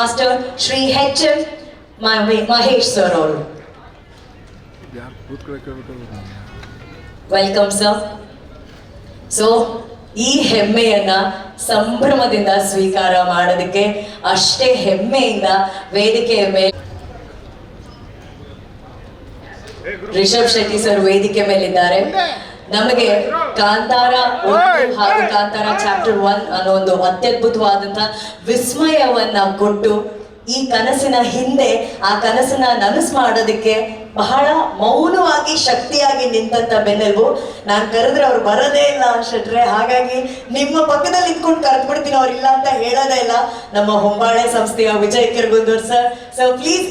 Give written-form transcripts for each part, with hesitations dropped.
Master Shri HM. Mahesh sir ಅವರು. Welcome sir. So ಈ ಹೆಮ್ಮೆಯನ್ನ ಸಂಭ್ರಮದಿಂದ ಸ್ವೀಕಾರ ಮಾಡೋದಕ್ಕೆ ಅಷ್ಟೇ ಹೆಮ್ಮೆಯಿಂದ ವೇದಿಕೆಯ ಮೇಲೆ ರಿಷಬ್ ಶೆಟ್ಟಿ ಸರ್ ವೇದಿಕೆ ಮೇಲಿದ್ದಾರೆ. ನಮಗೆ ಕಾಂತಾರ ಹಾಗೂ ಕಾಂತಾರ ಚಾಪ್ಟರ್ 1 ಅನ್ನೋ ಒಂದು ಅತ್ಯದ್ಭುತವಾದಂತಹ ವಿಸ್ಮಯವನ್ನ ಕೊಟ್ಟು ಈ ಕನಸಿನ ಹಿಂದೆ ಆ ಕನಸನ್ನ ನನಸು ಮಾಡೋದಕ್ಕೆ ಬಹಳ ಮೌನವಾಗಿ ಶಕ್ತಿಯಾಗಿ ನಿಂತಂತ ಬೆನ್ನೆಲುಬು. ನಾನು ಕರೆದ್ರೆ ಅವ್ರು ಬರೋದೇ ಇಲ್ಲ ಶೆಟ್ರೆ, ಹಾಗಾಗಿ ನಿಮ್ಮ ಪಕ್ಕದಲ್ಲಿ ಇಟ್ಕೊಂಡು ಕರೆದ್ಬಿಡ್ತೀನಿ, ಅವ್ರು ಇಲ್ಲ ಅಂತ ಹೇಳೋದೇ ಇಲ್ಲ. ನಮ್ಮ ಹೊಂಬಾಳೆ ಸಂಸ್ಥೆಯ Vijay Kirgandur sir. So please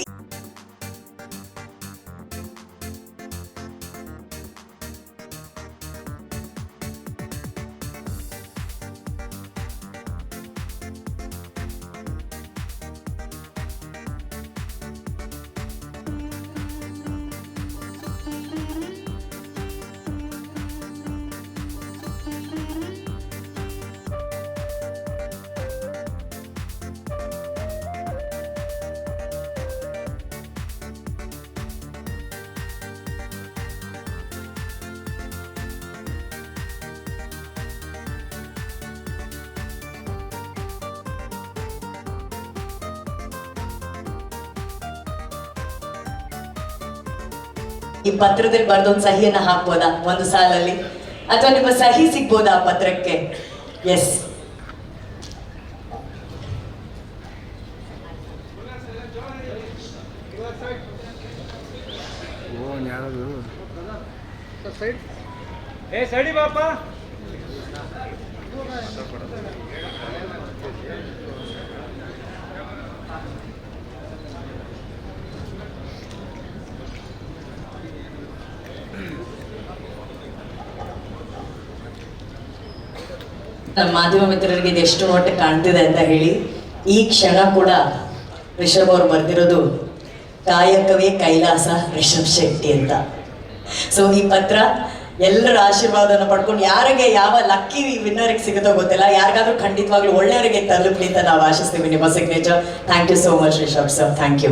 ಈ ಪತ್ರದಲ್ಲಿ ಬರ್ದೊಂದು ಸಹಿಯನ್ನ ಹಾಕ್ಬೋದಾ ಒಂದು ಸಾಲಲ್ಲಿ, ಅಥವಾ ನಿಮ್ಮ ಸಹಿ ಸಿಗ್ಬೋದಾ ಆ ಪತ್ರಕ್ಕೆ? ಎಸ್. ನಮ್ಮ ಮಾಧ್ಯಮ ಮಿತ್ರರಿಗೆ ಇದು ಎಷ್ಟು ಮಟ್ಟಿಗೆ ಕಾಣ್ತಿದೆ ಅಂತ ಹೇಳಿ, ಈ ಕ್ಷಣ ಕೂಡ ರಿಷಬ್ ಅವ್ರು ಬರ್ದಿರೋದು ಕಾಯಕವೇ ಕೈಲಾಸ ರಿಷಬ್ ಶೆಟ್ಟಿ ಅಂತ. ಸೊ ಈ ಪತ್ರ ಎಲ್ಲರ ಆಶೀರ್ವಾದನ ಪಡ್ಕೊಂಡು ಯಾರಿಗೆ ಯಾವ ಲಕ್ಕಿ ವಿನ್ನರಿಗೆ ಸಿಗುತ್ತೋ ಗೊತ್ತಿಲ್ಲ, ಯಾರಿಗಾದ್ರೂ ಖಂಡಿತವಾಗ್ಲೂ ಒಳ್ಳೆಯವರಿಗೆ ತಲುಪಲಿ ಅಂತ ನಾವು ಆಶಿಸ್ತೀವಿ. ನಿಮ್ಮ signature. Thank you so much Rishab sir, thank you.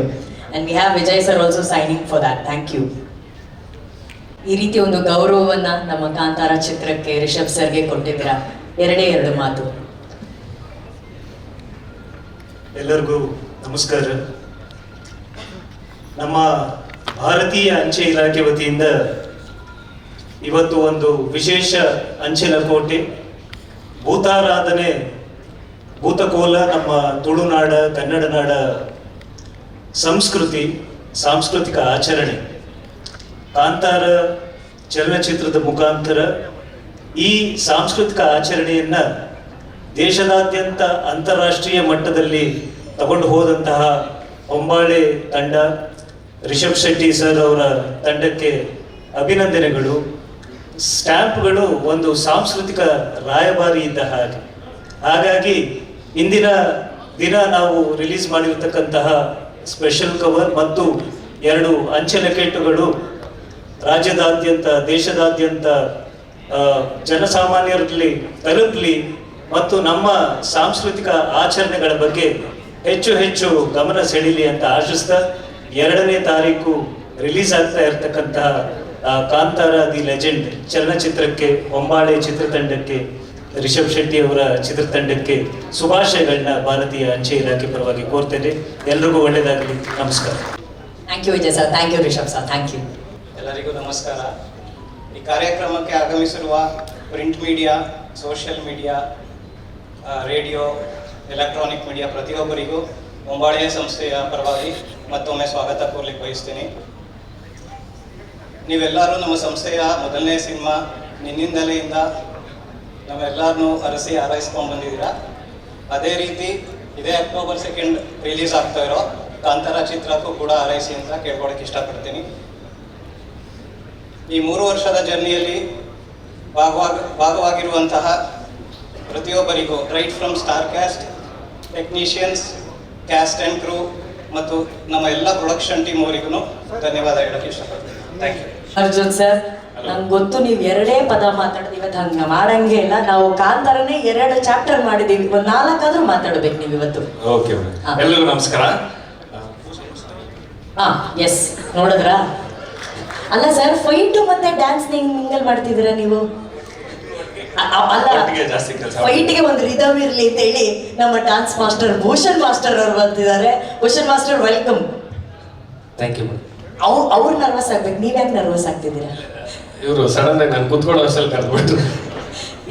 And we have Vijay sir also signing for that. Thank you. ಈ ರೀತಿ ಒಂದು ಗೌರವವನ್ನ ನಮ್ಮ ಕಾಂತಾರ ಚಿತ್ರಕ್ಕೆ ರಿಷಬ್ ಸರ್ಗೆ ಕೊಟ್ಟಿದ್ದೀರಾ. ಎರಡೇ ಎರಡು ಮಾತು. ಎಲ್ಲರಿಗೂ ನಮಸ್ಕಾರ. ನಮ್ಮ ಭಾರತೀಯ ಅಂಚೆ ಇಲಾಖೆ ವತಿಯಿಂದ ಇವತ್ತು ಒಂದು ವಿಶೇಷ ಅಂಚೆ ಲಕೋಟೆ ಭೂತಾರಾಧನೆ ಭೂತಕೋಲ, ನಮ್ಮ ತುಳುನಾಡ ಕನ್ನಡ ನಾಡ ಸಾಂಸ್ಕೃತಿಕ ಆಚರಣೆ ಕಾಂತಾರ ಚಲನಚಿತ್ರದ ಮುಖಾಂತರ ಈ ಸಾಂಸ್ಕೃತಿಕ ಆಚರಣೆಯನ್ನ ದೇಶದಾದ್ಯಂತ ಅಂತಾರಾಷ್ಟ್ರೀಯ ಮಟ್ಟದಲ್ಲಿ ತಗೊಂಡು ಹೋದಂತಹ ಹೊಂಬಾಳೆ ತಂಡ, ರಿಷಬ್ ಶೆಟ್ಟಿ ಸರ್ ಅವರ ತಂಡಕ್ಕೆ ಅಭಿನಂದನೆಗಳು. ಸ್ಟ್ಯಾಂಪ್ಗಳು ಒಂದು ಸಾಂಸ್ಕೃತಿಕ ರಾಯಭಾರಿ ಇದ್ದ ಹಾಗೆ. ಹಾಗಾಗಿ ಇಂದಿನ ದಿನ ನಾವು ರಿಲೀಸ್ ಮಾಡಿರ್ತಕ್ಕಂತಹ ಸ್ಪೆಷಲ್ ಕವರ್ ಮತ್ತು 2 ಅಂಚೆ ಲಕೇಟುಗಳು ರಾಜ್ಯದಾದ್ಯಂತ ದೇಶದಾದ್ಯಂತ ಜನಸಾಮಾನ್ಯರಲ್ಲಿ ತಲುಪಲಿ ಮತ್ತು ನಮ್ಮ ಸಾಂಸ್ಕೃತಿಕ ಆಚರಣೆಗಳ ಬಗ್ಗೆ ಹೆಚ್ಚು ಗಮನ ಸೆಳೀಲಿ ಅಂತ ಆಶಿಸ್ತಾ, 2ನೇ ತಾರೀಕು ರಿಲೀಸ್ ಆಗ್ತಾ ಇರತಕ್ಕಂತಹ ಕಾಂತಾರ ದಿ ಲೆಜೆಂಡ್ ಚಲನಚಿತ್ರಕ್ಕೆ, ಹೊಂಬಾಳೆ ಚಿತ್ರತಂಡಕ್ಕೆ, ರಿಷಬ್ ಶೆಟ್ಟಿ ಅವರ ಚಿತ್ರತಂಡಕ್ಕೆ ಶುಭಾಶಯಗಳನ್ನ ಭಾರತೀಯ ಅಂಚೆ ಇಲಾಖೆ ಪರವಾಗಿ ಕೋರ್ತೇನೆ. ಎಲ್ರಿಗೂ ಒಳ್ಳೆಯದಾಗಲಿ. ನಮಸ್ಕಾರ. Thank you Vijay sir. Thank you Rishab sir. Thank you. ಎಲ್ಲರಿಗೂ ನಮಸ್ಕಾರ. ಈ ಕಾರ್ಯಕ್ರಮಕ್ಕೆ ಆಗಮಿಸಿರುವ print media, social media, radio, electronic media ಪ್ರತಿಯೊಬ್ಬರಿಗೂ ಹೊಂಬಾಳೆಯ ಸಂಸ್ಥೆಯ ಪರವಾಗಿ ಮತ್ತೊಮ್ಮೆ ಸ್ವಾಗತ ಕೋರ್ಲಿಕ್ಕೆ ಬಯಸ್ತೀನಿ. ನೀವೆಲ್ಲರೂ ನಮ್ಮ ಸಂಸ್ಥೆಯ ಮೊದಲನೇ ಸಿನಿಮಾ ನಿನ್ನಿಂದಲೆಯಿಂದ ನಾವೆಲ್ಲರನ್ನೂ ಅರಸಿ ಆರೈಸ್ಕೊಂಡು ಬಂದಿದ್ದೀರಾ. ಅದೇ ರೀತಿ ಇದೇ ಅಕ್ಟೋಬರ್ 2 ರಿಲೀಸ್ ಆಗ್ತಾ ಇರೋ ಕಾಂತಾರ ಚಿತ್ರಕ್ಕೂ ಕೂಡ ಆರೈಸಿ ಅಂತ ಕೇಳ್ಕೊಳಕ್ಕೆ ಇಷ್ಟಪಡ್ತೀನಿ. ಈ 3 ವರ್ಷದ ಜರ್ನಿಯಲ್ಲಿ ಭಾಗವಾಗಿರುವಂತಹ ಪ್ರತಿಯೊಬ್ಬರಿಗೂ, right from star cast, technicians, cast and crew ಮತ್ತು ನಮ್ಮ ಎಲ್ಲ ಪ್ರೊಡಕ್ಷನ್ ಟೀಮ್ ಅವರಿಗೂ ಧನ್ಯವಾದ ಹೇಳೋಕ್ಕೆ ಇಷ್ಟಪಡ್ತೀನಿ. Thank you. ಅರ್ಜುನ್ ಸರ್. ನಂಗೆ ಗೊತ್ತು ನೀವು ಎರಡೇ ಪದ ಮಾತಾಡೋದು, ಇವತ್ತು ಹಂಗೆ ಮಾಡಂಗೆ ಇಲ್ಲ. ನಾವು ಕಾಂತಾರನೇ 2 ಚಾಪ್ಟರ್ ಮಾಡಿದೀವಿ, ಒಂದು 4 ಆದ್ರೂ ಮಾತಾಡ್ಬೇಕು ನೀವು ಇವತ್ತು. ಓಕೆ ಎಲ್ರಿಗೂ ನಮಸ್ಕಾರ. ಹಾ ಎಸ್, ನೋಡಿದ್ರಾ? ಅಲ್ಲ ಸರ್, ಫೈಟು ಮತ್ತೆ ಡ್ಯಾನ್ಸ್ ಮಿಂಗಲ್ ಮಾಡ್ತಿದ್ದೀರಾ ನೀವು? ಅಲ್ಲ, ಒಟ್ಟಿಗೆ ಜಾಸ್ತಿ ಕೆಲಸ ಫೈಟ್ಗೆ ಒಂದು ರಿದಮ್ ಇರ್ಲಿ ಅಂತ ಹೇಳಿ ನಮ್ಮ ಡಾನ್ಸ್ ಮಾಸ್ಟರ್ ಭೂಷಣ್ ಮಾಸ್ಟರ್ ಅವ್ರು ಬಂದಿದ್ದಾರೆ. Bhushan master, welcome. Thank you. ಅವ್ರು ನರ್ವಸ್ ಆಗ್ಬೇಕು, ನೀವ್ಯಾಕೆ ನರ್ವಸ್ ಆಗ್ತಿದ್ದೀರಾ? ಇವರು ಸಡನ್ ಆಗಿ ನಾನು ಕುತ್ಕೊಳ್ಳೋ ಅಷ್ಟಲ್ಲಿ ಕರೆದ್ಬಿಟ್ರು.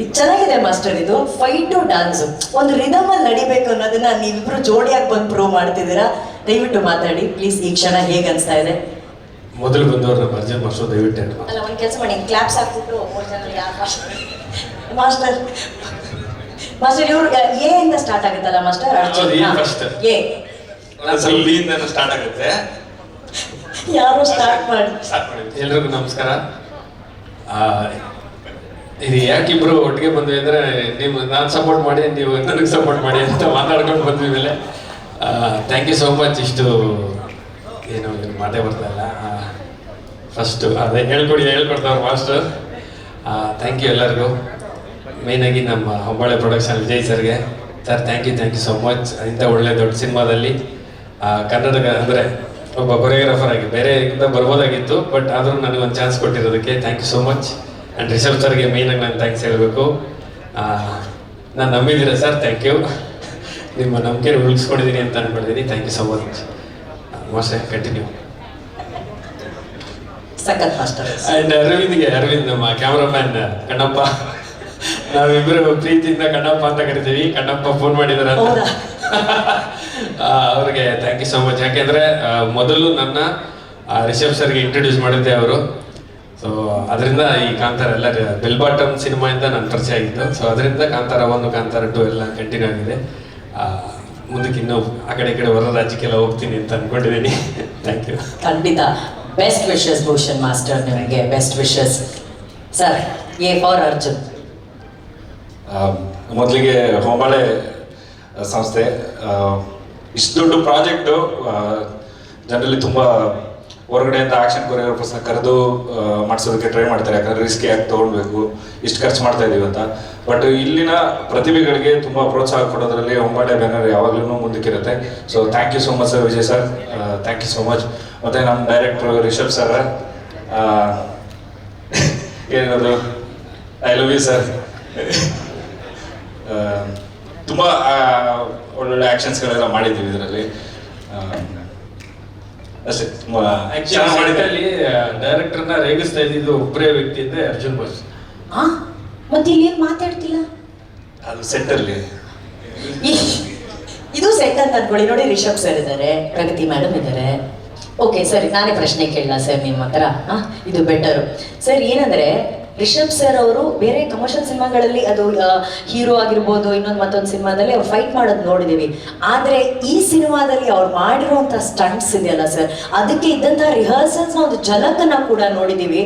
ಇದು ಚೆನ್ನಾಗಿದೆ ಮಾಸ್ಟರ್, ಇದು ಫೈಟು ಡ್ಯಾನ್ಸು ಒಂದು ರಿದಮ್ ಅಲ್ಲಿ ನಡಿಬೇಕು ಅನ್ನೋದನ್ನ ನೀವಿಬ್ರು ಜೋಡಿಯಾಗಿ ಬಂದು ಪ್ರೂವ್ ಮಾಡ್ತಿದ್ದೀರಾ. ದಯವಿಟ್ಟು ಮಾತಾಡಿ ಪ್ಲೀಸ್, ಈ ಕ್ಷಣ ಹೇಗೆ ಅನಿಸ್ತಾ ಇದೆ? ಮೊದಲು ಬಂದವ್ರನ್ನ ಅರ್ಜುನ್ ಮಾಸ್ಟರ್ ದಯವಿಟ್ಟು ಅಲ್ಲ, ಒಂದು ಕೆಲಸ ಮಾಡಿ, ಕ್ಲಾಪ್ಸ್ ಹಾಕ್ಬಿಟ್ಟು 3 ಜನ ಯಾರು ಮಾಸ್ಟರ್ ಮಾಸ್ಟರ್ ಇವರು ಎ ಇಂದ ಸ್ಟಾರ್ಟ್ ಆಗುತ್ತಲ್ಲ ಮಾಸ್ಟರ್? ಹೌದು, ಈ first. ಎ ಸ್ವಲ್ಪ ಬೀಯಿಂದ ಸ್ಟಾರ್ಟ್ ಆಗುತ್ತೆ. ಯಾರು ಸ್ಟಾರ್ಟ್ ಮಾಡಿ. ಎಲ್ರಿಗೂ ನಮಸ್ಕಾರ. ಇದು ಯಾಕಿಬ್ರು ಒಟ್ಟಿಗೆ ಬಂದ್ವಿ ಅಂದ್ರೆ, ನಾನು ಸಪೋರ್ಟ್ ಮಾಡಿ ನೀವು ನನಗೆ ಸಪೋರ್ಟ್ ಮಾಡಿ ಅಂತ ಮಾತಾಡ್ಕೊಂಡು ಬಂದ್ವಿ. ಮೇಲೆ ಥ್ಯಾಂಕ್ ಯು ಸೋ ಮಚ್. ಇಷ್ಟು ಏನು ಮಾತೇ ಬರ್ತಾ ಇಲ್ಲ. ಫಸ್ಟು ಅದೇ ಹೇಳ್ಕೊಡ್ತಾವ್ರು ಮಾಸ್ಟರ್. ಥ್ಯಾಂಕ್ ಯು ಎಲ್ಲರಿಗೂ. ಮೇಯ್ನಾಗಿ ನಮ್ಮ ಹೊಂಬಾಳೆ ಪ್ರೊಡಕ್ಷನ್ ವಿಜಯ್ ಸರ್ಗೆ. Sir thank you so much. ಇಂಥ ಒಳ್ಳೆ ದೊಡ್ಡ ಸಿನಿಮಾದಲ್ಲಿ ಕನ್ನಡ ಅಂದರೆ ಒಬ್ಬ ಕೊರಿಯೋಗ್ರಾಫರ್ ಆಗಿ ಬೇರೆಯಿಂದ ಬರ್ಬೋದಾಗಿತ್ತು, ಬಟ್ ಆದರೂ ನನಗೊಂದು ಚಾನ್ಸ್ ಕೊಟ್ಟಿರೋದಕ್ಕೆ thank you so much. And Rishab ಸರ್ಗೆ ಮೇಯ್ನಾಗಿ ನಾನು ಥ್ಯಾಂಕ್ಸ್ ಹೇಳಬೇಕು. ನಾನು ನಂಬಿದ್ದೀರಾ ಸರ್, ಥ್ಯಾಂಕ್ ಯು. ನಿಮ್ಮ ನಂಬಿಕೆ ಉಳಿಸ್ಕೊಂಡಿದ್ದೀನಿ ಅಂತ ಅಂದ್ಕೊಂಡಿದ್ದೀನಿ. Thank you so much. Master continue. ಸಖತ್ ಮಾಸ್ಟರ್. ಆ್ಯಂಡ್ ಅರವಿಂದ್ ನಮ್ಮ ಕ್ಯಾಮ್ರಾಮ್ಯಾನ್ ಕಣ್ಣಪ್ಪ, ನಾವಿಬ್ಬರು ಪ್ರೀತಿಯಿಂದ ಕಣ್ಣಪ್ಪ ಅಂತ ಕರಿತೀವಿ. ಕಣ್ಣಪ್ಪ ಫೋನ್ ಮಾಡಿದಾರೆ ಅಂತ. ಅವ್ರಿಗೆ ಥ್ಯಾಂಕ್ ಯು ಸೋ ಮಚ್. ಯಾಕೆಂದರೆ ಮೊದಲು ನನ್ನ ರಿಷಬ್ ಸರ್ಗೆ ಇಂಟ್ರೊಡ್ಯೂಸ್ ಮಾಡಿದ್ದೆ ಅವರು. ಸೊ ಅದರಿಂದ ಈ ಕಾಂತಾರ ಎಲ್ಲ ಬೆಲ್ ಬಾಟಮ್ ಸಿನಿಮಾಯಿಂದ ನಾನು ಪರಿಚಯ ಆಗಿದ್ದು. ಸೊ ಅದರಿಂದ ಕಾಂತಾರ 1, ಕಾಂತಾರ 2 ಎಲ್ಲ ಕಂಟಿನ್ಯೂ ಆಗಿದೆ. ಮುಂದಕ್ಕೆ ಇನ್ನೂ ಆ ಕಡೆ ಈ ಕಡೆ ಹೊರ ರಾಜ್ಯಕ್ಕೆಲ್ಲ ಹೋಗ್ತೀನಿ ಅಂತ ಅಂದ್ಕೊಂಡಿದ್ದೀನಿ. Thank you. ಖಂಡಿತ. ಬೆಸ್ಟ್ ವಿಶಸ್ ಭೂಷಣ್ ಮಾಸ್ಟರ್, ನಿಮಗೆ best wishes. Sir, A for Arjun. ಮೊದಲಿಗೆ ಹೊಂಬಾಳೆ ಸಂಸ್ಥೆ ಇಷ್ಟು ದೊಡ್ಡ ಪ್ರಾಜೆಕ್ಟು ಜನರಲ್ಲಿ ತುಂಬ ಹೊರಗಡೆಯಿಂದ ಆಕ್ಷನ್ ಕೊರಿಯೋಗ್ರಾಫರ್ಸ್ನ ಕರೆದು ಮಾಡಿಸೋದಕ್ಕೆ ಟ್ರೈ ಮಾಡ್ತಾರೆ. ಯಾಕಂದರೆ ರಿಸ್ಕಿ ಆಗಿ ತೊಗೊಳ್ಬೇಕು, ಇಷ್ಟು ಖರ್ಚು ಮಾಡ್ತಾ ಇದೀವಿ ಅಂತ. ಬಟ್ ಇಲ್ಲಿನ ಪ್ರತಿಭೆಗಳಿಗೆ ತುಂಬ ಪ್ರೋತ್ಸಾಹ ಕೊಡೋದ್ರಲ್ಲಿ ಹೊಂಬಾಳೆ ಬ್ಯಾನರ್ ಯಾವಾಗಲೂ ಮುಂದಕ್ಕಿರುತ್ತೆ. So thank you so much sir, Vijay sir, thank you so much. ಮತ್ತು ನಮ್ಮ ಡೈರೆಕ್ಟ್ರು ರಿಷಬ್ ಸರ್, ಏನದು ಐ ಲವ್ ಯು ಸರ್. ತುಂಬ ಒಳ್ಳೊಳ್ಳೆ ಆ್ಯಕ್ಷನ್ಸ್ಗಳೆಲ್ಲ ಮಾಡಿದ್ದೀವಿ ಇದರಲ್ಲಿ. ಅಷ್ಟೇ, ತುಂಬ ಚೆನ್ನಾಗಿ ಮಾಡಿದ್ದಲ್ಲಿ. ಡೈರೆಕ್ಟರ್ನ ರೇಗಿಸ್ತಾ ಇದ್ದಿದ್ದು ಒಬ್ಬರೇ ವ್ಯಕ್ತಿ ಅಂದ್ರೆ ಅರ್ಜುನ್ ಬಾಸ್. ಮತ್ತೆ ಇಲ್ಲಿ ಏನು ಮಾತಾಡ್ತಿಲ್ಲ? ಅದು ಸೆಟ್ಟಲ್ಲಿ ಇದು ಸೆಟ್ ಅಂತ ಅನ್ಕೊಳ್ಳಿ. ನೋಡಿ, ರಿಷಬ್ ಸರ್ ಇದ್ದಾರೆ, ಪ್ರಗತಿ ಮೇಡಮ್ ಇದ್ದಾರೆ. ಓಕೆ ಸರಿ, ನಾನೇ ಪ್ರಶ್ನೆ ಕೇಳಲ್ಲ ಸರ್ ನಿಮ್ಮ ಹತ್ರ. ಇದು ಬೆಟರು ಸರ್. ಏನಂದ್ರೆ ರಿಷಬ್ ಸರ್ ಅವರು ಬೇರೆ ಕಮರ್ಷಿಯಲ್ ಸಿನಿಮಾಗಳಲ್ಲಿ ಅದು ಹೀರೋ ಆಗಿರ್ಬೋದು, ಇನ್ನೊಂದು ಮತ್ತೊಂದು ಸಿನಿಮಾದಲ್ಲಿ ಅವ್ರು ಫೈಟ್ ಮಾಡೋದು ನೋಡಿದೀವಿ. ಆದರೆ ಈ ಸಿನಿಮಾದಲ್ಲಿ ಅವ್ರು ಮಾಡಿರುವಂಥ ಸ್ಟಂಟ್ಸ್ ಇದೆಯಲ್ಲ ಸರ್, ಅದಕ್ಕೆ ಇದ್ದಂಥ ರಿಹರ್ಸಲ್ಸ್ನ ಒಂದು ಝಲಕನ್ನು ಕೂಡ ನೋಡಿದ್ದೀವಿ.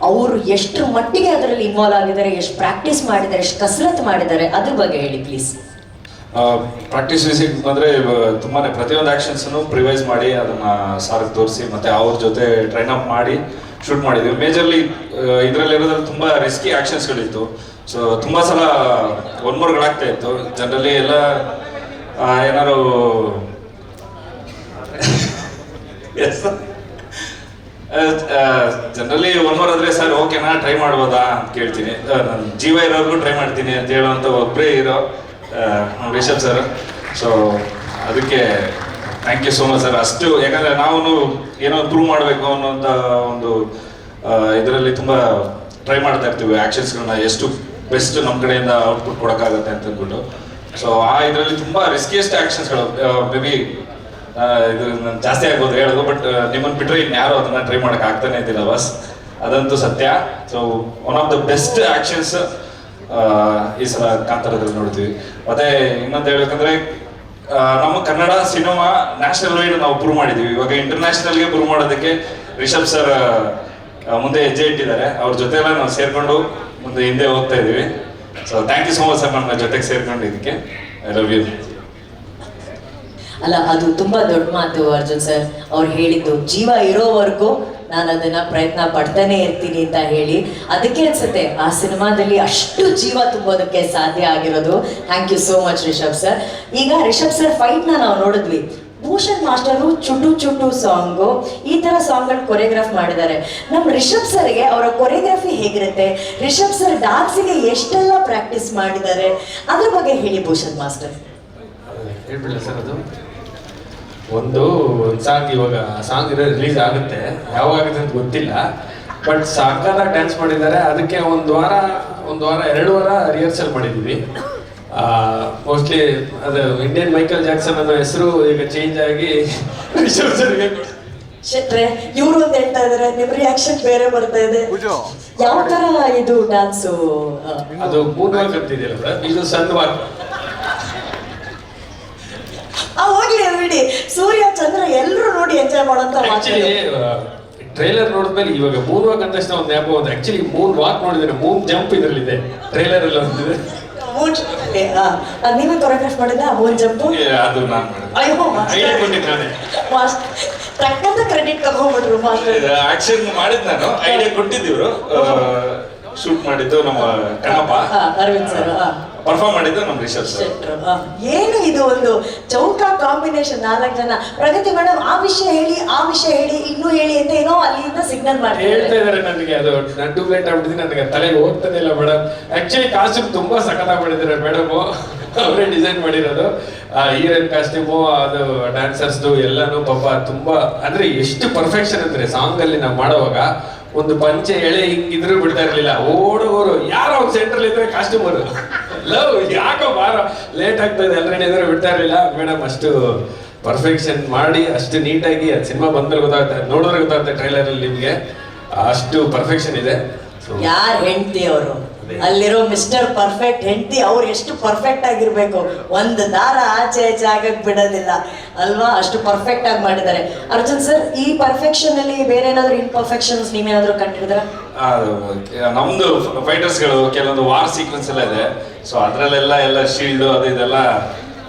ಅವರು ಎಷ್ಟು ಮಟ್ಟಿಗೆ ಅದರಲ್ಲಿ ಇನ್ವಾಲ್ವ್ ಆಗಿದ್ದಾರೆ, ಎಷ್ಟು ಪ್ರಾಕ್ಟೀಸ್ ಮಾಡಿದ್ದಾರೆ, ಎಷ್ಟು ಕಸರತ್ತು ಮಾಡಿದ್ದಾರೆ, ಅದ್ರ ಬಗ್ಗೆ ಹೇಳಿ ಪ್ಲೀಸ್. ಪ್ರಾಕ್ಟೀಸ್ ವಿಸಿಟ್ ಅಂದರೆ ತುಂಬಾ ಪ್ರತಿಯೊಂದು ಆ್ಯಕ್ಷನ್ಸನ್ನು ಪ್ರಿವೈಸ್ ಮಾಡಿ ಅದನ್ನು ಸಾರಿಗೆ ತೋರಿಸಿ ಮತ್ತು ಅವ್ರ ಜೊತೆ ಟ್ರೈನ್ ಅಪ್ ಮಾಡಿ ಶೂಟ್ ಮಾಡಿದ್ವಿ. ಮೇಜರ್ಲಿ ಇದರಲ್ಲಿರೋದ್ರಲ್ಲಿ ತುಂಬ ರಿಸ್ಕಿ ಆ್ಯಕ್ಷನ್ಸ್ಗಳಿತ್ತು. ಸೊ ತುಂಬ ಸಲ ಒನ್ಮೋರ್ಗಳಾಗ್ತಾ ಇತ್ತು. ಜನರಲಿ ಎಲ್ಲ ಏನಾರು ಎಸ್ ಜನರಲಿ ಒನ್ಮೋರ್ ಆದರೆ ಸರ್ ಓಕೆನಾ ಟ್ರೈ ಮಾಡ್ಬೋದಾ ಅಂತ ಕೇಳ್ತೀನಿ. ನಾನು ಜೀವ ಇರೋರ್ಗೂ ಟ್ರೈ ಮಾಡ್ತೀನಿ ಅಂತ ಹೇಳುವಂಥ ಒಬ್ಬರೇ ಇರೋ ರಿಷಬ್ ಸರ್. ಸೊ ಅದಕ್ಕೆ thank you so much sir. ಅಷ್ಟು ಯಾಕಂದರೆ ನಾವು ಏನೋ ಪ್ರೂವ್ ಮಾಡಬೇಕು ಅನ್ನೋಂಥ ಒಂದು ಇದರಲ್ಲಿ ತುಂಬ ಟ್ರೈ ಮಾಡ್ತಾ ಇರ್ತೀವಿ. ಆ್ಯಕ್ಷನ್ಸ್ಗಳನ್ನ ಎಷ್ಟು ಬೆಸ್ಟ್ ನಮ್ಮ ಕಡೆಯಿಂದ ಔಟ್ಪುಟ್ ಕೊಡೋಕ್ಕಾಗತ್ತೆ ಅಂತ ಅಂದ್ಬಿಟ್ಟು. ಸೊ ಆ ಇದರಲ್ಲಿ ತುಂಬ ರಿಸ್ಕಿಯೆಸ್ಟ್ ಆ್ಯಕ್ಷನ್ಸ್ಗಳು ಮೇ ಬಿ ಇದು ನಾನು ಜಾಸ್ತಿ ಆಗ್ಬೋದು ಹೇಳೋದು, ಬಟ್ ನಿಮ್ಮನ್ನು ಬಿಟ್ಟರೆ ಇನ್ಯಾರು ಅದನ್ನು ಟ್ರೈ ಮಾಡೋಕ್ಕೆ ಆಗ್ತಾನೆ ಇದ್ದಿಲ್ಲ ಬಸ್, ಅದಂತೂ ಸತ್ಯ. So one of the best actions ಈ ಸಲ ಕಾಂತಾರದಲ್ಲಿ ನೋಡ್ತೀವಿ. ಮತ್ತೆ ಇನ್ನೊಂದು ಹೇಳ್ಬೇಕಂದ್ರೆ ನಮ್ಮ ಕನ್ನಡ ಸಿನಿಮಾ ನ್ಯಾಷನಲ್ ವೈಡ್ ನಾವು ಪ್ರೂವ್ ಮಾಡಿದ್ದೀವಿ. ಇವಾಗ ಇಂಟರ್ನ್ಯಾಷನಲ್ಗೆ ಪ್ರೂವ್ ಮಾಡೋದಕ್ಕೆ ರಿಷಬ್ ಸರ್ ಮುಂದೆ ಹೆಜ್ಜೆ ಇಟ್ಟಿದ್ದಾರೆ. ಅವ್ರ ಜೊತೆ ಎಲ್ಲ ನಾವು ಸೇರಿಕೊಂಡು ಮುಂದೆ ಹಿಂದೆ ಹೋಗ್ತಾ ಇದ್ದೀವಿ. So thank you so much sir, ನಮ್ಮ ಜೊತೆಗೆ ಸೇರ್ಕೊಂಡು ಇದಕ್ಕೆ. I love you. ಅಲ್ಲ, ಅದು ತುಂಬಾ ದೊಡ್ಡ ಮಾತು ಅರ್ಜುನ್ ಸರ್ ಅವ್ರು ಹೇಳಿದ್ದು. ಜೀವ ಇರೋವರೆಗೂ ನಾನು ಅದನ್ನ ಪ್ರಯತ್ನ ಪಡ್ತಾನೆ ಇರ್ತೀನಿ ಅಂತ ಹೇಳಿ. ಅದಕ್ಕೆ ಅನ್ಸುತ್ತೆ ಆ ಸಿನಿಮಾದಲ್ಲಿ ಅಷ್ಟು ಜೀವ ತುಂಬೋದಕ್ಕೆ ಸಾಧ್ಯ ಆಗಿರೋದು. Thank you so much Rishab sir. ಈಗ ರಿಷಬ್ ಸರ್ ಫೈಟ್ನ ನಾವು ನೋಡಿದ್ವಿ. ಭೂಷಣ್ ಮಾಸ್ಟರು ಚುಟು ಚುಟು ಸಾಂಗು ಈ ತರ ಸಾಂಗ್ಗಳು ಕೊರಿಯೋಗ್ರಾಫ್ ಮಾಡಿದ್ದಾರೆ. ನಮ್ಮ ರಿಷಬ್ ಸರ್ಗೆ ಅವರ ಕೊರಿಯೋಗ್ರಫಿ ಹೇಗಿರುತ್ತೆ, ರಿಷಬ್ ಸರ್ ಡಾನ್ಸಿಗೆ ಎಷ್ಟೆಲ್ಲ ಪ್ರಾಕ್ಟೀಸ್ ಮಾಡಿದ್ದಾರೆ, ಅದ್ರ ಬಗ್ಗೆ ಹೇಳಿ ಭೂಷಣ್ ಮಾಸ್ಟರ್. ಹೇಳ್ಬಿಡಲ್ಲ ಸರ್, ಅದು ಒಂದು ಸಾಂಗ್ ಇವಾಗ ಸಾಂಗ್ ರಿಲೀಸ್ ಆಗುತ್ತೆ, ಯಾವಾಗ ಆಗುತ್ತೆ ಅಂತ ಗೊತ್ತಿಲ್ಲ, ಬಟ್ ಸಾಕಾದಾಗ ಡ್ಯಾನ್ಸ್ ಮಾಡಿದ್ದಾರೆ. ಅದಕ್ಕೆ ಒಂದು ವಾರ 2 ವಾರ ರಿಹರ್ಸಲ್ ಮಾಡಿದ್ವಿ. ಮೋಸ್ಟ್ಲಿ ಅದು ಇಂಡಿಯನ್ ಮೈಕಲ್ ಜಾಕ್ಸನ್ ಅನ್ನೋ ಹೆಸರು ಈಗ ಚೇಂಜ್ ಆಗಿ ರಿಷಬ್ ಸರ್ಗೆ ಶೆಟ್ರೆ ಇವ್ರು ಅಂತ ಹೇಳ್ತಾ ಇದಾರೆ, ನಿಮ್ ರಿಯಾಕ್ಷನ್ ಬೇರೆ ಬರ್ತಾ ಇದೆ. ಯಾವ ತರ ಇದು ಡ್ಯಾನ್ಸು? ಅದು ಮೂನ್ ವಾಕ್ ಅಂತಿದೆಯಲ್ಲ ಸರ್, ಇದು ಸಣ್ಣ ವಾಕ್. ಹೋಗ್ಲಿ ಬಿಡಿ, ಸೂರ್ಯ ಚಂದ್ರ ಎಲ್ಲರೂ ನೋಡಿ ಎಂಜಾಯ್ ಮಾಡೋಂತ. ಆಕ್ಚುಲಿ ಟ್ರೈಲರ್ ನೋಡಿದ್ಮೇಲೆ ಇವಾಗ ಮೂನ್ ವಾಕ್ ಅಂತ ತಕ್ಷಣ ಒಂದು ಜ್ಞಾಪ ಒಂದು ಆಕ್ಚುಲಿ ಮೂನ್ ವಾಕ್ ನೋಡಿದ್ರೆ ಮೂನ್ ಜಂಪ್ ಇದ್ರಲ್ಲಿದೆ, ಟ್ರೈಲರ್ ಎಲ್ಲ ಒಂದಿದೆ. ನೀವೇ ಕೊರಿಯೋಗ್ರಾಫ್ ಮಾಡಿದ ಮೂನ್ ಜಂಪು? ಅದು ನಾನು ಅಯ್ಯೋ ಐಡಿಯಾ ಕೊಟ್ಟಿದ್ದು ನಾನೇ. ತಕ್ಕಂತ ಕ್ರೆಡಿಟ್ ತಗೊಂಡ್ಬಿಟ್ರು ಮಾಸ್ಟರ್. ಆಕ್ಷನ್ ಮಾಡಿದ್ ನಾನು, ಐಡಿಯಾ ಕೊಟ್ಟಿದ್ದೀವ್ರು. ಶೂಟ್ ಮಾಡಿದ್ದು ನಮ್ಮ ಕಣ್ಣಪ್ಪ, ಅರವಿಂದ್ ಸರ್, ಪರ್ಫಾರ್ಮ್ ಮಾಡಿದ್ದು ನಮ್ಮ ರಿಷಬ್ ಸರ್. ಏನು ಇದು ಒಂದು ಚೌಕ ಕಾಂಬಿನೇಷನ್, 4 ಜನ. ಪ್ರಗತಿ ಮೇಡಮ್ ಆ ವಿಷಯ ಹೇಳಿ ಇನ್ನೂ ಹೇಳಿ ಅಂತ ಏನೋ ಅಲ್ಲಿಂದ ಸಿಗ್ನಲ್ ಮಾಡಿ ಹೇಳ್ತಾ ಇದಾರೆ ನನಗೆ. ಅದು ನಾನು ಟೂ ಲೇಟ್ ಆಗ್ಬಿಟ್ಟಿದ್ದೀನಿ, ನನಗೆ ತಲೆಗೆ ಹೋಗ್ತಾನೆ ಇಲ್ಲ ಮೇಡಮ್. ಆಕ್ಚುಲಿ ಕಾಸ್ಟ್ಯೂಮ್ ತುಂಬಾ ಸಖತ್ತಾಗಿ ಮಾಡಿದ್ದಾರೆ ಮೇಡಮ್, ಅವರೇ ಡಿಸೈನ್ ಮಾಡಿರೋದು. ಹೀರೋಯಿನ್ ಕಾಸ್ಟ್ಯೂಮು, ಅದು ಡ್ಯಾನ್ಸರ್ಸ್ದು ಎಲ್ಲಾನು ಪಾಪ ತುಂಬಾ ಅಂದ್ರೆ ಎಷ್ಟು ಪರ್ಫೆಕ್ಷನ್ ಅಂದ್ರೆ ಸಾಂಗ್ ಅಲ್ಲಿ ನಾವು ಮಾಡುವಾಗ ಒಂದು ಪಂಚೆ ಎಳೆ ಹಿಂಗಿದ್ರು ಬಿಡ್ತಾ ಇರ್ಲಿಲ್ಲ. ಓಡೋರು ಯಾರೋ ಒಂದು ಸೆಂಟ್ರಲ್ ಇದ್ರೆ ಕಾಸ್ಟ್ಯೂಮರ್ ಲವ್ ಯಾಕೋ ಬಾರ ಲೇಟ್ ಆಗ್ತಾ ಇದೆ ಎಲ್ಲರೂ ಇದ್ರೆ ಬಿಡ್ತಾ ಇರ್ಲಿಲ್ಲ. ಮೇಡಮ್ ಅಷ್ಟು ಪರ್ಫೆಕ್ಷನ್ ಮಾಡಿ ಅಷ್ಟು ನೀಟಾಗಿ ಅದು ಸಿನಿಮಾ ಬಂದ್ಮೇಲೆ ಗೊತ್ತಾಗುತ್ತೆ, ನೋಡಿದ್ರೆ ಗೊತ್ತಾಗುತ್ತೆ ಟ್ರೈಲರ್ ಅಲ್ಲಿ ನಿಮ್ಗೆ ಅಷ್ಟು ಪರ್ಫೆಕ್ಷನ್ ಇದೆ. ಯಾರ್ ಹೆಂಡತಿ ಅವರು, ಅಲ್ಲಿರೋ ಮಿಸ್ಟರ್ ಪರ್ಫೆಕ್ಟ್ ಹೆಂಡತಿ ಅವ್ರು ಎಷ್ಟು ಪರ್ಫೆಕ್ಟ್ ಆಗಿರ್ಬೇಕು, ಒಂದು ದಾರ ಆಚೆ ಈಚೆ ಆಗಕ್ ಬಿಡೋದಿಲ್ಲ ಅಲ್ವಾ, ಅಷ್ಟು ಪರ್ಫೆಕ್ಟ್ ಆಗಿ ಮಾಡಿದ್ದಾರೆ. ಅರ್ಜುನ್ ಸರ್, ಈ ಪರ್ಫೆಕ್ಷನ್ ಅಲ್ಲಿ ಬೇರೆ ಏನಾದ್ರು ಇನ್ಪರ್ಫೆಕ್ಷನ್ಸ್ ನೀವೇನಾದ್ರು ಕಂಡಿದ್ರ? ನಮ್ದು ಫೈಟರ್ಸ್ಗಳು ಕೆಲವೊಂದು ವಾರ್ ಸೀಕ್ವೆನ್ಸ್ ಎಲ್ಲ ಇದೆ. ಸೊ ಅದ್ರಲ್ಲೆಲ್ಲ ಶೀಲ್ಡ್ ಅದು ಇದೆಲ್ಲ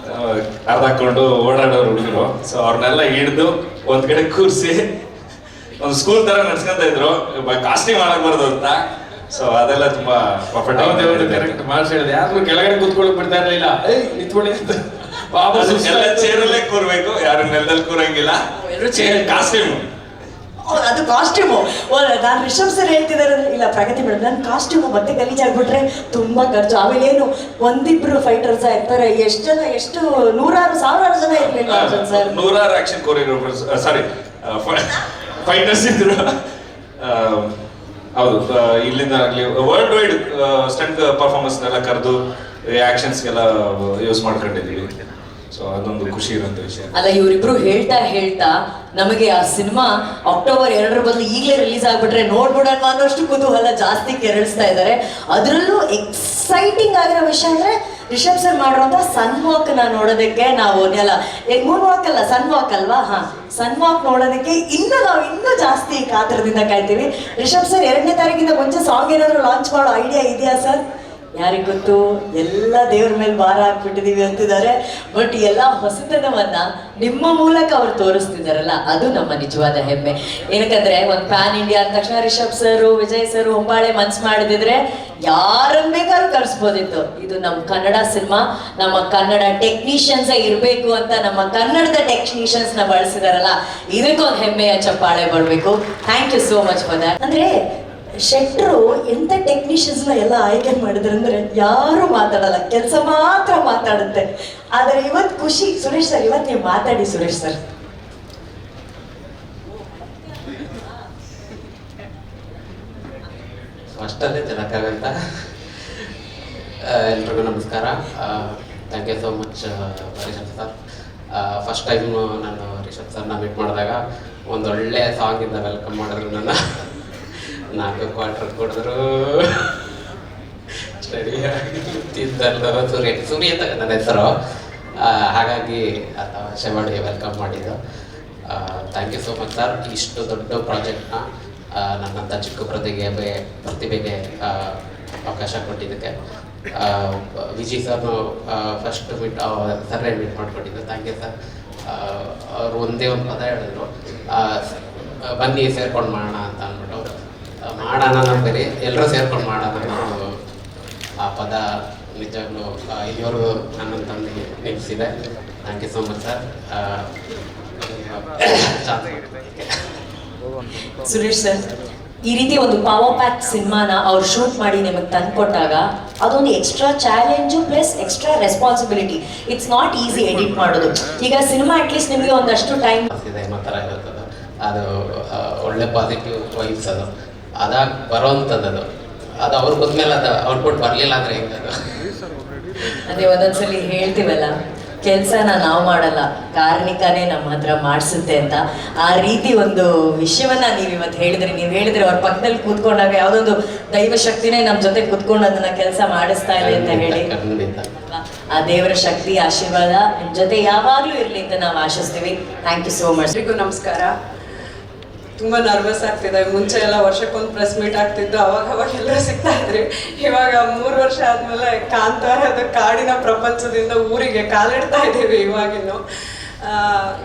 ಅರ್ಧಾಕೊಂಡು ಓಡಾಡೋರು ಹುಡುಗರು. ಸೊ ಅವ್ರನ್ನೆಲ್ಲ ಹಿಡಿದು ಒಂದ್ ಕಡೆ ಕೂರಿಸಿ ಒಂದು ಸ್ಕೂಲ್ ತರ ನಡ್ಸ್ಕೊಂತ ಇದ್ರು, ಕಾಸ್ಟಿಂಗ್ ಮಾಡಕ್ಬಾರ್ದು ಅಂತ. ಸೊ ಅದೆಲ್ಲ ತುಂಬಾ ಪರ್ಫೆಕ್ಟ್ ಕರೆಕ್ಟ್ ಮಾರ್ಕ್ಸ್ ಹೇಳಿದೆ. ಯಾರು ಕೆಳಗಡೆ ಕೂತ್ಕೊಳ್ಳೋಕೆ ಬಿಡ್ತಾ ಇರಲಿಲ್ಲ, ನಿಂತ್ಕೊಳ್ಳಿ ಅಂತ. ಎಲ್ಲ ಚೇರಲ್ಲೇ ಕೂರ್ಬೇಕು, ಯಾರು ನೆಲದಲ್ಲಿ ಕೂರಂಗಿಲ್ಲ. ಕಾಸ್ಟ್ಯೂಮ್ ಅದು ಕಾಸ್ಟ್ಯೂಮು. ನಾನು ರಿಷಬ್ ಸರ್ ಹೇಳ್ತಿದ್ದಾರೆ ಇಲ್ಲ ಪ್ರಗತಿ ಮೇಡಮ್, ನನ್ನ ಕಾಸ್ಟ್ಯೂಮು ಮತ್ತೆ ಗಲೀಜಾಗ್ಬಿಟ್ರೆ ತುಂಬಾ ಖರ್ಚು. ಆಮೇಲೆ ಏನು ಒಂದಿಬ್ರು ಫೈಟರ್ಸ್ ಇರ್ತಾರೆ, ಎಷ್ಟು ಜನ, ಎಷ್ಟು ನೂರಾರು ಸಾವಿರಾರು ಜನ ಇರ್ಲಿಲ್ಲ ಸರ್. 100 ಆಕ್ಷನ್ ಕೊರಿಯೋಗ್ರಾಫರ್ಸ್, ಸಾರಿ ಫೈಟರ್ಸ್ ಇದ್ರು. ಹೌದು, ಇಲ್ಲಿಂದ ಆಗ್ಲಿ ವರ್ಲ್ಡ್ ವೈಡ್ ಸ್ಟಂಟ್ ಪರ್ಫಾರ್ಮೆನ್ಸ್ ಎಲ್ಲ ಕರೆದು ಆಕ್ಷನ್ಸ್ಗೆಲ್ಲ ಯೂಸ್ ಮಾಡ್ಕೊಂಡಿದ್ದೀವಿ. ಸೊ ಅದೊಂದು ಖುಷಿ ಇರೋಂಥ ವಿಷಯ. ಅಲ್ಲ, ಇವರಿಬ್ರು ಹೇಳ್ತಾ ನಮಗೆ ಆ ಸಿನಿಮಾ ಅಕ್ಟೋಬರ್ 2 ಬದಲು ಈಗಲೇ ರಿಲೀಸ್ ಆಗ್ಬಿಟ್ರೆ ನೋಡ್ಬಿಡೋಣ ಅನ್ನೋಷ್ಟು ಕುತೂಹಲ ಜಾಸ್ತಿ ಕೆರಳಿಸ್ತಾ ಇದ್ದಾರೆ. ಅದರಲ್ಲೂ ಎಕ್ಸೈಟಿಂಗ್ ಆಗಿರೋ ವಿಷಯ ಅಂದ್ರೆ ರಿಷಬ್ ಸರ್ ಮಾಡಿರೋಂಥ ಸನ್ ವಾಕ್ ನೋಡೋದಕ್ಕೆ ನಾವು ಮೂನ್ ವಾಕ್ ಅಲ್ಲ, ಸನ್ ವಾಕ್ ಅಲ್ವಾ? ಸನ್ ವಾಕ್ ನೋಡೋದಕ್ಕೆ ನಾವು ಇನ್ನೂ ಜಾಸ್ತಿ ಕಾತರದಿಂದ ಕಾಯ್ತೀವಿ. ರಿಷಬ್ ಸರ್ 2ನೇ ತಾರೀಕಿಂದ ಮುಂಚೆ ಸಾಂಗ್ ಏನಾದ್ರು ಲಾಂಚ್ ಮಾಡೋ ಐಡಿಯಾ ಇದೆಯಾ ಸರ್? ಯಾರಿಗ್ ಗೊತ್ತು, ಎಲ್ಲ ದೇವ್ರ ಮೇಲೆ ಭಾರ ಹಾಕ್ಬಿಟ್ಟಿದೀವಿ ಅಂತಿದ್ದಾರೆ. ಬಟ್ ಎಲ್ಲ ಹೊಸತನವನ್ನ ನಿಮ್ಮ ಮೂಲಕ ಅವ್ರು ತೋರಿಸ್ತಿದಾರಲ್ಲ, ಅದು ನಮ್ಮ ನಿಜವಾದ ಹೆಮ್ಮೆ. ಏನಕ್ಕಂದ್ರೆ ಒಂದು ಪ್ಯಾನ್ ಇಂಡಿಯಾ ಅಂದ ತಕ್ಷಣ ರಿಷಬ್ ಸರ್, ವಿಜಯ್ ಸರ್, ಹೊಂಬಾಳೆ ಮನ್ಸು ಮಾಡಿದಿದ್ರೆ ಯಾರನ್ನ ಬೇಕಾದ್ರೂ ಕರ್ಸ್ಬೋದಿತ್ತು. ಇದು ನಮ್ಮ ಕನ್ನಡ ಸಿನಿಮಾ, ನಮ್ಮ ಕನ್ನಡ ಟೆಕ್ನಿಷಿಯನ್ಸೇ ಇರಬೇಕು ಅಂತ ನಮ್ಮ ಕನ್ನಡದ ಟೆಕ್ನಿಷಿಯನ್ಸ್ ನ ಬಳಸಿದಾರಲ್ಲ, ಇದಕ್ಕೊಂದು ಹೆಮ್ಮೆಯ ಚಪ್ಪಾಳೆ ಬರಬೇಕು. Thank you so much for that. ಅಂದ್ರೆ ಶೆಟ್ರು ಎಂತ ಟೆಕ್ನಿಷಿಯನ್ಸ್ನ ಎಲ್ಲ ಆಯ್ಕೆ ಮಾಡಿದ್ರಂದ್ರೆ ಯಾರು ಮಾತಾಡಲ್ಲ, ಕೆಲಸ ಮಾತ್ರ ಮಾತಾಡುತ್ತೆ. ಆದರೆ ಇವತ್ತು ಖುಷಿ. ಸುರೇಶ್ ಸರ್, ಇವತ್ತು ನೀವು ಮಾತಾಡಿ ಸುರೇಶ್ ಸರ್. ಅಷ್ಟಲ್ಲೇ ಜನಕ್ಕಾಗಂತ ಎಲ್ರಿಗೂ ನಮಸ್ಕಾರ. Thank you so much Rishab sir. First time ನಾನು ರಿಷಬ್ ಸರ್ನ ಮೀಟ್ ಮಾಡಿದಾಗ ಒಂದೊಳ್ಳೆ ಸಾಂಗಿಂದ ವೆಲ್ಕಮ್ ಮಾಡಿದ್ರು. ನನ್ನ 4 ಕ್ವಾರ್ಟರ್ ಕೊಡಿದ್ರು. ಸರಿಯಾಗಿದ್ದಲ್ಲ ಸೂರ್ಯ ಅಂತ ನನ್ನ ಹೆಸರು, ಹಾಗಾಗಿ ತಮಾಷೆ ಮಾಡಿ ವೆಲ್ಕಮ್ ಮಾಡಿದ್ದು. Thank you so much sir. ಇಷ್ಟು ದೊಡ್ಡ ಪ್ರಾಜೆಕ್ಟ್ನ ನನ್ನಂಥ ಚಿಕ್ಕ ಪ್ರತಿಭೆಗೆ ಅವಕಾಶ ಕೊಟ್ಟಿದ್ದಕ್ಕೆ. ವಿಜಯ್ ಸರ್ನು ಫಸ್ಟ್ ಸರ್ರೇ ಮೀಟ್ ಮಾಡ್ಕೊಟ್ಟಿದ್ದು. Thank you sir. ಅವ್ರು ಒಂದೇ ಒಂದು ಪದ ಹೇಳಿದ್ರು, ಬನ್ನಿ ಸೇರ್ಕೊಂಡು ಮಾಡೋಣ ಅಂತ ಅಂದ್ಬಿಟ್ಟು ಮಾಡೋಣ ನಮ್ಮ ಬೇರೆ ಎಲ್ಲರೂ ಸೇರ್ಕೊಂಡು ಮಾಡೋಣ ಅನ್ನೋದು ಆ ಪದ ನಿಜವಾಗ್ಲೂ ಇಲ್ಲಿವರೆಗೂ ನನ್ನನ್ನು ತಂದು ನಿಲ್ಲಿಸಿದೆ. Thank you so much sir. Suresh sir, ಈ ರೀತಿ ಒಂದು ಪವರ್ ಪ್ಯಾಕ್ ಸಿನಿಮಾನ ಅವ್ರು ಶೂಟ್ ಮಾಡಿ ನಿಮಗೆ ತಂದುಕೊಟ್ಟಾಗ ಅದೊಂದು extra challenge plus extra responsibility. It's not easy edit ಮಾಡೋದು. ಈಗ ಸಿನಿಮಾ ಅಟ್ಲೀಸ್ಟ್ ನಿಮಗೆ ಒಂದಷ್ಟು ಟೈಮ್ ಇದೆ ಅನ್ನೋ ಥರ ಇರುತ್ತದೆ. ಅದು ಒಳ್ಳೆ ಪಾಸಿಟಿವ್ ವೈಬ್ಸ್ ಅದು ಅದಾಗ ಬರೋವಂಥದ್ದು. ಅದು ಅವ್ರಿಗೆ ಗೊತ್ತಮೇಲೆ ಅದು ಔಟ್ಪುಟ್ ಬರಲಿಲ್ಲ ಅಂದರೆ ಹೆಂಗೆ ಅದು. ಅದೇ ಒಂದೊಂದ್ಸಲಿ ಹೇಳ್ತೀವಲ್ಲ, ಕೆಲಸನ ನಾವು ಮಾಡಲ್ಲ, ಕಾರ್ಣಿಕನೇ ನಮ್ಮ ಹತ್ರ ಮಾಡಿಸುತ್ತೆ ಅಂತ. ಆ ರೀತಿ ಒಂದು ವಿಷಯವನ್ನ ನೀವು ಇವತ್ತು ಹೇಳಿದ್ರಿ ಅವ್ರ ಪಕ್ಕದಲ್ಲಿ ಕೂತ್ಕೊಂಡಾಗ ಯಾವುದೊಂದು ದೈವ ಶಕ್ತಿನೇ ನಮ್ಮ ಜೊತೆ ಕೂತ್ಕೊಂಡು ಅದನ್ನ ಕೆಲಸ ಮಾಡಿಸ್ತಾ ಇದೆ ಅಂತ ಹೇಳಿ. ಆ ದೇವರ ಶಕ್ತಿ ಆಶೀರ್ವಾದ ನಿಮ್ಮ ಜೊತೆ ಯಾವಾಗಲೂ ಇರಲಿ ಅಂತ ನಾವು ಆಶಿಸ್ತೀವಿ. Thank you so much. ಎಲ್ರಿಗೂ ನಮಸ್ಕಾರ. ತುಂಬ ನರ್ವಸ್ ಆಗ್ತಿದೆ. ಮುಂಚೆ ಎಲ್ಲ ವರ್ಷಕ್ಕೊಂದು ಪ್ರೆಸ್ ಮೀಟ್ ಆಗ್ತಿದ್ದು, ಅವಾಗ ಎಲ್ಲರೂ ಸಿಗ್ತಾ ಇದ್ರಿ. ಇವಾಗ 3 ವರ್ಷ ಆದಮೇಲೆ ಕಾಂತಾರದ ಕಾಡಿನ ಪ್ರಪಂಚದಿಂದ ಊರಿಗೆ ಕಾಲಿಡ್ತಾ ಇದ್ದೀವಿ ಇವಾಗಿನ್ನು.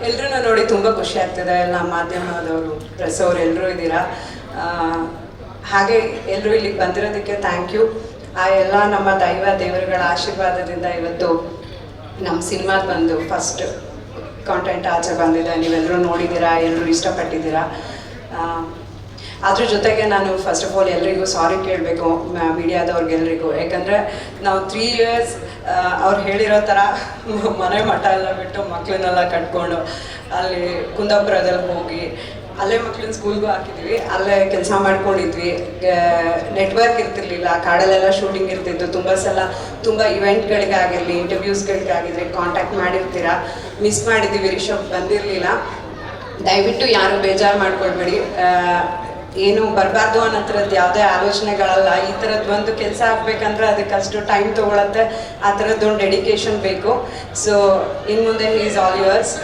ಎಲ್ಲರೂ ನೋಡಿ ತುಂಬ ಖುಷಿ ಆಗ್ತಿದೆ. ಎಲ್ಲ ಮಾಧ್ಯಮದವರು, ಪ್ರೆಸ್ ಅವರು ಎಲ್ಲರೂ ಇದ್ದೀರಾ. ಹಾಗೆ ಎಲ್ಲರೂ ಇಲ್ಲಿಗೆ ಬಂದಿರೋದಕ್ಕೆ ಥ್ಯಾಂಕ್ ಯು. ಆ ಎಲ್ಲ ನಮ್ಮ ದೇವರುಗಳ ಆಶೀರ್ವಾದದಿಂದ ಇವತ್ತು ನಮ್ಮ ಸಿನಿಮಾದ ಬಂದು ಫಸ್ಟ್ ಕಾಂಟೆಂಟ್ ಆಚೆ ಬಂದಿದೆ. ನೀವೆಲ್ಲರೂ ನೋಡಿದ್ದೀರಾ, ಎಲ್ಲರೂ ಇಷ್ಟಪಟ್ಟಿದ್ದೀರಾ. ಅದ್ರ ಜೊತೆಗೆ ನಾನು ಫಸ್ಟ್ ಆಫ್ ಆಲ್ ಎಲ್ರಿಗೂ ಸಾರಿ ಕೇಳಬೇಕು, ಮೀಡಿಯಾದವ್ರಿಗೆಲ್ರಿಗೂ. ಯಾಕಂದರೆ ನಾವು 3 years ಅವ್ರು ಹೇಳಿರೋ ಥರ ಮನೆ ಮಠ ಎಲ್ಲ ಬಿಟ್ಟು ಮಕ್ಕಳನ್ನೆಲ್ಲ ಕಟ್ಕೊಂಡು ಅಲ್ಲಿ ಕುಂದಾಪುರದಲ್ಲಿ ಹೋಗಿ ಅಲ್ಲೇ ಮಕ್ಕಳನ್ನ ಸ್ಕೂಲ್ಗೂ ಹಾಕಿದ್ವಿ, ಅಲ್ಲೇ ಕೆಲಸ ಮಾಡ್ಕೊಂಡಿದ್ವಿ. ನೆಟ್ವರ್ಕ್ ಇರ್ತಿರ್ಲಿಲ್ಲ, ಕಾಡಲ್ಲೆಲ್ಲ ಶೂಟಿಂಗ್ ಇರ್ತಿದ್ದು. ತುಂಬ ಸಲ ತುಂಬ ಇವೆಂಟ್ಗಳಿಗಾಗಿರಲಿ, ಇಂಟರ್ವ್ಯೂಸ್ಗಳಿಗಾಗಿರಲಿ ಕಾಂಟ್ಯಾಕ್ಟ್ ಮಾಡಿರ್ತೀರ. ಮಿಸ್ ಮಾಡಿದ್ದೀವಿ, ರಿಷಬ್ ಬಂದಿರಲಿಲ್ಲ. ದಯವಿಟ್ಟು ಯಾರು ಬೇಜಾರು ಮಾಡ್ಕೊಳ್ಬೇಡಿ. ಏನು ಬರಬಾರ್ದು ಅನ್ನೋ ಥರದ್ದು ಯಾವುದೇ ಆಲೋಚನೆಗಳಲ್ಲ. ಈ ಥರದ್ದು ಒಂದು ಕೆಲಸ ಆಗಬೇಕಂದ್ರೆ ಅದಕ್ಕೆ ಅಷ್ಟು ಟೈಮ್ ತೊಗೊಳತ್ತೆ. ಆ ಥರದ್ದೊಂದು ಡೆಡಿಕೇಶನ್ ಬೇಕು. ಸೊ ಇನ್ನು ಮುಂದೆ ಈಸ್ ಆಲ್ ಯುವರ್ಸ್.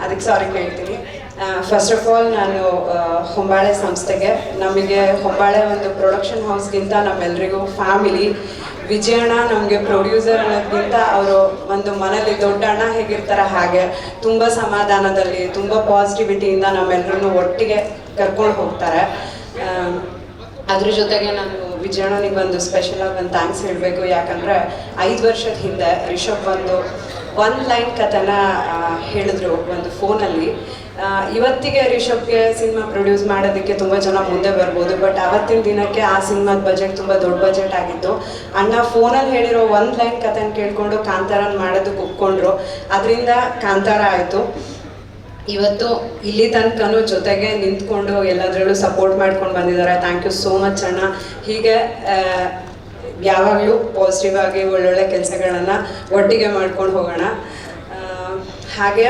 ಅದಕ್ಕೆ ಸಾರಿ ಕೇಳ್ತೀನಿ. ಫಸ್ಟ್ ಆಫ್ ಆಲ್ ನಾನು ಹೊಂಬಾಳೆ ಸಂಸ್ಥೆಗೆ, ನಮಗೆ ಹೊಂಬಾಳೆ ಒಂದು ಪ್ರೊಡಕ್ಷನ್ ಹೌಸ್ಗಿಂತ ನಮ್ಮೆಲ್ಲರಿಗೂ ಫ್ಯಾಮಿಲಿ. ವಿಜಯಣ್ಣ ನಮಗೆ ಪ್ರೊಡ್ಯೂಸರ್ ಅನ್ನೋದಕ್ಕಿಂತ ಅವರು ಒಂದು ಮನೇಲಿ ದೊಡ್ಡ ಅಣ್ಣ ಹೇಗಿರ್ತಾರೆ ಹಾಗೆ ತುಂಬ ಸಮಾಧಾನದಲ್ಲಿ, ತುಂಬ ಪಾಸಿಟಿವಿಟಿಯಿಂದ ನಮ್ಮೆಲ್ಲರೂ ಒಟ್ಟಿಗೆ ಕರ್ಕೊಂಡು ಹೋಗ್ತಾರೆ. ಅದ್ರ ಜೊತೆಗೆ ನಾನು ವಿಜಯಣ್ಣನಿಗೆ ಒಂದು ಸ್ಪೆಷಲಾಗಿ ಒಂದು ಥ್ಯಾಂಕ್ಸ್ ಹೇಳಬೇಕು. ಯಾಕಂದರೆ 5 ವರ್ಷದ ಹಿಂದೆ ರಿಷಬ್ ಒಂದು 1 ಲೈನ್ ಕಥೆನ ಹೇಳಿದ್ರು ಒಂದು ಫೋನಲ್ಲಿ. ಇವತ್ತಿಗೆ ರಿಷಬ್ಗೆ ಸಿನಿಮಾ ಪ್ರೊಡ್ಯೂಸ್ ಮಾಡೋದಕ್ಕೆ ತುಂಬ ಜನ ಮುಂದೆ ಬರ್ಬೋದು, ಬಟ್ ಅವತ್ತಿನ ದಿನಕ್ಕೆ ಆ ಸಿನಿಮಾದ ಬಜೆಟ್ ತುಂಬ ದೊಡ್ಡ ಬಜೆಟ್ ಆಗಿತ್ತು. ಅಣ್ಣ ಫೋನಲ್ಲಿ ಹೇಳಿರೋ 1 ಲೈನ್ ಕಥೆನ ಕೇಳಿಕೊಂಡು ಕಾಂತಾರನ ಮಾಡೋದಕ್ಕೆ ಒಪ್ಕೊಂಡ್ರು. ಅದರಿಂದ ಕಾಂತಾರ ಆಯಿತು. ಇವತ್ತು ಇಲ್ಲಿ ತನಕನೂ ಜೊತೆಗೆ ನಿಂತ್ಕೊಂಡು ಎಲ್ಲದರಲ್ಲೂ ಸಪೋರ್ಟ್ ಮಾಡ್ಕೊಂಡು ಬಂದಿದ್ದಾರೆ. ಥ್ಯಾಂಕ್ ಯು ಸೋ ಮಚ್ ಅಣ್ಣ. ಹೀಗೆ ಯಾವಾಗಲೂ ಪಾಸಿಟಿವ್ ಆಗಿ ಒಳ್ಳೊಳ್ಳೆ ಕೆಲಸಗಳನ್ನು ಒಟ್ಟಿಗೆ ಮಾಡ್ಕೊಂಡು ಹೋಗೋಣ. ಹಾಗೆ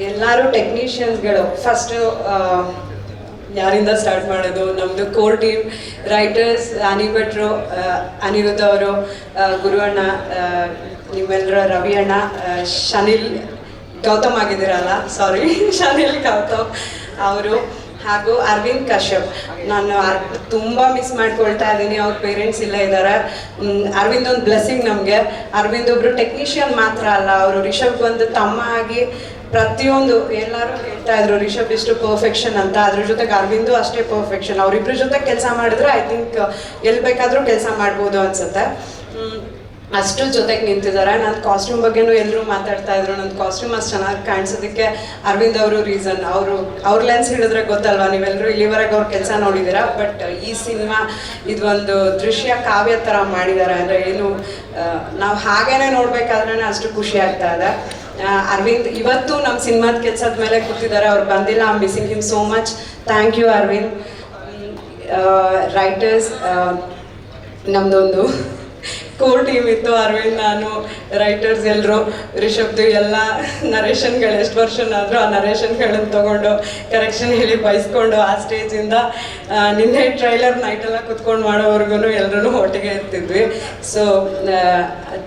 ಎಲ್ಲರೂ ಟೆಕ್ನಿಷಿಯನ್ಸ್ಗಳು ಫಸ್ಟು ಯಾರಿಂದ ಸ್ಟಾರ್ಟ್ ಮಾಡೋದು? ನಮ್ಮದು ಕೋರ್ ಟೀಮ್ ರೈಟರ್ಸ್ ಅನಿಭಟ್ರು, ಅನಿರುದ್ಧ ಅವರು, ಗುರು ಅಣ್ಣ, ನಿಮ್ಮೆಲ್ಲರ ರವಿ ಅಣ್ಣ, ಶನಿಲ್ ಗೌತಮ್ ಆಗಿದ್ದೀರಲ್ಲ, ಸಾರಿ ಶನಿಲ್ ಗೌತಮ್ ಅವರು, ಹಾಗೂ ಅರವಿಂದ್ ಕಶ್ಯಪ್. ನಾನು ತುಂಬ ಮಿಸ್ ಮಾಡ್ಕೊಳ್ತಾ ಇದ್ದೀನಿ. ಅವ್ರ ಪೇರೆಂಟ್ಸ್ ಇಲ್ಲ ಇದ್ದಾರೆ. ಅರವಿಂದ್ ಒಂದು ಬ್ಲೆಸ್ಸಿಂಗ್ ನಮಗೆ. ಅರವಿಂದ್ ಒಬ್ಬರು ಟೆಕ್ನಿಷಿಯನ್ ಮಾತ್ರ ಅಲ್ಲ, ಅವರು ರಿಷಬ್ ಒಂದು ತಮ್ಮ ಆಗಿ ಪ್ರತಿಯೊಂದು ಎಲ್ಲರೂ ಹೇಳ್ತಾ ಇದ್ರು ರಿಷಬ್ ಇಷ್ಟು ಪರ್ಫೆಕ್ಷನ್ ಅಂತ. ಅದ್ರ ಜೊತೆಗೆ ಅರವಿಂದು ಅಷ್ಟೇ ಪರ್ಫೆಕ್ಷನ್. ಅವರಿಬ್ಬರ ಜೊತೆ ಕೆಲಸ ಮಾಡಿದ್ರೆ ಐ ಥಿಂಕ್ ಎಲ್ಲಿ ಬೇಕಾದರೂ ಕೆಲಸ ಮಾಡ್ಬೋದು ಅನ್ಸುತ್ತೆ. ಅಷ್ಟು ಜೊತೆಗೆ ನಿಂತಿದ್ದಾರೆ. ನನ್ನ ಕಾಸ್ಟ್ಯೂಮ್ ಬಗ್ಗೆನೂ ಎಲ್ಲರೂ ಮಾತಾಡ್ತಾ ಇದ್ರು. ನನ್ನ ಕಾಸ್ಟ್ಯೂಮ್ ಅಷ್ಟು ಚೆನ್ನಾಗಿ ಕಾಣಿಸೋದಕ್ಕೆ ಅರವಿಂದ್ ಅವರು ರೀಸನ್. ಅವ್ರ ಲೆನ್ಸ್ ಹಿಡಿದ್ರೆ ಗೊತ್ತಲ್ವಾ, ನೀವೆಲ್ಲರೂ ಇಲ್ಲಿವರೆಗೆ ಅವ್ರ ಕೆಲಸ ನೋಡಿದ್ದೀರಾ. ಬಟ್ ಈ ಸಿನಿಮಾ ಇದೊಂದು ದೃಶ್ಯ ಕಾವ್ಯ ಥರ ಮಾಡಿದ್ದಾರೆ. ಅಂದರೆ ಏನು ನಾವು ಹಾಗೇನೆ ನೋಡಬೇಕಾದ್ರೆ ಅಷ್ಟು ಖುಷಿ ಆಗ್ತಾ ಇದೆ. ಅರವಿಂದ್ ಇವತ್ತು ನಮ್ಮ ಸಿನಿಮಾದ ಕೆಲಸದ ಮೇಲೆ ಕೂತಿದ್ದಾರೆ. ಅವ್ರು ಬಂದಿಲ್ಲ. I am missing him so much. Thank you Aravind. Writers ನಮ್ಮದೊಂದು ಕೋರ್ ಟೀಮ್ ಇತ್ತು. ಅರವಿಂದ್, ನಾನು, ರೈಟರ್ಸ್ ಎಲ್ಲರೂ. ರಿಷಬ್ದು ಎಲ್ಲ ನರೇಷನ್ಗಳು ಎಷ್ಟು ವರ್ಷನ್ ಆದರೂ ಆ ನರೇಷನ್ಗಳನ್ನು ತೊಗೊಂಡು ಕರೆಕ್ಷನ್ ಹೇಳಿ ಬಯಸ್ಕೊಂಡು ಆ ಸ್ಟೇಜಿಂದ ನಿನ್ನೆ ಟ್ರೈಲರ್ ನೈಟೆಲ್ಲ ಕುತ್ಕೊಂಡು ಮಾಡೋವರೆಗೂ ಎಲ್ಲರೂ ಒಟ್ಟಿಗೆ ಇರ್ತಿದ್ವಿ. ಸೊ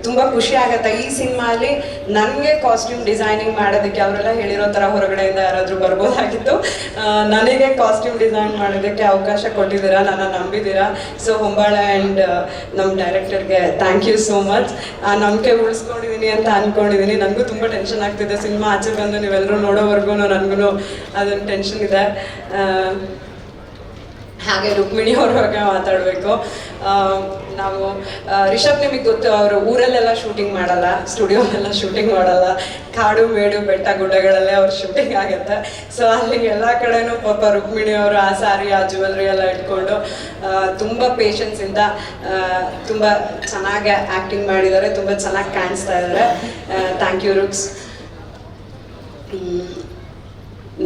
ತುಂಬ ಖುಷಿ ಆಗುತ್ತೆ. ಈ ಸಿನಿಮಾಲಿ ನನಗೆ ಕಾಸ್ಟ್ಯೂಮ್ ಡಿಸೈನಿಂಗ್ ಮಾಡೋದಕ್ಕೆ ಅವರೆಲ್ಲ ಹೇಳಿರೋ ಥರ ಹೊರಗಡೆಯಿಂದ ಯಾರಾದರೂ ಬರ್ಬೋದಾಗಿತ್ತು. ನನಗೆ ಕಾಸ್ಟ್ಯೂಮ್ ಡಿಸೈನ್ ಮಾಡೋದಕ್ಕೆ ಅವಕಾಶ ಕೊಟ್ಟಿದ್ದೀರಾ, ನನ್ನ ನಂಬಿದ್ದೀರಾ. ಸೊ ಹೊಂಬಾಳೆ ಆ್ಯಂಡ್ ನಮ್ಮ ಡೈರೆಕ್ಟರ್ಗೆ ಥ್ಯಾಂಕ್ ಯು ಸೋ ಮಚ್. ಆ ನಂಬಿಕೆ ಉಳಿಸ್ಕೊಂಡಿದ್ದೀನಿ ಅಂತ ಅಂದ್ಕೊಂಡಿದ್ದೀನಿ. ನನಗೂ ತುಂಬ ಟೆನ್ಷನ್ ಆಗ್ತಿದೆ. ಸಿನಿಮಾ ಆಚೆ ಬಂದು ನೀವೆಲ್ಲರೂ ನೋಡೋವರೆಗೂ ನನಗೂ ಅದೊಂದು ಟೆನ್ಷನ್ ಇದೆ. ಹಾಗೆ ರುಕ್ಮಿಣಿ ಅವ್ರ ಬಗ್ಗೆ ಮಾತಾಡಬೇಕು. ನಾವು ರಿಷಬ್ ನಿಮಗೆ ಗೊತ್ತು, ಅವರು ಊರಲ್ಲೆಲ್ಲ ಶೂಟಿಂಗ್ ಮಾಡಲ್ಲ, ಸ್ಟುಡಿಯೋಲೆಲ್ಲ ಶೂಟಿಂಗ್ ಮಾಡಲ್ಲ, ಕಾಡು ಮೇಡು ಬೆಟ್ಟ ಗುಡ್ಡಗಳಲ್ಲೇ ಅವ್ರ ಶೂಟಿಂಗ್ ಆಗುತ್ತೆ. ಸೊ ಅಲ್ಲಿ ಎಲ್ಲ ಕಡೆನೂ ಪಾಪ ರುಕ್ಮಿಣಿ ಅವರು ಆ ಸಾರಿ ಆ ಜ್ಯುವೆಲ್ರಿ ಎಲ್ಲ ಇಟ್ಕೊಂಡು ತುಂಬ ಪೇಷನ್ಸಿಂದ ತುಂಬ ಚೆನ್ನಾಗಿ ಆ್ಯಕ್ಟಿಂಗ್ ಮಾಡಿದ್ದಾರೆ, ತುಂಬ ಚೆನ್ನಾಗಿ ಕಾಣಿಸ್ತಾ ಇದ್ದಾರೆ. Thank you Ruks.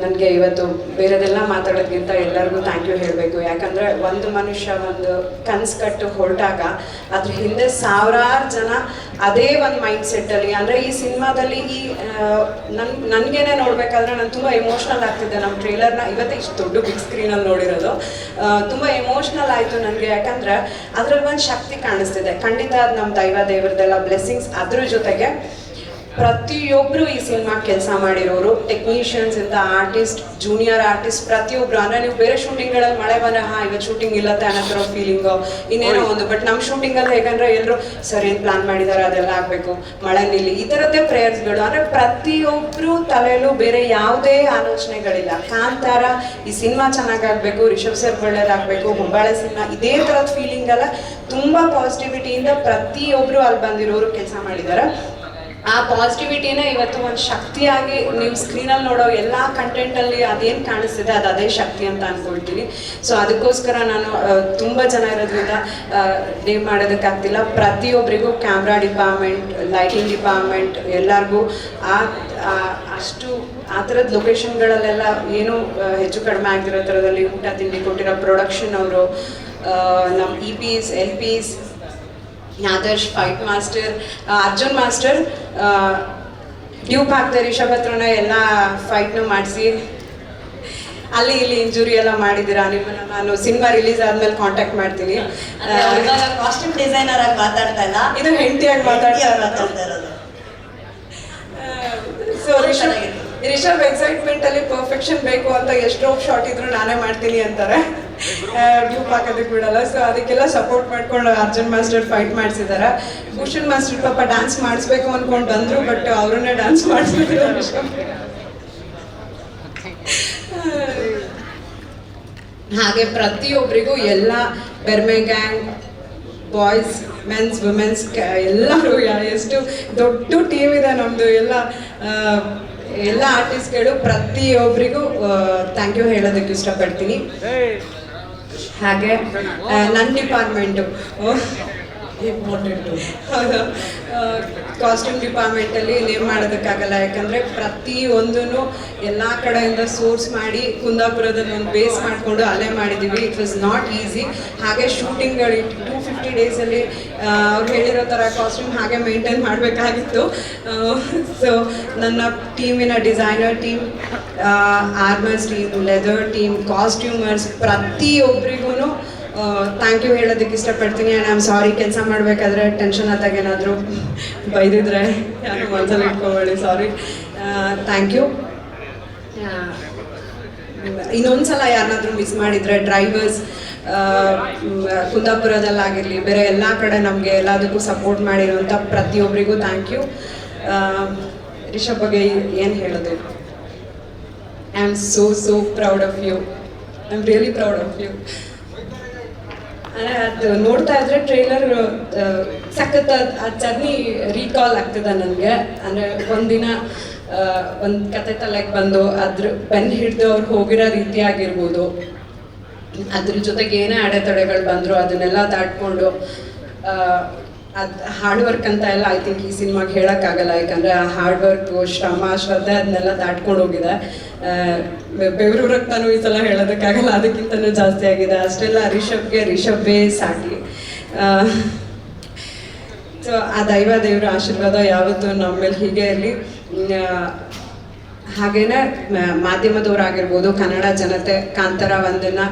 ನನಗೆ ಇವತ್ತು ಬೇರೆದೆಲ್ಲ ಮಾತಾಡೋದ್ಕಿಂತ ಎಲ್ಲರಿಗೂ ಥ್ಯಾಂಕ್ ಯು ಹೇಳಬೇಕು. ಯಾಕಂದರೆ ಒಂದು ಮನುಷ್ಯ ಒಂದು ಕನಸು ಕಟ್ಟು ಹೊರಟಾಗ ಅದ್ರ ಹಿಂದೆ ಸಾವಿರಾರು ಜನ ಅದೇ ಒಂದು ಮೈಂಡ್ ಸೆಟ್ಟಲ್ಲಿ, ಅಂದರೆ ಈ ಸಿನಿಮಾದಲ್ಲಿ ನನಗೇನೆ ನೋಡಬೇಕಾದ್ರೆ ನಾನು ತುಂಬ ಎಮೋಷ್ನಲ್ ಆಗ್ತಿದ್ದೆ. ನಮ್ಮ ಟ್ರೇಲರ್ನ ಇವತ್ತು ಇಷ್ಟು ದೊಡ್ಡ ಬಿಗ್ ಸ್ಕ್ರೀನಲ್ಲಿ ನೋಡಿರೋದು ತುಂಬ ಎಮೋಷ್ನಲ್ ಆಯಿತು ನನಗೆ. ಯಾಕಂದರೆ ಅದರಲ್ಲಿ ಒಂದು ಶಕ್ತಿ ಕಾಣಿಸ್ತಿದೆ. ಖಂಡಿತ ಅದು ನಮ್ಮ ದೇವರದೆಲ್ಲ ಬ್ಲೆಸ್ಸಿಂಗ್ಸ್. ಅದ್ರ ಜೊತೆಗೆ ಪ್ರತಿಯೊಬ್ಬರು ಈ ಸಿನಿಮಾ ಕೆಲಸ ಮಾಡಿರೋರು, ಟೆಕ್ನಿಷಿಯನ್ಸ್ ಇಂದ ಆರ್ಟಿಸ್ಟ್, ಜೂನಿಯರ್ ಆರ್ಟಿಸ್ಟ್, ಪ್ರತಿಯೊಬ್ಬರು. ಅಂದರೆ ನೀವು ಬೇರೆ ಶೂಟಿಂಗ್ಗಳಲ್ಲಿ ಮಳೆ ಬಂದರೆ ಇವತ್ತು ಶೂಟಿಂಗ್ ಇಲ್ಲತ್ತೆ ಅನ್ನೋ ಫೀಲಿಂಗು ಇನ್ನೇನೋ ಒಂದು. ಬಟ್ ನಮ್ಮ ಶೂಟಿಂಗಲ್ಲಿ ಹೇಗಂದ್ರೆ ಎಲ್ಲರೂ ಸರಿ ಏನು ಪ್ಲಾನ್ ಮಾಡಿದ್ದಾರೆ, ಅದೆಲ್ಲ ಆಗಬೇಕು, ಮಳೆ ನಿಲ್ಲಿ, ಈ ಥರದ್ದೇ ಪ್ರೇಯರ್ಸ್ಗಳು. ಅಂದರೆ ಪ್ರತಿಯೊಬ್ಬರು ತಲೆಯಲ್ಲೂ ಬೇರೆ ಯಾವುದೇ ಆಲೋಚನೆಗಳಿಲ್ಲ. ಕಾಂತಾರ ಈ ಸಿನಿಮಾ ಚೆನ್ನಾಗಾಗಬೇಕು, ರಿಷಬ್ ಸರ್ ಒಳ್ಳೇದಾಗಬೇಕು, ಹೊಂಬಾಳೆ ಸಿನಿಮಾ, ಇದೇ ಥರದ ಫೀಲಿಂಗೆಲ್ಲ ತುಂಬ ಪಾಸಿಟಿವಿಟಿಯಿಂದ ಪ್ರತಿಯೊಬ್ಬರು ಅಲ್ಲಿ ಬಂದಿರೋರು ಕೆಲಸ ಮಾಡಿದ್ದಾರೆ. ಆ ಪಾಸಿಟಿವಿಟಿನೇ ಇವತ್ತು ಒಂದು ಶಕ್ತಿಯಾಗಿ ನೀವು ಸ್ಕ್ರೀನಲ್ಲಿ ನೋಡೋ ಎಲ್ಲ ಕಂಟೆಂಟಲ್ಲಿ ಅದೇನು ಕಾಣಿಸ್ತಿದೆ ಅದು ಅದೇ ಶಕ್ತಿ ಅಂತ ಅಂದ್ಕೊಳ್ತೀನಿ. ಸೊ ಅದಕ್ಕೋಸ್ಕರ ನಾನು ತುಂಬ ಜನ ಇರೋದ್ರಿಂದ ನೇಮ್ ಮಾಡೋದಕ್ಕಾಗ್ತಿಲ್ಲ. ಪ್ರತಿಯೊಬ್ಬರಿಗೂ ಕ್ಯಾಮ್ರಾ ಡಿಪಾರ್ಟ್ಮೆಂಟ್, ಲೈಟಿಂಗ್ ಡಿಪಾರ್ಟ್ಮೆಂಟ್ ಎಲ್ಲರಿಗೂ ಅಷ್ಟು ಆ ಥರದ ಲೊಕೇಶನ್ಗಳಲ್ಲೆಲ್ಲ ಏನೂ ಹೆಚ್ಚು ಕಡಿಮೆ ಆಗಿರೋ ಥರದಲ್ಲಿ ಊಟ ತಿಂಡಿ ಕೊಟ್ಟಿರೋ ಪ್ರೊಡಕ್ಷನ್ ಅವರು, ನಮ್ಮ EPs, LPs, Adarsh, fight master, Arjun master dupe ಹಾಕ್ದೆ ರಿಷಬ್ ಹತ್ರನೇ ಎಲ್ಲ ಫೈಟ್ನು ಮಾಡಿಸಿ ಅಲ್ಲಿ ಇಲ್ಲಿ ಇಂಜುರಿ ಎಲ್ಲ ಮಾಡಿದ್ದೀರಾ. ನಿಮ್ಮನ್ನ ನಾನು ಸಿನಿಮಾ ರಿಲೀಸ್ ಆದ್ಮೇಲೆ ಕಾಂಟ್ಯಾಕ್ಟ್ ಮಾಡ್ತೀನಿ. ಕಾಸ್ಟ್ಯೂಮ್ ಡಿಸೈನರ್ ಆಗಿ ಮಾತಾಡ್ತಾ ಇಲ್ಲ, ಇದು ಹೆಂಡತಿಯಾಗಿ ಮಾತಾಡ್ತಾ ಇರೋದು. ಸೊ ರಿಷಬ್ ಎಕ್ಸೈಟ್ಮೆಂಟ್ ಅಲ್ಲಿ ಪರ್ಫೆಕ್ಷನ್ ಬೇಕು ಅಂತ ಎಷ್ಟೋ ಶಾರ್ಟ್ ಇದ್ರು ನಾನೇ ಮಾಡ್ತೀನಿ ಅಂತಾರೆ, ಡ್ಯೂಪ್ ಹಾಕೋದಕ್ಕೆ ಬಿಡಲ್ಲ. ಸೊ ಅದಕ್ಕೆಲ್ಲ ಸಪೋರ್ಟ್ ಮಾಡ್ಕೊಂಡು ಅರ್ಜುನ್ ಮಾಸ್ಟರ್ ಫೈಟ್ ಮಾಡಿಸಿದ್ದಾರೆ. ಭೂಷಣ್ ಮಾಸ್ಟರ್ ಪಾಪ ಡ್ಯಾನ್ಸ್ ಮಾಡಿಸ್ಬೇಕು ಅಂದ್ಕೊಂಡು ಬಂದರು, ಬಟ್ ಅವ್ರನ್ನೇ ಡ್ಯಾನ್ಸ್ ಮಾಡಿಸ್ಬಿಟ್ಟಿಲ್ಲ ರಿಷಬ್. ಹಾಗೆ ಪ್ರತಿಯೊಬ್ಬರಿಗೂ ಎಲ್ಲ ಬೆರ್ಮೆ ಗ್ಯಾಂಗ್, ಬಾಯ್ಸ್, ಮೆನ್ಸ್, ವುಮೆನ್ಸ್ ಎಲ್ಲರೂ ಎಷ್ಟು ದೊಡ್ಡ ಟೀಮ್ ಇದೆ ನಮ್ಮದು. ಎಲ್ಲ ಆರ್ಟಿಸ್ಟ್ಗಳು ಪ್ರತಿಯೊಬ್ಬರಿಗೂ ಥ್ಯಾಂಕ್ ಯು ಹೇಳೋದಕ್ಕೆ ಇಷ್ಟಪಡ್ತೀನಿ. ಹಾಗೆ ನನ್ನ ಡಿಪಾರ್ಟ್ಮೆಂಟು ಹೌದು, ಕಾಸ್ಟ್ಯೂಮ್ ಡಿಪಾರ್ಟ್ಮೆಂಟಲ್ಲಿ ನೇಮ್ ಮಾಡೋದಕ್ಕಾಗಲ್ಲ. ಯಾಕಂದರೆ ಪ್ರತಿಯೊಂದೂ ಎಲ್ಲ ಕಡೆಯಿಂದ ಸೋರ್ಸ್ ಮಾಡಿ ಕುಂದಾಪುರದಲ್ಲಿ ಒಂದು ಬೇಸ್ ಮಾಡಿಕೊಂಡು ಅಲ್ಲೇ ಮಾಡಿದ್ದೀವಿ. It was not easy. ಹಾಗೆ ಶೂಟಿಂಗ್ಗಳು 250 ಡೇಸಲ್ಲಿ ಅವ್ರು ಹೇಳಿರೋ ಥರ ಕಾಸ್ಟ್ಯೂಮ್ ಹಾಗೆ ಮೇಂಟೈನ್ ಮಾಡಬೇಕಾಗಿತ್ತು. ಸೊ ನನ್ನ ಟೀಮಿನ designer team, armours team, leather team, costumers, ಪ್ರತಿಯೊಬ್ಬರಿಗೂ ಥ್ಯಾಂಕ್ ಯು ಹೇಳೋದಕ್ಕೆ ಇಷ್ಟಪಡ್ತೀನಿ. ಆ್ಯಂಡ್ ಐ ಆಮ್ ಸಾರಿ, ಕೆಲಸ ಮಾಡಬೇಕಾದ್ರೆ ಟೆನ್ಷನ್ ಆದಾಗ ಏನಾದರೂ ಬೈದಿದ್ರೆ ಯಾರು ಮನಸ್ಸಲ್ಲಿ ಇಟ್ಕೋಬೇಡಿ, ಸಾರಿ. Thank you. ಇನ್ನೊಂದು ಸಲ ಯಾರನ್ನಾದ್ರೂ ಮಿಸ್ ಮಾಡಿದರೆ ಡ್ರೈವರ್ಸ್, ಕುಂದಾಪುರದಲ್ಲಾಗಿರಲಿ ಬೇರೆ ಎಲ್ಲ ಕಡೆ ನಮಗೆ ಎಲ್ಲದಕ್ಕೂ ಸಪೋರ್ಟ್ ಮಾಡಿರೋಂಥ ಪ್ರತಿಯೊಬ್ಬರಿಗೂ ಥ್ಯಾಂಕ್ ಯು. ರಿಷಬ್ ಬಗ್ಗೆ ಏನು ಹೇಳೋದು? I am so proud of you. I am really proud of you. ಅದು ನೋಡ್ತಾ ಇದ್ರೆ ಟ್ರೈಲರ್ ಸಖತ್ ಆ ಜರ್ನಿ ರೀಕಾಲ್ ಆಗ್ತದೆ ನನಗೆ. ಅಂದರೆ ಒಂದಿನ ಒಂದು ಕತೆ ತಲೆಗೆ ಬಂದು ಅದ್ರ ಪೆನ್ ಹಿಡಿದು ಅವ್ರು ಹೋಗಿರೋ ರೀತಿ ಆಗಿರ್ಬೋದು, ಅದ್ರ ಜೊತೆಗೆ ಏನೇ ಅಡೆತಡೆಗಳು ಬಂದರು ಅದನ್ನೆಲ್ಲ ದಾಟ್ಕೊಂಡು ಅದು ಹಾರ್ಡ್ ವರ್ಕ್ ಅಂತ ಎಲ್ಲ ಐ ಥಿಂಕ್ ಈ ಸಿನಿಮಾಗೆ ಹೇಳೋಕ್ಕಾಗಲ್ಲ. ಯಾಕಂದರೆ ಆ ಹಾರ್ಡ್ ವರ್ಕು, ಶ್ರಮ, ಶ್ರದ್ಧೆ ಅದನ್ನೆಲ್ಲ ದಾಟ್ಕೊಂಡು ಹೋಗಿದೆ. ಬೆವರು ರಕ್ತನೂ ಈ ಸಲ ಹೇಳೋದಕ್ಕಾಗಲ್ಲ, ಅದಕ್ಕಿಂತಲೂ ಜಾಸ್ತಿ ಆಗಿದೆ. ಅಷ್ಟೆಲ್ಲ ರಿಷಬ್ಬೇ ಸಾಕಿ. ಸೊ ಆ ದೇವರ ಆಶೀರ್ವಾದ ಯಾವತ್ತೂ ನಮ್ಮ ಮೇಲೆ ಹೀಗೆ ಇರಲಿ. ಹಾಗೇನೆ ಮಾಧ್ಯಮದವರಾಗಿರ್ಬೋದು, ಕನ್ನಡ ಜನತೆ ಕಾಂತಾರ ಒಂದನ್ನು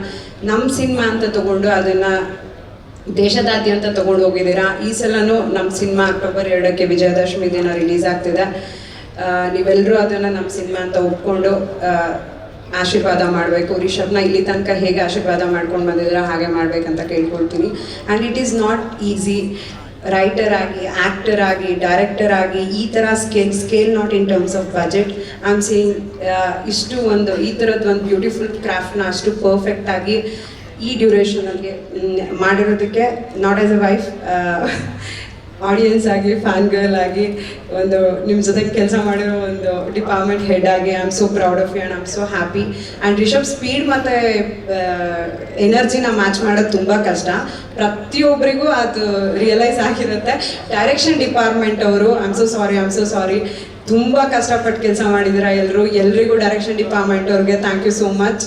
ನಮ್ಮ ಸಿನಿಮಾ ಅಂತ ತಗೊಂಡು ಅದನ್ನು ದೇಶದಾದ್ಯಂತ ತಗೊಂಡು ಹೋಗಿದ್ದೀರಾ. ಈ ಸಲನೂ ನಮ್ಮ ಸಿನಿಮಾ ಅಕ್ಟೋಬರ್ 2ಕ್ಕೆ ವಿಜಯದಶಮಿ ದಿನ ರಿಲೀಸ್ ಆಗ್ತಿದೆ. ನೀವೆಲ್ಲರೂ ಅದನ್ನು ನಮ್ಮ ಸಿನಿಮಾ ಅಂತ ಒಪ್ಕೊಂಡು ಆಶೀರ್ವಾದ ಮಾಡಬೇಕು. ರಿಷಬ್ನ ಇಲ್ಲಿ ತನಕ ಹೇಗೆ ಆಶೀರ್ವಾದ ಮಾಡ್ಕೊಂಡು ಬಂದಿದ್ದೀರಾ ಹಾಗೆ ಮಾಡಬೇಕಂತ ಕೇಳ್ಕೊಳ್ತೀನಿ. And it is not easy. Writer ಆಗಿ, ಆ್ಯಕ್ಟರ್ ಆಗಿ, ಡೈರೆಕ್ಟರ್ ಆಗಿ ಈ ಥರ scale not in terms of budget, I am seeing ಇಷ್ಟು ಒಂದು ಈ ಥರದ್ದು ಒಂದು ಬ್ಯೂಟಿಫುಲ್ ಕ್ರಾಫ್ಟ್ನ ಅಷ್ಟು ಪರ್ಫೆಕ್ಟಾಗಿ ಈ ಡ್ಯೂರೇಷನಲ್ಲಿ ಮಾಡಿರೋದಕ್ಕೆ not as a wife, audience ಆಗಿ, ಫ್ಯಾನ್ ಗರ್ಲ್ ಆಗಿ, ಒಂದು ನಿಮ್ಮ ಜೊತೆ ಕೆಲಸ ಮಾಡಿರೋ ಒಂದು ಡಿಪಾರ್ಟ್ಮೆಂಟ್ ಹೆಡ್ ಆಗಿ I am so proud of you and I am so happy. And Rishab speed ಮತ್ತು ಎನರ್ಜಿನ ಮ್ಯಾಚ್ ಮಾಡೋದು ತುಂಬ ಕಷ್ಟ, ಪ್ರತಿಯೊಬ್ಬರಿಗೂ ಅದು ರಿಯಲೈಸ್ ಆಗಿರುತ್ತೆ. ಡೈರೆಕ್ಷನ್ ಡಿಪಾರ್ಟ್ಮೆಂಟ್ ಅವರು ಐ ಆಮ್ ಸೋ ಸಾರಿ ತುಂಬ ಕಷ್ಟಪಟ್ಟು ಕೆಲಸ ಮಾಡಿದ್ದೀರಾ ಎಲ್ರಿಗೂ ಡೈರೆಕ್ಷನ್ ಡಿಪಾರ್ಟ್ಮೆಂಟ್ ಅವ್ರಿಗೆ ಥ್ಯಾಂಕ್ ಯು ಸೋ ಮಚ್.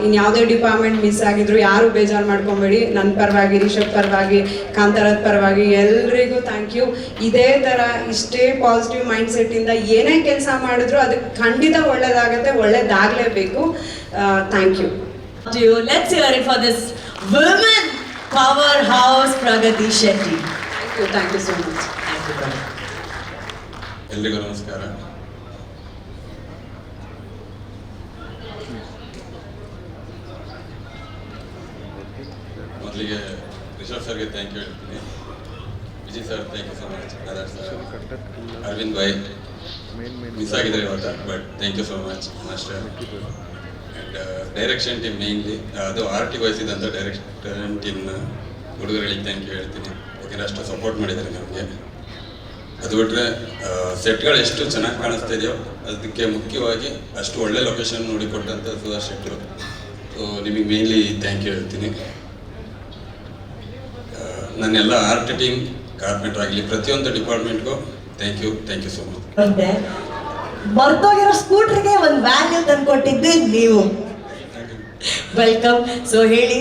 ಇನ್ನು ಯಾವುದೇ ಡಿಪಾರ್ಟ್ಮೆಂಟ್ ಮಿಸ್ ಆಗಿದ್ರು ಯಾರು ಬೇಜಾರು ಮಾಡ್ಕೊಬೇಡಿ, ನನ್ನ ಪರವಾಗಿ, ರಿಷಬ್ ಪರವಾಗಿ, ಕಾಂತಾರದ ಪರವಾಗಿ ಎಲ್ರಿಗೂ ಥ್ಯಾಂಕ್ ಯು. ಇದೇ ಥರ ಇಷ್ಟೇ ಪಾಸಿಟಿವ್ ಮೈಂಡ್ ಸೆಟ್ಟಿಂದ ಏನೇ ಕೆಲಸ ಮಾಡಿದ್ರು ಅದಕ್ಕೆ ಖಂಡಿತ ಒಳ್ಳೇದಾಗತ್ತೆ, ಒಳ್ಳೇದಾಗಲೇಬೇಕು. Thank you. Let's hear it for this women powerhouse Pragati Shetty. Thank you so much. ಎಲ್ರಿಗೂ ನಮಸ್ಕಾರ. ಮೊದಲಿಗೆ ರಿಷಬ್ ಸರ್ಗೆ ಥ್ಯಾಂಕ್ ಯು ಹೇಳ್ತೀನಿ. Vijay sir thank you so much. ಆದರ್ ಸರ್, ಅರವಿಂದ್ ಭಾಯ್ ಮಿಸ್ ಆಗಿದ್ದಾರೆ ಇವತ್ತು, but thank you so much master. And direction team mainly, ಅದು ಆರ್ಟಿಗೆ ವಹಿಸಿದಂಥ ಡೈರೆಕ್ಷನ್ ಟೀಮ್ನ ಹುಡುಗರುಗಳಿಗೆ ಥ್ಯಾಂಕ್ ಯು ಹೇಳ್ತೀನಿ, ಯಾಕೆಂದರೆ ಅಷ್ಟು ಸಪೋರ್ಟ್ ಮಾಡಿದ್ದಾರೆ ನಮಗೆ. ಅದು ಬಿಟ್ಟರೆ ಸೆಟ್ಗಳು ಎಷ್ಟು ಚೆನ್ನಾಗಿ ಕಾಣಿಸ್ತಾ ಇದೆಯೋ ಅದಕ್ಕೆ ಮುಖ್ಯವಾಗಿ ಅಷ್ಟು ಒಳ್ಳೆ ಲೊಕೇಶನ್ ನೋಡಿ ಕೊಟ್ಟಂಥ ಸುಧಾರ್ ಶೆಟ್ಟರು, ಸೊ ನಿಮಗೆ ಮೇನ್ಲಿ ಥ್ಯಾಂಕ್ ಯು ಹೇಳ್ತೀನಿ. ನನ್ನೆಲ್ಲ ಆರ್ಟ್ ಟೀಮ್, ಕಾರ್ಪೆಂಟರ್ ಆಗಲಿ ಪ್ರತಿಯೊಂದು ಡಿಪಾರ್ಟ್ಮೆಂಟ್ಗೂ ಥ್ಯಾಂಕ್ ಯು ಸೋ ಮಚ್. ಬರ್ತೋಗಿರೋ ಸ್ಕೂಟ್ರಿಗೆ ಒಂದು ವ್ಯಾಲ್ಯೂ ತಂದ್ಕೊಟ್ಟಿದ್ದು ನೀವು. ವೆಲ್ಕಮ್. ಸೊ ಹೇಳಿ,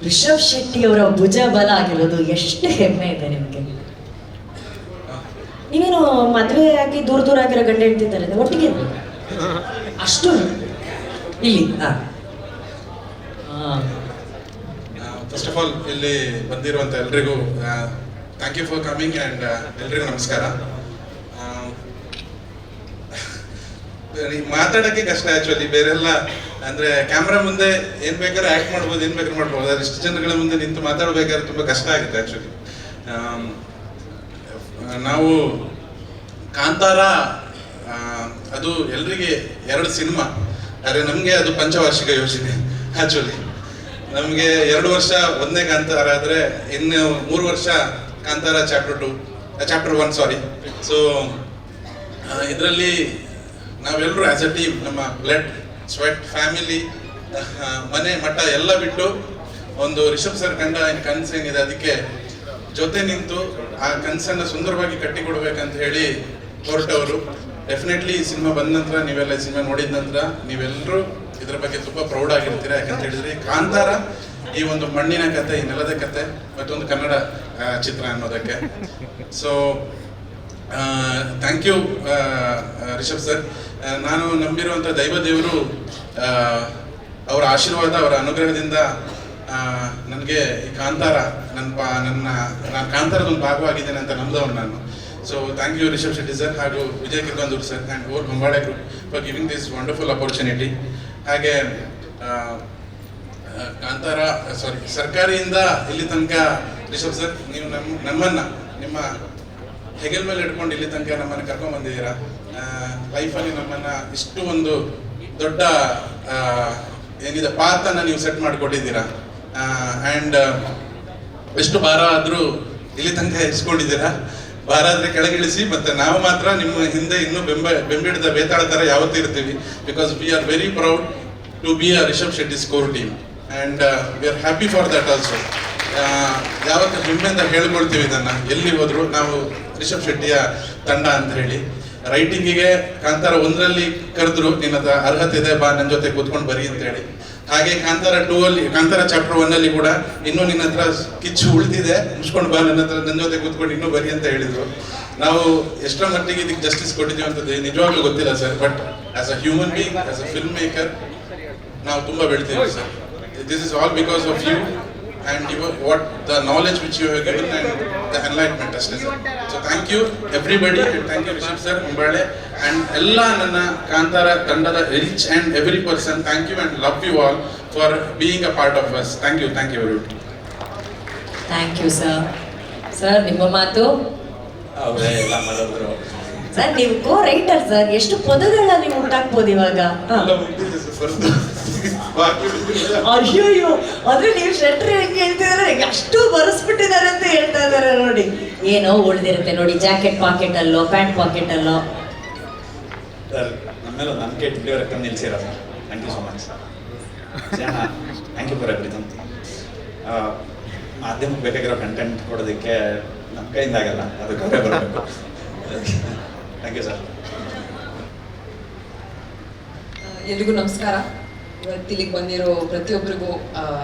ರಿಷಬ್ ಶೆಟ್ಟಿ ಅವರ ಭುಜ ಬಲ ಆಗಿರೋದು ಎಷ್ಟು ಹೆಮ್ಮೆ ಇದೆ ನಿಮಗೆ? ನೀವೇನು ಮದುವೆ ಆಗಿ ದೂರ ಆಗಿರೋ ಗಂಡ ಹೇಳ್ತಿದ್ದಾರೆ ಒಟ್ಟಿಗೆ ಅಷ್ಟು ಇಲ್ಲಿ? ಫಸ್ಟ್ ಆಫ್ ಆಲ್ ಇಲ್ಲಿ ಬಂದಿರುವಂಥ ಎಲ್ರಿಗೂ thank you for coming and ಎಲ್ರಿಗೂ ನಮಸ್ಕಾರ. ಮಾತಾಡೋಕ್ಕೆ ಕಷ್ಟ ಆ್ಯಕ್ಚುಲಿ, ಬೇರೆಲ್ಲ ಅಂದರೆ ಕ್ಯಾಮ್ರಾ ಮುಂದೆ ಏನು ಬೇಕಾದ್ರೆ ಆ್ಯಕ್ಟ್ ಮಾಡ್ಬೋದು, ಏನು ಬೇಕಾದ್ರೆ ಮಾಡ್ಬೋದು, ಆದರೆ ಇಷ್ಟು ಜನಗಳ ಮುಂದೆ ನಿಂತು ಮಾತಾಡಬೇಕಾದ್ರೆ ತುಂಬ ಕಷ್ಟ ಆಗುತ್ತೆ ಆ್ಯಕ್ಚುಲಿ. ನಾವು ಕಾಂತಾರ ಅದು ಎಲ್ರಿಗೆ 2 ಸಿನಿಮಾ, ಆದರೆ ನಮಗೆ ಅದು ಪಂಚವಾರ್ಷಿಕ ಯೋಜನೆ. ಆ್ಯಕ್ಚುಲಿ ನಮಗೆ 2 ವರ್ಷ ಒಂದನೇ ಕಾಂತಾರ ಆದರೆ ಇನ್ನು 3 ವರ್ಷ ಕಾಂತಾರ ಚಾಪ್ಟರ್ 1 ಸಾರಿ. ಸೊ ಇದರಲ್ಲಿ ನಾವೆಲ್ಲರೂ ಆ್ಯಸ್ ಅ ಟೀಮ್ ನಮ್ಮ ಬ್ಲಡ್ ಸ್ವೆಟ್ ಫ್ಯಾಮಿಲಿ ಮನೆ ಮಠ ಎಲ್ಲ ಬಿಟ್ಟು ಒಂದು ರಿಷಬ್ ಸರ್ ಕಂಡ ಕನಸೇನಿದೆ ಅದಕ್ಕೆ ಜೊತೆ ನಿಂತು ಆ ಕನಸನ್ನು ಸುಂದರವಾಗಿ ಕಟ್ಟಿಕೊಡ್ಬೇಕಂತ ಹೇಳಿ ಹೊರಟವರು. ಡೆಫಿನೆಟ್ಲಿ ಈ ಸಿನಿಮಾ ಬಂದ ನಂತರ, ನೀವೆಲ್ಲ ಈ ಸಿನಿಮಾ ನೋಡಿದ ನಂತರ ನೀವೆಲ್ಲರೂ ಇದ್ರ ಬಗ್ಗೆ ತುಂಬ ಪ್ರೌಡ್ ಆಗಿರ್ತೀರ. ಯಾಕಂತ ಹೇಳಿದ್ರೆ ಕಾಂತಾರ ಈ ಒಂದು ಮಣ್ಣಿನ ಕತೆ, ಈ ನೆಲದ ಕತೆ ಮತ್ತೊಂದು ಕನ್ನಡ ಚಿತ್ರ ಅನ್ನೋದಕ್ಕೆ. So thank you Rishab sir. ನಾನು ನಂಬಿರುವಂಥ ದೈವದೇವರು ಅವರ ಆಶೀರ್ವಾದ, ಅವರ ಅನುಗ್ರಹದಿಂದ ನನಗೆ ಈ ಕಾಂತಾರ ನಾನು ಕಾಂತಾರದ ಒಂದು ಭಾಗವಾಗಿದ್ದೇನೆ ಅಂತ ನಂಬಿದವನು ನಾನು. So thank you Rishab Shetty sir ಹಾಗೂ Vijay Kiragandur sir and our Hombale group for giving this wonderful opportunity. ಹಾಗೆ ಕಾಂತಾರ ಸರ್ಕಾರಿಯಿಂದ ಇಲ್ಲಿ ತನಕ ರಿಷಬ್ ಸರ್ ನೀವು ನಮ್ಮನ್ನು ನಿಮ್ಮ ಹೆಗಲ್ ಮೇಲೆ ಇಟ್ಕೊಂಡು ಇಲ್ಲಿ ತನಕ ನಮ್ಮನ್ನು ಕರ್ಕೊಂಡು ಬಂದಿದ್ದೀರಾ. ಲೈಫಲ್ಲಿ ನಮ್ಮನ್ನು ಇಷ್ಟು ಒಂದು ದೊಡ್ಡ ಏನಿದೆ ಪಾತನ್ನು ನೀವು ಸೆಟ್ ಮಾಡಿಕೊಟ್ಟಿದ್ದೀರಾ. ಆ್ಯಂಡ್ ಎಷ್ಟು ಭಾರ ಆದರೂ ಇಲ್ಲಿ ತನಕ ಇರಿಸ್ಕೊಂಡಿದ್ದೀರಾ. ಭಾರ ಆದರೆ ಕೆಳಗಿಳಿಸಿ, ಮತ್ತು ನಾವು ಮಾತ್ರ ನಿಮ್ಮ ಹಿಂದೆ ಇನ್ನೂ ಬೆಂಬಿಡಿದ ಬೇತಾಳ ಥರ ಯಾವತ್ತೂ ಇರ್ತೀವಿ. Because we are very proud to be a Rishab Shetty score team and we are happy for that also. ಯಾವತ್ತು ಹೆಮ್ಮೆಯಿಂದ ಹೇಳ್ಕೊಳ್ತೀವಿ ಇದನ್ನು, ಎಲ್ಲಿ ಹೋದ್ರು ನಾವು ರಿಷಬ್ ಶೆಟ್ಟಿಯ ತಂಡ ಅಂತ ಹೇಳಿ. ರೈಟಿಂಗಿಗೆ ಕಾಂತಾರ 1ರಲ್ಲಿ ಕರೆದ್ರು, ನಿನ್ನ ಹತ್ರ ಅರ್ಹತೆ ಇದೆ, ಬಾ ನನ್ನ ಜೊತೆ ಕೂತ್ಕೊಂಡು ಬರಿ ಅಂತ ಹೇಳಿ. ಹಾಗೆ ಕಾಂತಾರ 2ಅಲ್ಲಿ, ಕಾಂತಾರ ಚಾಪ್ಟರ್ 1ಅಲ್ಲಿ ಕೂಡ ಇನ್ನೂ ನಿನ್ನ ಹತ್ರ ಕಿಚ್ಚು ಉಳಿದಿದೆ, ಮುಗಿಸ್ಕೊಂಡು ಬಾ ನನ್ನ ಜೊತೆ ಕೂತ್ಕೊಂಡು ಇನ್ನೂ ಬರಿ ಅಂತ ಹೇಳಿದ್ರು. ನಾವು ಎಷ್ಟರ ಮಟ್ಟಿಗೆ ಇದಕ್ಕೆ ಜಸ್ಟಿಸ್ ಕೊಟ್ಟಿದ್ದೀವಿ ಅಂತದ್ದು ನಿಜವಾಗ್ಲೂ ಗೊತ್ತಿಲ್ಲ ಸರ್. But as a human being, as a film maker ನಾವು ತುಂಬ ಬೆಳ್ತೀವಿ ಸರ್. This is all because of you and what the knowledge which you have given and the enlightenment ಅಷ್ಟೇ sir. So thank you everybody and thank you Rishab sir, Hombale and ಎಲ್ಲ ನನ್ನ ಕಾಂತಾರ ತಂಡದ each and every person. Thank you and love you all for being a part of us. Thank you everybody. Thank you sir. Sir ನಿಮ್ಮ ಮಾತು. ಅವರೇ ಎಲ್ಲ ಮಾಡಿದ್ರು. Sir ನೀವು ಕೋ writer sir, ಎಷ್ಟು ಪದಗಳನ್ನ ನೀವು ಹುಟ್ಟಾಕ್ಬೋದು ಇವಾಗ. ಅಯ್ಯೋ ಅಂದ್ರೆ ನೀವು ಶೆಟ್ರಿ ಹೆಂಗೆ ಹೇಳ್ತಿದಾರೆ, ಅಷ್ಟು ಬರೆಸ್ಬಿಟ್ಟಿದ್ದಾರೆ ಅಂತ ಹೇಳ್ತಾ ಇದಾರೆ ನೋಡಿ. ಏನೋ ಉಳ್ದಿರುತ್ತೆ ನೋಡಿ, ಜಾಕೆಟ್ ಪಾಕೆಟ್ ಅಲ್ಲೋ ಪ್ಯಾಂಟ್ ಪಾಕೆಟ್ ಅಲ್ಲೋ. ಸರ್ ನಮ್ಮೇಲೆ ನಂಬಿಕೆ ಇಟ್ಬಿಟ್ಟು ನಿಲ್ಸಿರೋ sir. Thank you so much thank you for everything. ಮಾಧ್ಯಮಕ್ಕೆ ಬೇಕಾಗಿರೋ ಕಂಟೆಂಟ್ ಕೊಡೋದಕ್ಕೆ ನಮ್ಮ ಕೈಯಿಂದ ಆಗಲ್ಲ, ಅದಕ್ಕೆ ಅವರೇ ಬರಬೇಕು. Thank you sir. ಎಲ್ರಿಗೂ ನಮಸ್ಕಾರ. ಇವತ್ತು ಇಲ್ಲಿಗೆ ಬಂದಿರೋ ಪ್ರತಿಯೊಬ್ಬರಿಗೂ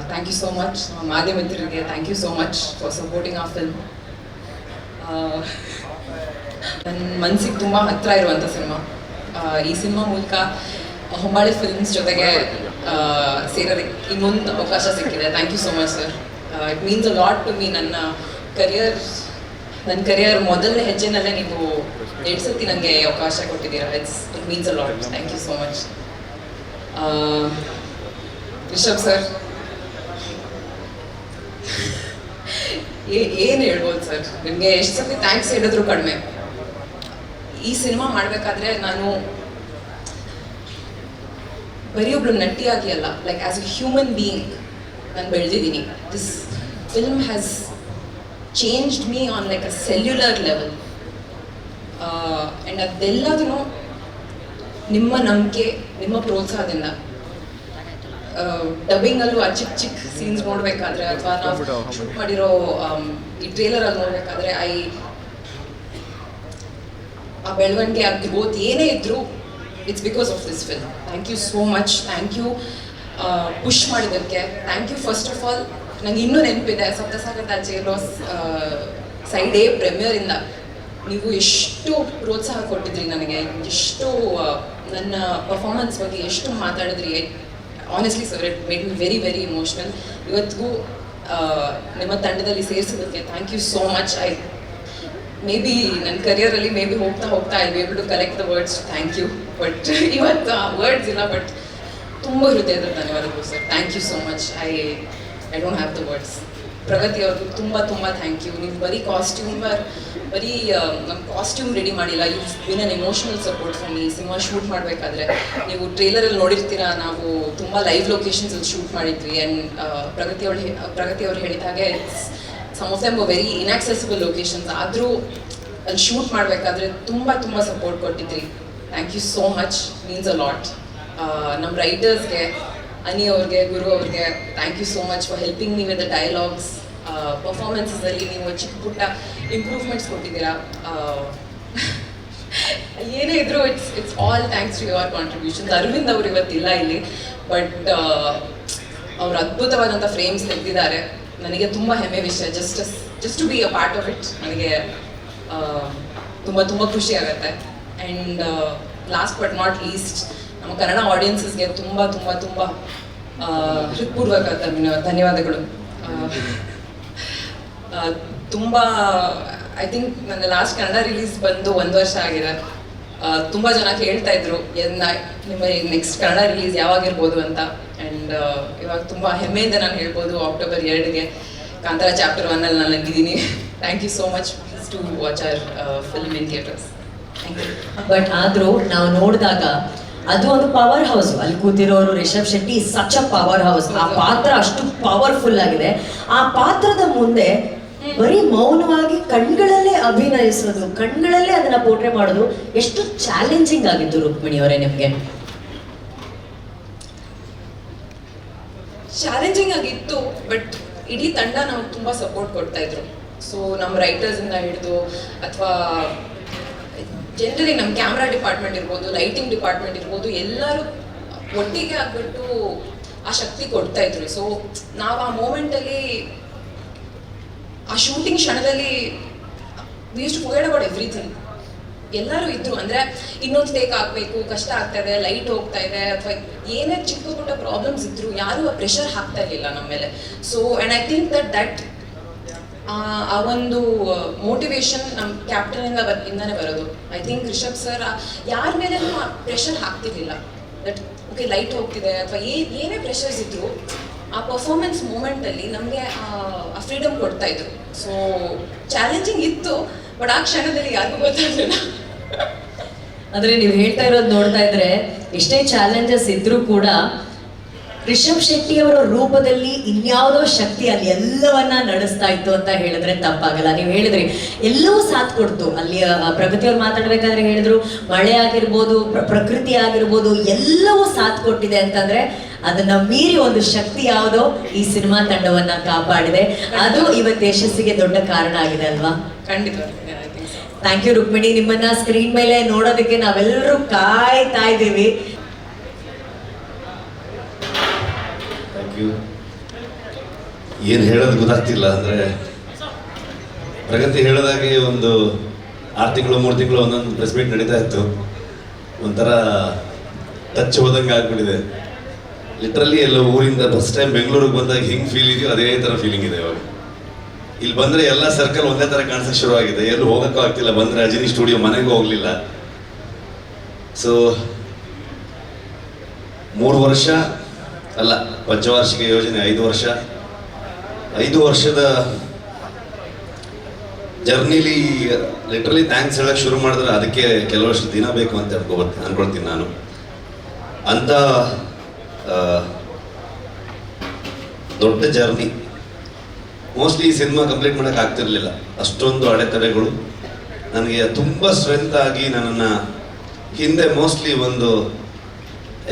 ಥ್ಯಾಂಕ್ ಯು ಸೋ ಮಚ್. ಮಾಧ್ಯಮ ಮಿತ್ರರಿಗೆ thank you so much for supporting ಆ ಫಿಲ್ಮ್. ನನ್ನ ಮನಸ್ಸಿಗೆ ತುಂಬ ಹತ್ತಿರ ಇರುವಂಥ ಸಿನಿಮಾ. ಈ ಸಿನಿಮಾ ಮೂಲಕ ಹೊಂಬಾಳೆ ಫಿಲ್ಮ್ಸ್ ಜೊತೆಗೆ ಸೇರೋದಕ್ಕೆ ಇನ್ನೊಂದು ಅವಕಾಶ ಸಿಕ್ಕಿದೆ. Thank you so much sir. It means a lot to me. ನನ್ನ ಕರಿಯರ್ ಮೊದಲನೇ ಹೆಜ್ಜೆನಲ್ಲೇ ನೀವು 2 ಸತಿ ನನಗೆ ಅವಕಾಶ ಕೊಟ್ಟಿದ್ದೀರಾ. It means a lot. Thank you so much. Rishab sir, ಏನು ಹೇಳ್ಬೋದು ಸರ್, ನಿಮಗೆ ಎಷ್ಟು ಸತಿ ಥ್ಯಾಂಕ್ಸ್ ಹೇಳಿದ್ರು ಕಡಿಮೆ. ಈ ಸಿನಿಮಾ ಮಾಡಬೇಕಾದ್ರೆ ನಾನು ಬರೀ ಒಬ್ಳು ನಟಿಯಾಗಿ ಅಲ್ಲ, like as a human being ನಾನು ಬೆಳೆದಿದ್ದೀನಿ. This film has changed me on like a cellular level. And ಅದೆಲ್ಲದೂ ನಿಮ್ಮ ನಂಬಿಕೆ, ನಿಮ್ಮ ಪ್ರೋತ್ಸಾಹದಿಂದ. ಡಬ್ಬಿಂಗಲ್ಲೂ ಆ ಚಿಕ್ಕ ಚಿಕ್ಕ ಸೀನ್ಸ್ ನೋಡಬೇಕಾದ್ರೆ ಅಥವಾ ನಾವು ಶೂಟ್ ಮಾಡಿರೋ ಈ ಟ್ರೇಲರಲ್ಲಿ ನೋಡಬೇಕಾದ್ರೆ ಆ ಬೆಳವಣಿಗೆ, ಆ ಗ್ರೋತ್ ಏನೇ ಇದ್ರೂ it's because of this film. Thank you so much. Thank you push ಮಾಡಿದ್ದಕ್ಕೆ. Thank you first of all. ನಂಗೆ ಇನ್ನೂ ನೆನಪಿದೆ, ಸಪ್ತಸಾಗರ ಜೇಲೋಸ್ ಸೈಡ್ ಎ ಪ್ರೀಮಿಯರಿಂದ ನೀವು ಎಷ್ಟು ಪ್ರೋತ್ಸಾಹ ಕೊಟ್ಟಿದ್ರಿ ನನಗೆ, ಎಷ್ಟು ನನ್ನ ಪರ್ಫಾರ್ಮೆನ್ಸ್ ಬಗ್ಗೆ ಎಷ್ಟು ಮಾತಾಡಿದ್ರಿ. Honestly sir, it made me very very emotional. ಇವತ್ತಿಗೂ ನಿಮ್ಮ ತಂಡದಲ್ಲಿ ಸೇರಿಸೋದಕ್ಕೆ thank you so much. Maybe ನನ್ನ ಕರಿಯರಲ್ಲಿ ಹೋಗ್ತಾ I be able to collect the words thank you. But ಇವತ್ತು ಆ ವರ್ಡ್ಸ್ ಇಲ್ಲ. ಬಟ್ ತುಂಬ ಹೃದಯದ ಧನ್ಯವಾದಗಳು sir. Thank you so much. I don't have the words. Pragati ಅವ್ರಿಗೂ ತುಂಬ ಥ್ಯಾಂಕ್ ಯು. ನೀವು ಬರೀ ನಮ್ಮ ಕಾಸ್ಟ್ಯೂಮ್ ರೆಡಿ ಮಾಡಿಲ್ಲ, you been an emotional support for me. Cinema shoot ಮಾಡಬೇಕಾದ್ರೆ ನೀವು ಟ್ರೇಲರಲ್ಲಿ ನೋಡಿರ್ತೀರಾ, ನಾವು ತುಂಬ ಲೈವ್ ಲೊಕೇಶನ್ಸಲ್ಲಿ ಶೂಟ್ ಮಾಡಿದ್ವಿ. ಆ್ಯಂಡ್ ಪ್ರಗತಿ ಅವ್ರು ಹೇಳಿದ ಹಾಗೆ some of them very inaccessible locations. ಆದರೂ ಅಲ್ಲಿ ಶೂಟ್ ಮಾಡಬೇಕಾದ್ರೆ ತುಂಬ ಸಪೋರ್ಟ್ ಕೊಟ್ಟಿದ್ರಿ. Thank you so much. Means a lot. ನಮ್ಮ ರೈಟರ್ಸ್ಗೆ, ಅನಿ ಅವ್ರಿಗೆ, ಗುರು ಅವ್ರಿಗೆ thank you so much for helping me with the dialogues. ಪರ್ಫಾರ್ಮೆನ್ಸಲ್ಲಿ ನೀವು ಚಿಕ್ಕ ಪುಟ್ಟ ಇಂಪ್ರೂವ್ಮೆಂಟ್ಸ್ ಕೊಟ್ಟಿದ್ದೀರಾ. ಏನೇ ಇದ್ರು it's all thanks to your contributions. Aravind ಅವರು ಇವತ್ತಿಲ್ಲ ಇಲ್ಲಿ, ಬಟ್ ಅವ್ರು ಅದ್ಭುತವಾದಂಥ ಫ್ರೇಮ್ಸ್ ತೆಗೆದಿದ್ದಾರೆ. ನನಗೆ ತುಂಬ ಹೆಮ್ಮೆ ವಿಷಯ. Just to be a part of it ನನಗೆ ತುಂಬ ಖುಷಿ ಆಗುತ್ತೆ. And last but not least, ನಮ್ಮ ಕನ್ನಡ ಆಡಿಯನ್ಸಸ್ಗೆ ತುಂಬ ಹೃತ್ಪೂರ್ವಕ ಧನ್ಯವಾದಗಳು. ತುಂಬ ಐ ಥಿಂಕ್ ನನ್ನ ಲಾಸ್ಟ್ ಕನ್ನಡ ರಿಲೀಸ್ ಬಂದು 1 ವರ್ಷ ಆಗಿದೆ. ತುಂಬ ಜನ ಕೇಳ್ತಾ ಇದ್ರು ನಿಮ್ಮ ನೆಕ್ಸ್ಟ್ ಕನ್ನಡ ರಿಲೀಸ್ ಯಾವಾಗಿರ್ಬೋದು ಅಂತ. ಆ್ಯಂಡ್ ಇವಾಗ ತುಂಬ ಹೆಮ್ಮೆಯಿಂದ ನಾನು ಹೇಳ್ಬೋದು, ಅಕ್ಟೋಬರ್ 2ಗೆ ಕಾಂತಾರ ಚಾಪ್ಟರ್ 1 ನಾನು ಇದ್ದೀನಿ. Thank you so much. Please to watch our film in theatres. Thank you. But ಆದರೂ ನಾವು ನೋಡಿದಾಗ ಅದು ಒಂದು ಪವರ್ ಹೌಸ್. ಅಲ್ಲಿ ಕೂತಿರೋರು Rishab Shetty such a power house. ಆ ಪಾತ್ರ ಅಷ್ಟು ಪವರ್ಫುಲ್ ಆಗಿದೆ. ಆ ಪಾತ್ರದ ಮುಂದೆ ಬರೀ ಮೌನವಾಗಿ ಕಣ್ಗಳಲ್ಲೇ ಅಭಿನಯಿಸೋದು, ಕಣ್ಗಳಲ್ಲೇ ಅದನ್ನ ಪೋರ್ಟ್ರೆ ಮಾಡೋದು ಎಷ್ಟು ಚಾಲೆಂಜಿಂಗ್ ಆಗಿತ್ತು ರುಕ್ಮಿಣಿ ಅವರೇ ನಿಮಗೆ? ಚಾಲೆಂಜಿಂಗ್ ಆಗಿತ್ತು, ಬಟ್ ಇಡೀ ತಂಡ ನಮ್ಗೆ ತುಂಬ ಸಪೋರ್ಟ್ ಕೊಡ್ತಾ ಇದ್ರು. ಸೊ ನಮ್ಮ ರೈಟರ್ಸಿಂದ ಹಿಡಿದು ಅಥವಾ ಜನರಲಿ ನಮ್ಮ ಕ್ಯಾಮ್ರಾ ಡಿಪಾರ್ಟ್ಮೆಂಟ್ ಇರ್ಬೋದು, ಲೈಟಿಂಗ್ ಡಿಪಾರ್ಟ್ಮೆಂಟ್ ಇರ್ಬೋದು, ಎಲ್ಲರೂ ಒಟ್ಟಿಗೆ ಆಗ್ಬಿಟ್ಟು ಆ ಶಕ್ತಿ ಕೊಡ್ತಾ ಇದ್ರು. ಸೊ ನಾವು ಆ ಮೂಮೆಂಟಲ್ಲಿ, ಆ ಶೂಟಿಂಗ್ ಕ್ಷಣದಲ್ಲಿ we use to forget about everything. ಎಲ್ಲರೂ ಇದ್ರು. ಅಂದರೆ ಇನ್ನೊಂದು ಟೇಕ್ ಆಗಬೇಕು, ಕಷ್ಟ ಆಗ್ತಾ ಇದೆ, ಲೈಟ್ ಹೋಗ್ತಾ ಇದೆ, ಅಥವಾ ಏನೇ ಚಿಕ್ಕ ಪುಟ್ಟ ಪ್ರಾಬ್ಲಮ್ಸ್ ಇದ್ರು, ಯಾರೂ ಆ ಪ್ರೆಷರ್ ಹಾಕ್ತಾ ಇರಲಿಲ್ಲ ನಮ್ಮ ಮೇಲೆ. So and I think that ಆ ಒಂದು ಮೋಟಿವೇಶನ್ ನಮ್ಮ ಕ್ಯಾಪ್ಟನಿಂದನೇ ಬರೋದು. ಐ ಥಿಂಕ್ ರಿಷಬ್ ಸರ್ ಯಾರ ಮೇಲೇನೂ ಆ ಪ್ರೆಷರ್ ಹಾಕ್ತಿರ್ಲಿಲ್ಲ. ದಟ್ ಓಕೆ ಲೈಟ್ ಹೋಗ್ತಿದೆ ಅಥವಾ ಏನೇ ಪ್ರೆಷರ್ಸ್ ಇದ್ರು, ಆ ಪರ್ಫಾರ್ಮೆನ್ಸ್ ಮೂಮೆಂಟಲ್ಲಿ ನಮಗೆ ಆ ಫ್ರೀಡಮ್ ಕೊಡ್ತಾ ಇದ್ರು. ಸೊ ಚಾಲೆಂಜಿಂಗ್ ಇತ್ತು, ಬಟ್ ಆ ಕ್ಷಣದಲ್ಲಿ ಯಾರಿಗೂ ಗೊತ್ತಾಗಲಿಲ್ಲ. ಅಂದ್ರೆ ನೀವು ಹೇಳ್ತಾ ಇರೋದು ನೋಡ್ತಾ ಇದ್ರೆ ಎಷ್ಟೇ ಚಾಲೆಂಜಸ್ ಇದ್ರೂ ಕೂಡ ರಿಷಬ್ ಶೆಟ್ಟಿ ಅವರ ರೂಪದಲ್ಲಿ ಇನ್ಯಾವುದೋ ಶಕ್ತಿ ಅಲ್ಲಿ ಎಲ್ಲವನ್ನ ನಡೆಸ್ತಾ ಇತ್ತು ಅಂತ ಹೇಳಿದ್ರೆ ತಪ್ಪಾಗಲ್ಲ. ನೀವು ಹೇಳಿದ್ರಿ ಎಲ್ಲವೂ ಸಾಥ್ ಕೊಡ್ತು. ಅಲ್ಲಿ ಪ್ರಗತಿಯವ್ರು ಮಾತಾಡ್ಬೇಕಾದ್ರೆ ಹೇಳಿದ್ರು ಮಳೆ ಆಗಿರ್ಬೋದು, ಪ್ರಕೃತಿ ಆಗಿರ್ಬೋದು, ಎಲ್ಲವೂ ಸಾಥ್ ಕೊಟ್ಟಿದೆ ಅಂತಂದ್ರೆ ಅದನ್ನ ಮೀರಿ ಒಂದು ಶಕ್ತಿ ಯಾವುದೋ ಈ ಸಿನಿಮಾ ತಂಡವನ್ನ ಕಾಪಾಡಿದೆ. ಅದು ಇವತ್ತು ಯಶಸ್ಸಿಗೆ ದೊಡ್ಡ ಕಾರಣ ಆಗಿದೆ ಅಲ್ವಾ? ಖಂಡಿತ. Thank you Rukmini. ನಿಮ್ಮನ್ನ ಸ್ಕ್ರೀನ್ ಮೇಲೆ ನೋಡೋದಕ್ಕೆ ನಾವೆಲ್ಲರೂ ಕಾಯ್ತಾ ಇದ್ದೀವಿ. Thank you. ಏನು ಹೇಳೋದು ಗೊತ್ತಾಗ್ತಿಲ್ಲ. ಅಂದರೆ ಪ್ರಗತಿ ಹೇಳಿದಾಗೆ ಒಂದು 6 ತಿಂಗಳು 3 ತಿಂಗಳು ಒಂದೊಂದು ಪ್ರೆಸ್ ಮೀಟ್ ನಡೀತಾ ಇತ್ತು. ಒಂಥರ ಟಚ್ ಹೋದಂಗೆ ಆಗ್ಬಿಟ್ಟಿದೆ. ಲಿಟ್ರಲಿ ಎಲ್ಲ ಊರಿಂದ ಫಸ್ಟ್ ಟೈಮ್ ಬೆಂಗಳೂರಿಗೆ ಬಂದಾಗ ಹೆಂಗೆ ಫೀಲ್ ಇದೆಯೋ ಅದೇ ಥರ ಫೀಲಿಂಗ್ ಇದೆ ಇವಾಗ. ಇಲ್ಲಿ ಬಂದರೆ ಎಲ್ಲ ಸರ್ಕಲ್ ಒಂದೇ ಥರ ಕಾಣಿಸೋಕೆ ಶುರುವಾಗಿದೆ. ಎಲ್ಲೂ ಹೋಗೋಕ್ಕೂ ಆಗ್ತಿಲ್ಲ. ಬಂದರೆ ಅಜಿನಿ ಸ್ಟುಡಿಯೋ ಮನೆಗೂ ಹೋಗಲಿಲ್ಲ. ಸೊ 3 ವರ್ಷ ಅಲ್ಲ, ಪಂಚವಾರ್ಷಿಕ ಯೋಜನೆ 5 ವರ್ಷದ ಜರ್ನಿಲಿ ಲಿಟ್ರಲಿ ಥ್ಯಾಂಕ್ಸ್ ಹೇಳಕ್ಕೆ ಶುರು ಮಾಡಿದ್ರೆ ಅದಕ್ಕೆ ಕೆಲವಷ್ಟು ದಿನ ಬೇಕು ಅಂತ ಅನ್ಕೊಳ್ತೀನಿ ನಾನು. ಅಂತ ದೊಡ್ಡ ಜರ್ನಿ. ಮೋಸ್ಟ್ಲಿ ಈ ಸಿನಿಮಾ ಕಂಪ್ಲೀಟ್ ಮಾಡೋಕೆ ಆಗ್ತಿರ್ಲಿಲ್ಲ. ಅಷ್ಟೊಂದು ಅಡೆತಡೆಗಳು ನನಗೆ ತುಂಬ ಸ್ಟ್ರೆಂತ್ ಆಗಿ ನನ್ನನ್ನು ಹಿಂದೆ ಮೋಸ್ಟ್ಲಿ ಒಂದು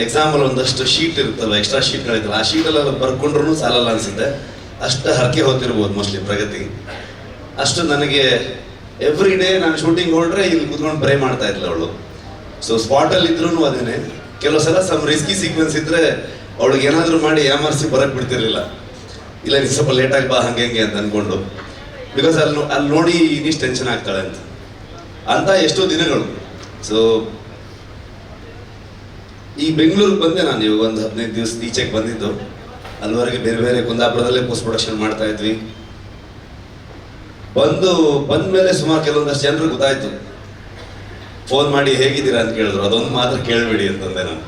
ಎಕ್ಸಾಂಪಲ್ ಒಂದಷ್ಟು ಶೀಟ್ ಇರುತ್ತಲ್ಲ, ಎಕ್ಸ್ಟ್ರಾ ಶೀಟ್ಗಳಿರ್ತಲ್ಲ, ಆ ಶೀಟಲ್ಲೆಲ್ಲ ಬರ್ಕೊಂಡ್ರೂ ಸಾಲಲ್ಲ ಅನಿಸುತ್ತೆ. ಅಷ್ಟು ಹರಕೆ ಹೋಗ್ತಿರ್ಬೋದು ಮೋಸ್ಟ್ಲಿ ಪ್ರಗತಿ. ಅಷ್ಟು ನನಗೆ ಎವ್ರಿ ಡೇ ನಾನು ಶೂಟಿಂಗ್ ಹೊರಟ್ರೆ ಇಲ್ಲಿ ಕೂತ್ಕೊಂಡು ಪ್ರೇ ಮಾಡ್ತಾ ಇದ್ಲು ಅವಳು. ಸೊ ಸ್ಪಾಟಲ್ಲಿ ಇದ್ರೂ ಅದೇನೆ. ಕೆಲವು ಸಲ ಸಮ್ ರಿಸ್ಕಿ ಸೀಕ್ವೆನ್ಸ್ ಇದ್ದರೆ ಅವಳಿಗೆ ಏನಾದರೂ ಮಾಡಿ ಯಾಮರ್ಸಿ ಬರಕ್ಕೆ ಬಿಡ್ತಿರ್ಲಿಲ್ಲ. ಇಲ್ಲ ನೀನು ಸ್ವಲ್ಪ ಲೇಟಾಗಿ ಬಾ ಹಂಗೆ ಹೆಂಗೆ ಅಂತ ಅಂದ್ಕೊಂಡು, ಬಿಕಾಸ್ ಅಲ್ಲಿ ನೋಡಿ ಇನ್ನಿಷ್ಟು ಟೆನ್ಷನ್ ಆಗ್ತಾಳೆ ಅಂತ ಎಷ್ಟೋ ದಿನಗಳು. ಸೊ ಈ ಬೆಂಗಳೂರಿಗೆ ಬಂದೆ ನಾನು ಇವಾಗ ಒಂದು 15 ದಿವಸ ಈಚೆಗೆ ಬಂದಿದ್ದು. ಅಲ್ಲಿವರೆಗೆ ಬೇರೆ ಬೇರೆ ಕುಂದಾಪುರದಲ್ಲೇ ಪೋಸ್ಟ್ ಪ್ರೊಡಕ್ಷನ್ ಮಾಡ್ತಾ ಇದ್ವಿ. ಬಂದ ಮೇಲೆ ಸುಮಾರು ಕೆಲವೊಂದಷ್ಟು ಜನರಿಗೆ ಗೊತ್ತಾಯ್ತು. ಫೋನ್ ಮಾಡಿ ಹೇಗಿದ್ದೀರಾ ಅಂತ ಕೇಳಿದ್ರು. ಅದೊಂದು ಮಾತ್ರ ಕೇಳಬೇಡಿ ಅಂತಂದೆ ನಾನು.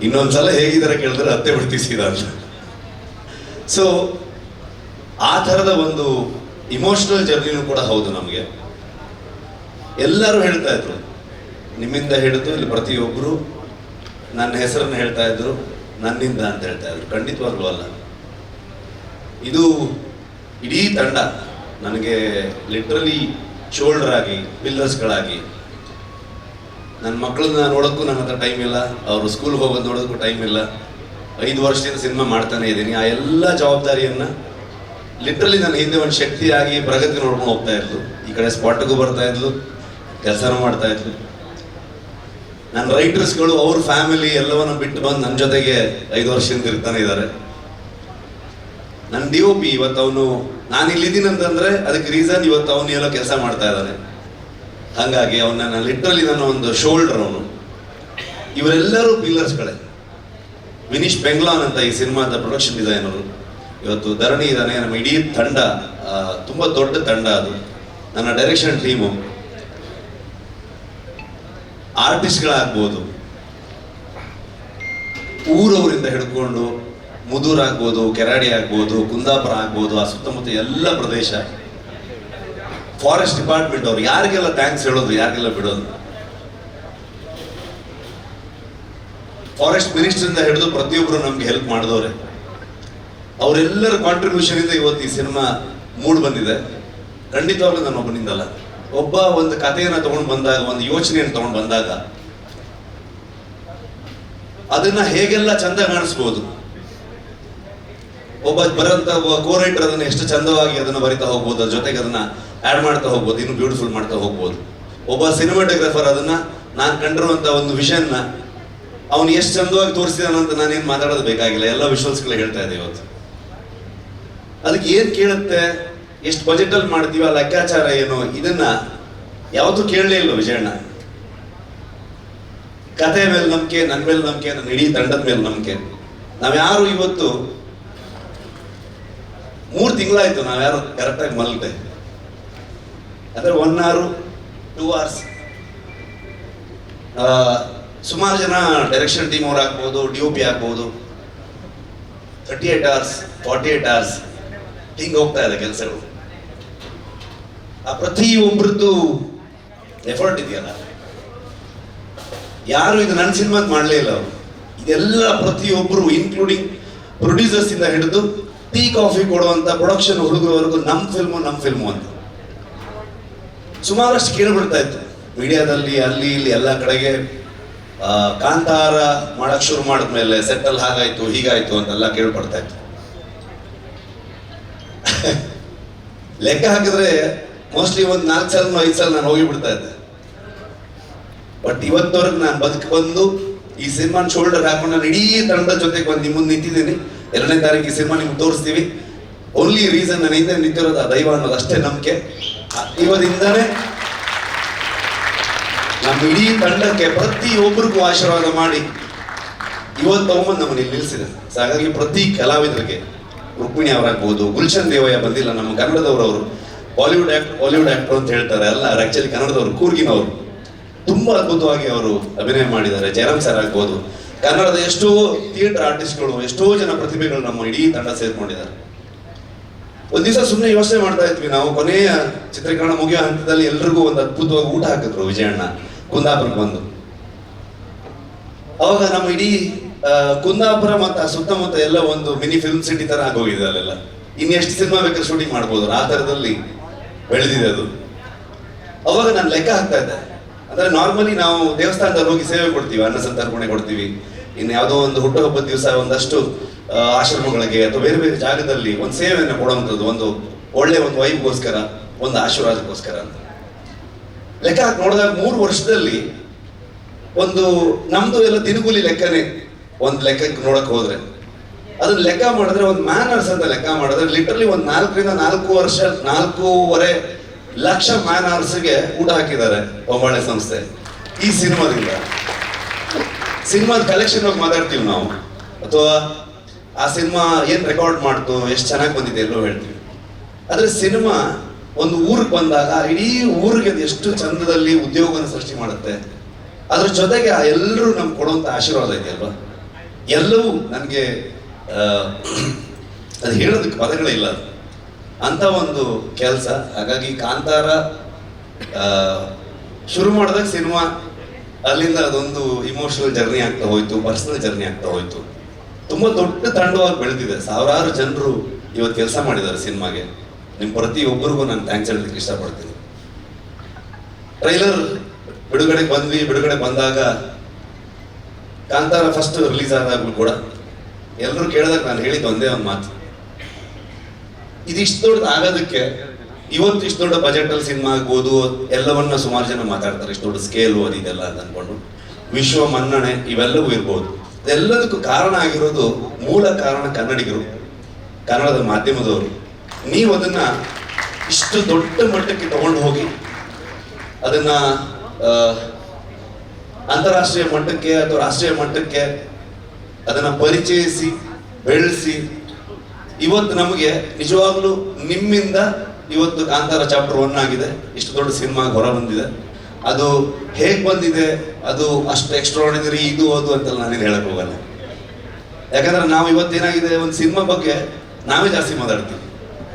ಇನ್ನೊಂದ್ಸಲ ಹೇಗಿದ್ದೀರಾ ಕೇಳಿದ್ರೆ ಹತ್ತೆ ಬಿಡ್ತೀವಿ ಸೀದಾ ಅಂತ. ಸೊ ಆ ಥರದ ಒಂದು ಇಮೋಷನಲ್ ಜರ್ನಿನೂ ಕೂಡ ಹೌದು ನಮಗೆ. ಎಲ್ಲರೂ ಹೇಳ್ತಾ ಇದ್ರು, ನಿಮ್ಮಿಂದ ಹಿಡಿದು ಇಲ್ಲಿ ಪ್ರತಿಯೊಬ್ಬರು ನನ್ನ ಹೆಸರನ್ನು ಹೇಳ್ತಾ ಇದ್ರು, ನನ್ನಿಂದ ಅಂತ ಹೇಳ್ತಾ ಇದ್ರು. ಖಂಡಿತವಾಗ್ಲೂ ಅಲ್ಲ. ಇದು ಇಡೀ ತಂಡ ನನಗೆ ಲಿಟ್ರಲಿ ಶೋಲ್ಡರ್ ಆಗಿ, ಪಿಲ್ಲರ್ಸ್ಗಳಾಗಿ. ನನ್ನ ಮಕ್ಕಳನ್ನ ನೋಡೋಕ್ಕೂ ನನ್ನ ಹತ್ರ ಟೈಮ್ ಇಲ್ಲ, ಅವರು ಸ್ಕೂಲ್ಗೆ ಹೋಗೋದು ನೋಡೋದಕ್ಕೂ ಟೈಮ್ ಇಲ್ಲ. 5 ವರ್ಷದಿಂದ ಸಿನಿಮಾ ಮಾಡ್ತಾನೆ ಇದ್ದೀನಿ. ಆ ಎಲ್ಲ ಜವಾಬ್ದಾರಿಯನ್ನು ಲಿಟ್ರಲಿ ನನ್ನ ಹಿಂದೆ ಒಂದು ಶಕ್ತಿಯಾಗಿ ಪ್ರಗತಿ ನೋಡ್ಕೊಂಡು ಹೋಗ್ತಾ ಇದ್ಲು. ಈ ಕಡೆ ಸ್ಪಾಟ್ಗೂ ಬರ್ತಾ ಇದ್ಲು, ಕೆಲಸನೂ ಮಾಡ್ತಾ ಇದ್ಲು. ನನ್ನ ರೈಟರ್ಸ್ಗಳು ಅವ್ರ ಫ್ಯಾಮಿಲಿ ಎಲ್ಲವನ್ನ ಬಿಟ್ಟು ಬಂದು ನನ್ನ ಜೊತೆಗೆ 5 ವರ್ಷದಿಂದ ಇರ್ತಾನೆ ಇದ್ದಾರೆ. ನನ್ನ DOP ಇವತ್ತು ಅವನು, ನಾನು ಇಲ್ಲಿದ್ದೀನಿ ಅಂತಂದ್ರೆ ಅದಕ್ಕೆ ರೀಸನ್ ಇವತ್ತು ಅವನು ಎಲ್ಲೋ ಕೆಲಸ ಮಾಡ್ತಾ ಇದ್ದಾನೆ. ಹಾಗಾಗಿ ಅವನ ಲಿಟ್ರಲಿ ನನ್ನ ಒಂದು ಶೋಲ್ಡರ್ ಅವನು. ಇವರೆಲ್ಲರೂ ಪಿಲ್ಲರ್ಸ್ಗಳೇ. ವಿನೀಶ್ ಬೆಂಗ್ಲಾನ್ ಅಂತ ಈ ಸಿನಿಮಾದ ಪ್ರೊಡಕ್ಷನ್ ಡಿಸೈನರು. ಇವತ್ತು ಧರಣಿ ಇದ್ದಾನೆ. ನಮ್ಮ ಇಡೀ ತಂಡ ತುಂಬ ದೊಡ್ಡ ತಂಡ ಅದು. ನನ್ನ ಡೈರೆಕ್ಷನ್ ಟೀಮು, ಆರ್ಟಿಸ್ಟ್ಗಳಾಗ್ಬೋದು, ಊರವರಿಂದ ಹಿಡ್ಕೊಂಡು ಮುದೂರ್ ಆಗ್ಬೋದು, ಕೆರಾಡಿ ಆಗ್ಬೋದು, ಕುಂದಾಪುರ ಆಗ್ಬೋದು, ಆ ಸುತ್ತಮುತ್ತ ಎಲ್ಲ ಪ್ರದೇಶ, ಫಾರೆಸ್ಟ್ ಡಿಪಾರ್ಟ್ಮೆಂಟ್ ಅವ್ರು, ಯಾರಿಗೆಲ್ಲ ಥ್ಯಾಂಕ್ಸ್ ಹೇಳೋದು, ಯಾರಿಗೆಲ್ಲ ಬಿಡೋದು. ಫಾರೆಸ್ಟ್ ಮಿನಿಸ್ಟರಿಂದ ಹಿಡಿದು ಪ್ರತಿಯೊಬ್ಬರು ನಮ್ಗೆ ಹೆಲ್ಪ್ ಮಾಡಿದವ್ರೆ. ಅವರೆಲ್ಲರ ಕಾಂಟ್ರಿಬ್ಯೂಷನ್ ಇಂದ ಇವತ್ತು ಈ ಸಿನಿಮಾ ಮೂಡ್ ಬಂದಿದೆ. ಖಂಡಿತವಾಗ್ಲೂ ನಾನು ಒಬ್ಬನಿಂದಲ್ಲ. ಒಬ್ಬ ಒಂದು ಕಥೆಯನ್ನು ತಗೊಂಡು ಬಂದಾಗ, ಒಂದು ಯೋಚನೆಯನ್ನು ತಗೊಂಡು ಬಂದಾಗ ಅದನ್ನ ಹೇಗೆಲ್ಲ ಚಂದ ಕಾಣಿಸ್ಬೋದು. ಒಬ್ಬ ಬರಂತ ಕೋ ರೈಟರ್ ಅದನ್ನ ಎಷ್ಟು ಚಂದವಾಗಿ ಅದನ್ನ ಬರಿತಾ ಹೋಗ್ಬೋದು, ಅದ್ರ ಜೊತೆಗೆ ಅದನ್ನ ಆಡ್ ಮಾಡ್ತಾ ಹೋಗ್ಬೋದು, ಇನ್ನು ಬ್ಯೂಟಿಫುಲ್ ಮಾಡ್ತಾ ಹೋಗ್ಬೋದು. ಒಬ್ಬ ಸಿನಿಮಾಟೋಗ್ರಾಫರ್ ಅದನ್ನ ನಾನು ಕಂಡಿರುವಂತ ಒಂದು ವಿಷನ್ನ ಅವನು ಎಷ್ಟು ಚಂದವಾಗಿ ತೋರಿಸಿದಾನಂತ ನಾನೇನು ಮಾತಾಡೋದು ಬೇಕಾಗಿಲ್ಲ. ಎಲ್ಲ ವಿಶ್ವಾಸಗಳು ಹೇಳ್ತಾ ಇದೆ ಇವತ್ತು. ಅದಕ್ಕೆ ಏನ್ ಕೇಳುತ್ತೆ, ಎಷ್ಟು ಬಜೆಟ್ ಅಲ್ಲಿ ಮಾಡ್ತೀವಿ, ಆ ಲೆಕ್ಕಾಚಾರ ಏನು, ಇದನ್ನ ಯಾವತ್ತೂ ಕೇಳಲೇ ಇಲ್ಲ ವಿಜಯಣ್ಣ. ಕತೆ ಮೇಲೆ ನಂಬಿಕೆ, ನನ್ನ ಮೇಲೆ ನಂಬಿಕೆ, ನನ್ನ ಇಡೀ ತಂಡದ ಮೇಲೆ ನಂಬಿಕೆ. ನಾವ್ಯಾರು ಇವತ್ತು 3 ತಿಂಗಳಾಯ್ತು ನಾವ್ಯಾರು ಕರೆಕ್ಟಾಗಿ ಮಲ್ತೆ. ಅಂದ್ರೆ 1 hour 2 hours. ಸುಮಾರು ಜನ ಡೈರೆಕ್ಷನ್ ಟೀಮ್ ಅವ್ರು ಆಗ್ಬೋದು, DOP ಆಗ್ಬೋದು, 38 hours, 48 hours ಹಿಂಗೆ ಹೋಗ್ತಾ ಇದೆ ಕೆಲಸಗಳು. ಆ ಪ್ರತಿಯೊಬ್ಬರದ್ದು ಎಫರ್ಟ್ ಇದೆಯಲ್ಲ, ಯಾರು ಇದು ನನ್ನ ಸಿನಿಮಾಗೆ ಮಾಡಲೇ ಇಲ್ಲ ಅವರು. ಇದೆಲ್ಲ ಪ್ರತಿಯೊಬ್ಬರು ಇನ್ಕ್ಲೂಡಿಂಗ್ ಪ್ರೊಡ್ಯೂಸರ್ಸ್ ಇಂದ ಹಿಡಿದು ಟೀ ಕಾಫಿ ಕೊಡುವಂತ ಪ್ರೊಡಕ್ಷನ್ ಹುಡುಗರವರೆಗೂ ನಮ್ಮ ಫಿಲ್ಮು ಅಂತ ಸುಮಾರಷ್ಟು ಕೇಳ್ಬಿಡ್ತಾ ಇತ್ತು ಮೀಡಿಯಾದಲ್ಲಿ, ಅಲ್ಲಿ ಇಲ್ಲಿ ಎಲ್ಲ ಕಡೆಗೆ. ಕಾಂತಾರ ಮಾಡಕ್ ಶುರು ಮಾಡಿದ್ಮೇಲೆ ಸೆಟ್ಟಲ್ ಹಾಗಾಯ್ತು ಹೀಗಾಯ್ತು ಅಂತೆಲ್ಲ ಕೇಳ್ಪಡ್ತಾ ಇತ್ತು. ಲೆಕ್ಕ ಹಾಕಿದ್ರೆ ಮೋಸ್ಟ್ಲಿ ಒಂದು 4 ಸಲ 5 ಸಲ ನಾನು ಹೋಗಿ ಬಿಡ್ತಾ ಇದ್ದೆ. ಬಟ್ ಇವತ್ತವರೆಗೆ ನಾನು ಬದುಕಿ ಬಂದು ಈ ಸಿನಿಮಾನ ಶೋಲ್ಡರ್ ಹಾಕೊಂಡು ನಾನು ಇಡೀ ತಂಡದ ಜೊತೆಗೆ ಬಂದು ನಿಮ್ಮ ಮುಂದೆ ನಿಂತಿದ್ದೀನಿ. 2ನೇ ತಾರೀಕು ಈ ಸಿನಿಮಾ ನಿಮ್ಗೆ ತೋರಿಸ್ತೀವಿ. ಓನ್ಲಿ ರೀಸನ್ ನಾನು ಹಿಂದೆ ನಿಂತಿರೋದು ಆ ದೈವ ಅನ್ನೋದು ಅಷ್ಟೇ ನಂಬಿಕೆ. ಇವರಿಂದಾನೇ ನಮ್ಮ ಇಡೀ ತಂಡಕ್ಕೆ ಪ್ರತಿಯೊಬ್ಬರಿಗೂ ಆಶೀರ್ವಾದ ಮಾಡಿ ಇವತ್ತು ತಗೊಂಬಂದು ನಮ್ಮನ್ನು ಇಲ್ಲಿ ನಿಲ್ಲಿಸಿದೆ. ಸೊ ಹಾಗಾಗಿ ಪ್ರತಿ ಕಲಾವಿದರಿಗೆ, ರುಕ್ಮಿಣಿ ಅವರಾಗ್ಬೋದು, ಗುಲ್ಶನ್ ದೇವಯ್ಯ ಬಂದಿಲ್ಲ, ನಮ್ಮ ಕನ್ನಡದವರು, ಬಾಲಿವುಡ್ ಆಕ್ಟರ್ ಅಂತ ಹೇಳ್ತಾರೆ ಅಲ್ಲ, ಆಕ್ಚುಲಿ ಕನ್ನಡದವರು, ಕೂರ್ಗಿನವರು. ತುಂಬಾ ಅದ್ಭುತವಾಗಿ ಅವರು ಅಭಿನಯ ಮಾಡಿದ್ದಾರೆ. ಜಯರಾಮ್ ಸರ್ ಆಗ್ಬೋದು, ಕನ್ನಡದ ಎಷ್ಟೋ ಥಿಯೇಟರ್ ಆರ್ಟಿಸ್ಟ್ಗಳು, ಎಷ್ಟೋ ಜನ ಪ್ರತಿಭೆಗಳು ನಮ್ಮ ಇಡೀ ತಂಡ ಸೇರ್ಕೊಂಡಿದ್ದಾರೆ. ಒಂದ್ ದಿವಸ ಸುಮ್ಮನೆ ಯೋಚನೆ ಮಾಡ್ತಾ ಇದ್ವಿ ನಾವು, ಕೊನೆಯ ಚಿತ್ರೀಕರಣ ಮುಗಿಯೋ ಹಂತದಲ್ಲಿ ಎಲ್ರಿಗೂ ಒಂದು ಅದ್ಭುತವಾಗಿ ಊಟ ಹಾಕಿದ್ರು ವಿಜಯಣ್ಣ ಕುಂದಾಪುರಕ್ಕೆ ಬಂದು. ಅವಾಗ ನಮ್ಮ ಇಡೀ ಕುಂದಾಪುರ ಮತ್ತು ಆ ಸುತ್ತಮುತ್ತ ಎಲ್ಲ ಒಂದು ಮಿನಿ ಫಿಲ್ಮ್ ಸಿಟಿ ತರ ಆಗೋಗಿದೆ. ಅಲ್ಲೆಲ್ಲ ಇನ್ನೆಷ್ಟು ಸಿನಿಮಾ ಬೇಕಾದ್ರೆ ಶೂಟಿಂಗ್ ಮಾಡ್ಬೋದು, ಆ ಥರದಲ್ಲಿ ಬೆಳೆದಿದೆ ಅದು. ಅವಾಗ ನಾನು ಲೆಕ್ಕ ಹಾಕ್ತಾ ಇದ್ದೆ, ಅಂದ್ರೆ ನಾರ್ಮಲಿ ನಾವು ದೇವಸ್ಥಾನದಲ್ಲಿ ಹೋಗಿ ಸೇವೆ ಕೊಡ್ತೀವಿ, ಅನ್ನ ಸಂತರ್ಪಣೆ ಕೊಡ್ತೀವಿ, ಇನ್ನು ಯಾವುದೋ ಒಂದು ಹುಟ್ಟುಹಬ್ಬದ ದಿವಸ ಒಂದಷ್ಟು ಆಶ್ರಮಗಳಿಗೆ ಅಥವಾ ಬೇರೆ ಬೇರೆ ಜಾಗದಲ್ಲಿ ಒಂದು ಸೇವೆಯನ್ನು ಕೊಡುವಂಥದ್ದು, ಒಂದು ಒಳ್ಳೆ ಒಂದು ವೈಬ್ಗೋಸ್ಕರ, ಒಂದು ಆಶೀರ್ವಾದಕ್ಕೋಸ್ಕರ ಅಂತ ಲೆಕ್ಕ ಹಾಕಿ ನೋಡಿದಾಗ 3 ವರ್ಷದಲ್ಲಿ ಒಂದು ನಮ್ದು ಎಲ್ಲ ದಿನಗೂಲಿ ಲೆಕ್ಕನೇ. ಒಂದು ಲೆಕ್ಕಕ್ಕೆ ನೋಡಕ್ ಹೋದ್ರೆ ಅದನ್ನ ಲೆಕ್ಕ ಮಾಡಿದ್ರೆ ಒಂದು ಮ್ಯಾನರ್ಸ್ ಅಂತ ಲೆಕ್ಕ ಮಾಡಿದ್ರೆ ಲಿಟರ್ಲಿ ಒಂದು 4 ರಿಂದ 4.5 ಲಕ್ಷ ಮ್ಯಾನರ್ಸ್ಗೆ ಊಟ ಹಾಕಿದ್ದಾರೆ ಹೊಂಬಾಳೆ ಸಂಸ್ಥೆ ಈ ಸಿನಿಮಾದಿಂದ. ಸಿನಿಮಾದ ಕಲೆಕ್ಷನ್ ಹೋಗಿ ಮಾತಾಡ್ತೀವಿ ನಾವು, ಅಥವಾ ಆ ಸಿನಿಮಾ ಏನ್ ರೆಕಾರ್ಡ್ ಮಾಡ್ತು, ಎಷ್ಟು ಚೆನ್ನಾಗಿ ಬಂದಿದೆ ಎಲ್ಲೋ ಹೇಳ್ತೀವಿ. ಆದ್ರೆ ಸಿನಿಮಾ ಒಂದು ಊರಿಗೆ ಬಂದಾಗ ಇಡೀ ಊರಿಗೆ ಅದು ಎಷ್ಟು ಚಂದದಲ್ಲಿ ಉದ್ಯೋಗವನ್ನು ಸೃಷ್ಟಿ ಮಾಡುತ್ತೆ. ಅದ್ರ ಜೊತೆಗೆ ಎಲ್ಲರೂ ನಮ್ಗೆ ಕೊಡುವಂತ ಆಶೀರ್ವಾದ ಇದೆಯಲ್ವಾ, ಎಲ್ಲವೂ ನನಗೆ ಅದು ಹೇಳೋದಕ್ಕೆ ಪದಗಳಿಲ್ಲ ಅಂತ ಒಂದು ಕೆಲಸ. ಹಾಗಾಗಿ ಕಾಂತಾರ ಶುರು ಮಾಡಿದಾಗ ಸಿನಿಮಾ ಅಲ್ಲಿಂದ ಅದೊಂದು ಇಮೋಷನಲ್ ಜರ್ನಿ ಆಗ್ತಾ ಹೋಯ್ತು, ಪರ್ಸನಲ್ ಜರ್ನಿ ಆಗ್ತಾ ಹೋಯ್ತು. ತುಂಬಾ ದೊಡ್ಡ ತಂಡವಾಗಿ ಬೆಳೆದಿದೆ, ಸಾವಿರಾರು ಜನರು ಇವತ್ತು ಕೆಲಸ ಮಾಡಿದ್ದಾರೆ ಸಿನಿಮಾಗೆ. ನಿಮ್ ಪ್ರತಿಯೊಬ್ಬರಿಗೂ ನಾನು ಥ್ಯಾಂಕ್ಸ್ ಹೇಳಲಿಕ್ಕೆ ಇಷ್ಟಪಡ್ತೀನಿ. ಟ್ರೈಲರ್ ಬಿಡುಗಡೆ ಬಂದಾಗ, ಕಾಂತಾರ ಫಸ್ಟ್ ರಿಲೀಸ್ ಆದಾಗಲೂ ಕೂಡ ಎಲ್ಲರೂ ಕೇಳಿದಾಗ ನಾನು ಹೇಳಿದ್ದು ಒಂದೇ ಒಂದು ಮಾತು, ಇದಿಷ್ಟು ದೊಡ್ಡದು ಆಗೋದಕ್ಕೆ ಇವತ್ತು ಇಷ್ಟು ದೊಡ್ಡ ಬಜೆಟ್ ಅಲ್ಲಿ ಸಿನಿಮಾ ಆಗ್ಬೋದು, ಎಲ್ಲವನ್ನ ಸುಮಾರು ಜನ ಮಾತಾಡ್ತಾರೆ, ಇಷ್ಟು ದೊಡ್ಡ ಸ್ಕೇಲು ಅದು ಇದೆಲ್ಲ ಅಂತ ಅನ್ಕೊಂಡು. ವಿಶ್ವ ಮನ್ನಣೆ ಇವೆಲ್ಲವೂ ಇರ್ಬೋದು. ಎಲ್ಲದಕ್ಕೂ ಕಾರಣ ಆಗಿರೋದು, ಮೂಲ ಕಾರಣ ಕನ್ನಡಿಗರು, ಕನ್ನಡದ ಮಾಧ್ಯಮದವರು. ನೀವು ಅದನ್ನ ಇಷ್ಟು ದೊಡ್ಡ ಮಟ್ಟಕ್ಕೆ ತಗೊಂಡು ಹೋಗಿ ಅದನ್ನ ಅಂತಾರಾಷ್ಟ್ರೀಯ ಮಟ್ಟಕ್ಕೆ ಅಥವಾ ರಾಷ್ಟ್ರೀಯ ಮಟ್ಟಕ್ಕೆ ಅದನ್ನ ಪರಿಚಯಿಸಿ ಬೆಳೆಸಿ, ಇವತ್ತು ನಮಗೆ ನಿಜವಾಗ್ಲೂ ನಿಮ್ಮಿಂದ ಇವತ್ತು ಕಾಂತಾರ ಚಾಪ್ಟರ್ 1 ಆಗಿದೆ, ಇಷ್ಟು ದೊಡ್ಡ ಸಿನಿಮಾ ಹೊರ ಬಂದಿದೆ. ಅದು ಹೇಗೆ ಬಂದಿದೆ, ಅದು ಅಷ್ಟು ಎಕ್ಸ್ಟ್ರಾರ್ಡಿನರಿ ಇದು ಅದು ಅಂತೆಲ್ಲ ನಾನೇನು ಹೇಳಕ್ ಹೋಗಲ್ಲ. ಯಾಕಂದ್ರೆ ನಾವು ಇವತ್ತೇನಾಗಿದೆ, ಒಂದು ಸಿನಿಮಾ ಬಗ್ಗೆ ನಾವೇ ಜಾಸ್ತಿ ಮಾತಾಡ್ತೀವಿ.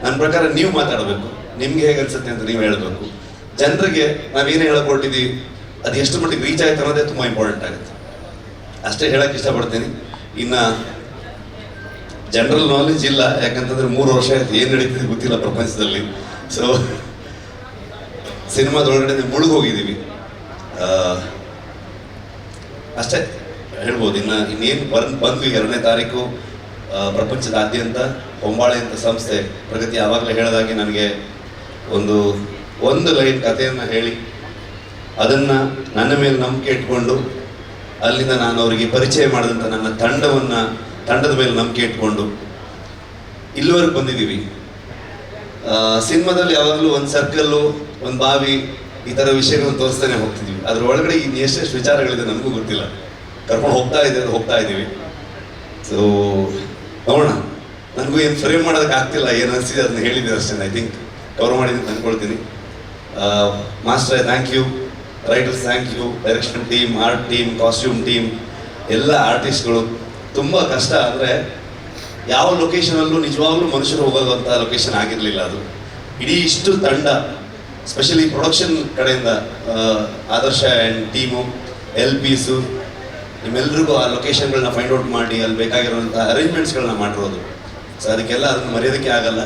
ನನ್ನ ಪ್ರಕಾರ ನೀವು ಮಾತಾಡಬೇಕು, ನಿಮ್ಗೆ ಹೇಗೆ ಅನ್ಸುತ್ತೆ ಅಂತ ನೀವು ಹೇಳಬೇಕು. ಜನರಿಗೆ ನಾವೇನೇ ಹೇಳ್ಕೊಟ್ಟಿದ್ದೀವಿ ಅದು ಎಷ್ಟು ಮಟ್ಟಿಗೆ ರೀಚ್ ಆಯ್ತು ಅನ್ನೋದೇ ತುಂಬ ಇಂಪಾರ್ಟೆಂಟ್ ಆಗುತ್ತೆ. ಅಷ್ಟೇ ಹೇಳಕ್ ಇಷ್ಟಪಡ್ತೀನಿ. ಇನ್ನ ಜನರಲ್ ನಾಲೆಜ್ ಇಲ್ಲ, ಯಾಕಂತಂದ್ರೆ 3 ವರ್ಷ ಆಯ್ತು ಏನ್ ನಡೀತಿದೆ ಗೊತ್ತಿಲ್ಲ ಪ್ರಪಂಚದಲ್ಲಿ. ಸೊ ಸಿನಿಮಾದೊಳಗಡೆ ಮುಳುಗೋಗಿದ್ದೀವಿ ಅಷ್ಟೇ ಹೇಳ್ಬೋದು. ಇನ್ನೇನು ಬಂದ್ವಿ 2ನೇ ತಾರೀಕು ಪ್ರಪಂಚದಾದ್ಯಂತ ಹೊಂಬಾಳೆ ಅಂತ ಸಂಸ್ಥೆ ಪ್ರಗತಿ ಆವಾಗಲೇ ಹೇಳಿದಾಗೆ ನನಗೆ ಒಂದು ಲೈನ್ ಕಥೆಯನ್ನು ಹೇಳಿ ಅದನ್ನು ನನ್ನ ಮೇಲೆ ನಂಬಿಕೆ ಇಟ್ಕೊಂಡು ಅಲ್ಲಿಂದ ನಾನು ಅವರಿಗೆ ಪರಿಚಯ ಮಾಡಿದಂಥ ನನ್ನ ತಂಡದ ಮೇಲೆ ನಂಬಿಕೆ ಇಟ್ಕೊಂಡು ಇಲ್ಲಿವರೆಗೆ ಬಂದಿದ್ದೀವಿ. ಸಿನಿಮಾದಲ್ಲಿ ಯಾವಾಗಲೂ ಒಂದು ಸರ್ಕಲ್ಲು, ಒಂದು ಬಾವಿ, ಈ ಥರ ವಿಷಯಗಳನ್ನು ತೋರಿಸ್ತಾನೆ ಹೋಗ್ತಿದ್ವಿ. ಅದ್ರ ಒಳಗಡೆ ಇನ್ನು ಎಷ್ಟೆಷ್ಟು ವಿಚಾರಗಳಿದೆ ನಮಗೂ ಗೊತ್ತಿಲ್ಲ, ಕರ್ಕೊಂಡು ಹೋಗ್ತಾ ಇದ್ದೀವಿ. ಸೊ ನೋಡೋಣ. ನನಗೂ ಏನು ಫ್ರೇಮ್ ಮಾಡೋದಕ್ಕೆ ಆಗ್ತಿಲ್ಲ, ಏನು ಅನಿಸಿದೆ ಅದನ್ನ ಹೇಳಿದ್ದೆ ಅಷ್ಟೇ. ಐ ಥಿಂಕ್ ಕವರ್ ಮಾಡಿದ್ದೀನಿ ಅಂತ ಅಂದ್ಕೊಳ್ತೀನಿ. Master thank you, writers thank you, direction team, art team, costume team, ಎಲ್ಲ ಆರ್ಟಿಸ್ಟ್ಗಳು. ತುಂಬ ಕಷ್ಟ ಅಂದರೆ ಯಾವ ಲೊಕೇಶನಲ್ಲೂ ನಿಜವಾಗ್ಲೂ ಮನುಷ್ಯರು ಹೋಗುವಂಥ ಲೊಕೇಶನ್ ಆಗಿರಲಿಲ್ಲ ಅದು. ಇಡೀ ಇಷ್ಟು ತಂಡ, ಸ್ಪೆಷಲಿ ಪ್ರೊಡಕ್ಷನ್ ಕಡೆಯಿಂದ ಆದರ್ಶ ಆ್ಯಂಡ್ ಟೀಮು, LPಸು, ನಿಮ್ಮೆಲ್ರಿಗೂ ಆ ಲೊಕೇಶನ್ಗಳನ್ನ ಫೈಂಡ್ ಔಟ್ ಮಾಡಿ ಅಲ್ಲಿ ಬೇಕಾಗಿರುವಂಥ ಅರೇಂಜ್ಮೆಂಟ್ಸ್ಗಳನ್ನ ಮಾಡಿರೋದು. ಸೊ ಅದಕ್ಕೆಲ್ಲ ಅದನ್ನು ಮರೆಯೋದಕ್ಕೆ ಆಗಲ್ಲ.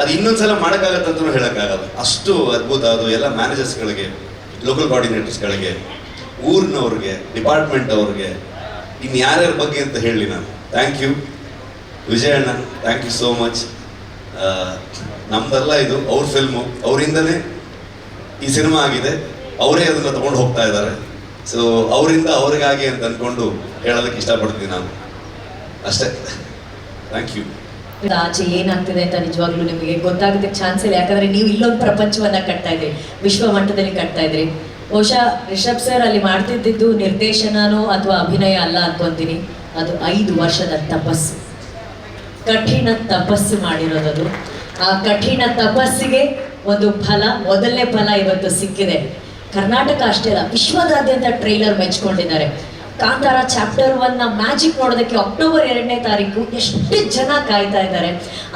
ಅದು ಇನ್ನೊಂದ್ಸಲ ಮಾಡೋಕ್ಕಾಗತ್ತಂತಲೂ ಹೇಳೋಕ್ಕಾಗಲ್ಲ, ಅಷ್ಟು ಅದ್ಭುತ ಅದು. ಎಲ್ಲ ಮ್ಯಾನೇಜರ್ಸ್ಗಳಿಗೆ, ಲೋಕಲ್ ಕೋಆರ್ಡಿನೇಟರ್ಸ್ಗಳಿಗೆ, ಊರಿನವ್ರಿಗೆ, ಡಿಪಾರ್ಟ್ಮೆಂಟ್ ಅವ್ರಿಗೆ, ಇನ್ನು ಯಾರ್ಯಾರ ಬಗ್ಗೆ ಅಂತ ಹೇಳಿ ನಾನು. ಥ್ಯಾಂಕ್ ಯು ವಿಜಯಣ್ಣ, ಥ್ಯಾಂಕ್ ಯು ಸೋ ಮಚ್. ನಮ್ದಲ್ಲ ಇದು, ಅವ್ರ ಫಿಲ್ಮು, ಅವರಿಂದನೇ ಈ ಸಿನಿಮಾ ಆಗಿದೆ, ಅವರೇ ಅದನ್ನು ತಗೊಂಡು ಹೋಗ್ತಾ ಇದ್ದಾರೆ. ಸೊ ಅವರಿಂದ ಅವ್ರಿಗಾಗಿ ಅಂತ ಅಂದ್ಕೊಂಡು ಹೇಳೋದಕ್ಕೆ ಇಷ್ಟಪಡ್ತೀನಿ ನಾನು, ಅಷ್ಟೇ. Thank you. ಆಚೆ ಏನಾಗ್ತಿದೆ ಅಂತ ನಿಜವಾಗ್ಲೂ ನಿಮಗೆ ಗೊತ್ತಾಗೋದಕ್ಕೆ ಚಾನ್ಸ್ ಇಲ್ಲ, ಯಾಕಂದ್ರೆ ನೀವು ಇಲ್ಲೊಂದು ಪ್ರಪಂಚವನ್ನ ಕಟ್ತಾ ಇದ್ರಿ, ವಿಶ್ವ ಮಟ್ಟದಲ್ಲಿ ಕಟ್ತಾ ಇದ್ರಿ. ಬಹುಶಃ ರಿಷಬ್ ಸರ್ ಅಲ್ಲಿ ಮಾಡ್ತಿದ್ದಿದ್ದು ನಿರ್ದೇಶನನೋ ಅಥವಾ ಅಭಿನಯ ಅಲ್ಲ ಅನ್ಕೊಂತೀನಿ, ಅದು 5 ವರ್ಷದ ತಪಸ್ಸು, ಕಠಿಣ ತಪಸ್ಸು ಮಾಡಿರೋದದು. ಆ ಕಠಿಣ ತಪಸ್ಸಿಗೆ ಒಂದು ಫಲ, ಮೊದಲನೇ ಫಲ ಇವತ್ತು ಸಿಕ್ಕಿದೆ. ಕರ್ನಾಟಕ ಅಷ್ಟೇ ಅಲ್ಲ, ವಿಶ್ವದಾದ್ಯಂತ ಟ್ರೈಲರ್ ಮೆಚ್ಕೊಂಡಿದ್ದಾರೆ. ಕಾಂತಾರ ಚಾಪ್ಟರ್ 1ನ ಮ್ಯಾಜಿಕ್ ನೋಡೋದಕ್ಕೆ ಅಕ್ಟೋಬರ್ 2ನೇ ತಾರೀಕು ಎಷ್ಟು ಜನ ಕಾಯ್ತಾ ಇದ್ದಾರೆ.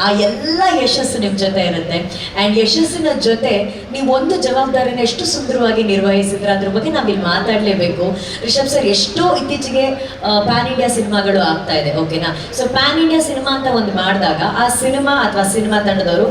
ಆ ಎಲ್ಲ ಯಶಸ್ಸು ನಿಮ್ಮ ಜೊತೆ ಇರುತ್ತೆ. ಆ್ಯಂಡ್ ಯಶಸ್ಸಿನ ಜೊತೆ ನೀವು ಒಂದು ಜವಾಬ್ದಾರಿನ ಎಷ್ಟು ಸುಂದರವಾಗಿ ನಿರ್ವಹಿಸಿದ್ರೆ ಅದ್ರ ಬಗ್ಗೆ ನಾವಿಲ್ಲಿ ಮಾತಾಡಲೇಬೇಕು. ರಿಷಬ್ ಸರ್, ಎಷ್ಟೋ ಇತ್ತೀಚೆಗೆ ಪ್ಯಾನ್ ಇಂಡಿಯಾ ಸಿನಿಮಾಗಳು ಆಗ್ತಾ ಇದೆ, ಓಕೆನಾ? ಸೊ ಪ್ಯಾನ್ ಇಂಡಿಯಾ ಸಿನಿಮಾ ಅಂತ ಒಂದು ಮಾಡಿದಾಗ ಆ ಸಿನಿಮಾ ಅಥವಾ ಸಿನಿಮಾ ತಂಡದವರು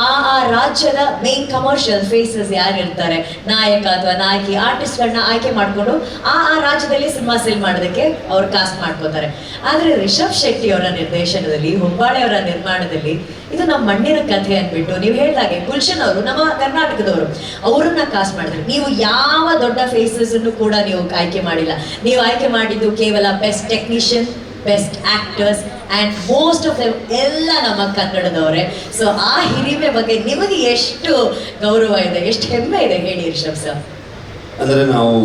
ಆ ರಾಜ್ಯದ ಮೇನ್ ಕಮರ್ಷಿಯಲ್ ಫೇಸಸ್ ಯಾರು ಇರ್ತಾರೆ, ನಾಯಕ ಅಥವಾ ನಾಯಕಿ, ಆರ್ಟಿಸ್ಟ್ಗಳನ್ನ ಆಯ್ಕೆ ಮಾಡಿಕೊಂಡು ಆ ರಾಜ್ಯದಲ್ಲಿ ಸಿನಿಮಾ ಮಾಡೋದಕ್ಕೆ ಅವ್ರು ಕಾಸ್ಟ್ ಮಾಡ್ಕೋತಾರೆ. ಆದ್ರೆ ರಿಷಬ್ ಶೆಟ್ಟಿ ಅವರ ನಿರ್ದೇಶನದಲ್ಲಿ, ಹೊಂಬಾಳೆ ಅವರ ನಿರ್ಮಾಣದಲ್ಲಿ ಇದು ನಮ್ಮ ಮಣ್ಣಿನ ಕಥೆ ಅಂದ್ಬಿಟ್ಟು ನೀವು ಹೇಳಿದಾಗೆ ಗುಲ್ಶನ್ ಅವರು ನಮ್ಮ ಕರ್ನಾಟಕದವರು, ಅವರನ್ನ ಕಾಸ್ಟ್ ಮಾಡಿದ್ರೆ. ನೀವು ಯಾವ ದೊಡ್ಡ ಫೇಸಸ್ ಅನ್ನು ಕೂಡ ನೀವು ಆಯ್ಕೆ ಮಾಡಿಲ್ಲ. ನೀವು ಆಯ್ಕೆ ಮಾಡಿದ್ದು ಕೇವಲ best technician, best actors and most of them ಎಲ್ಲ ನಮ್ಮ ಕನ್ನಡದವರೇ. ಸೊ ಆ ಹಿರಿಮೆ ಬಗ್ಗೆ ನಿಮಗೆ ಎಷ್ಟು ಗೌರವ ಇದೆ, ಎಷ್ಟು ಹೆಮ್ಮೆ ಇದೆ ಹೇಳಿ ರಿಷಬ್ ಸರ್. ಅಂದರೆ ನಾವು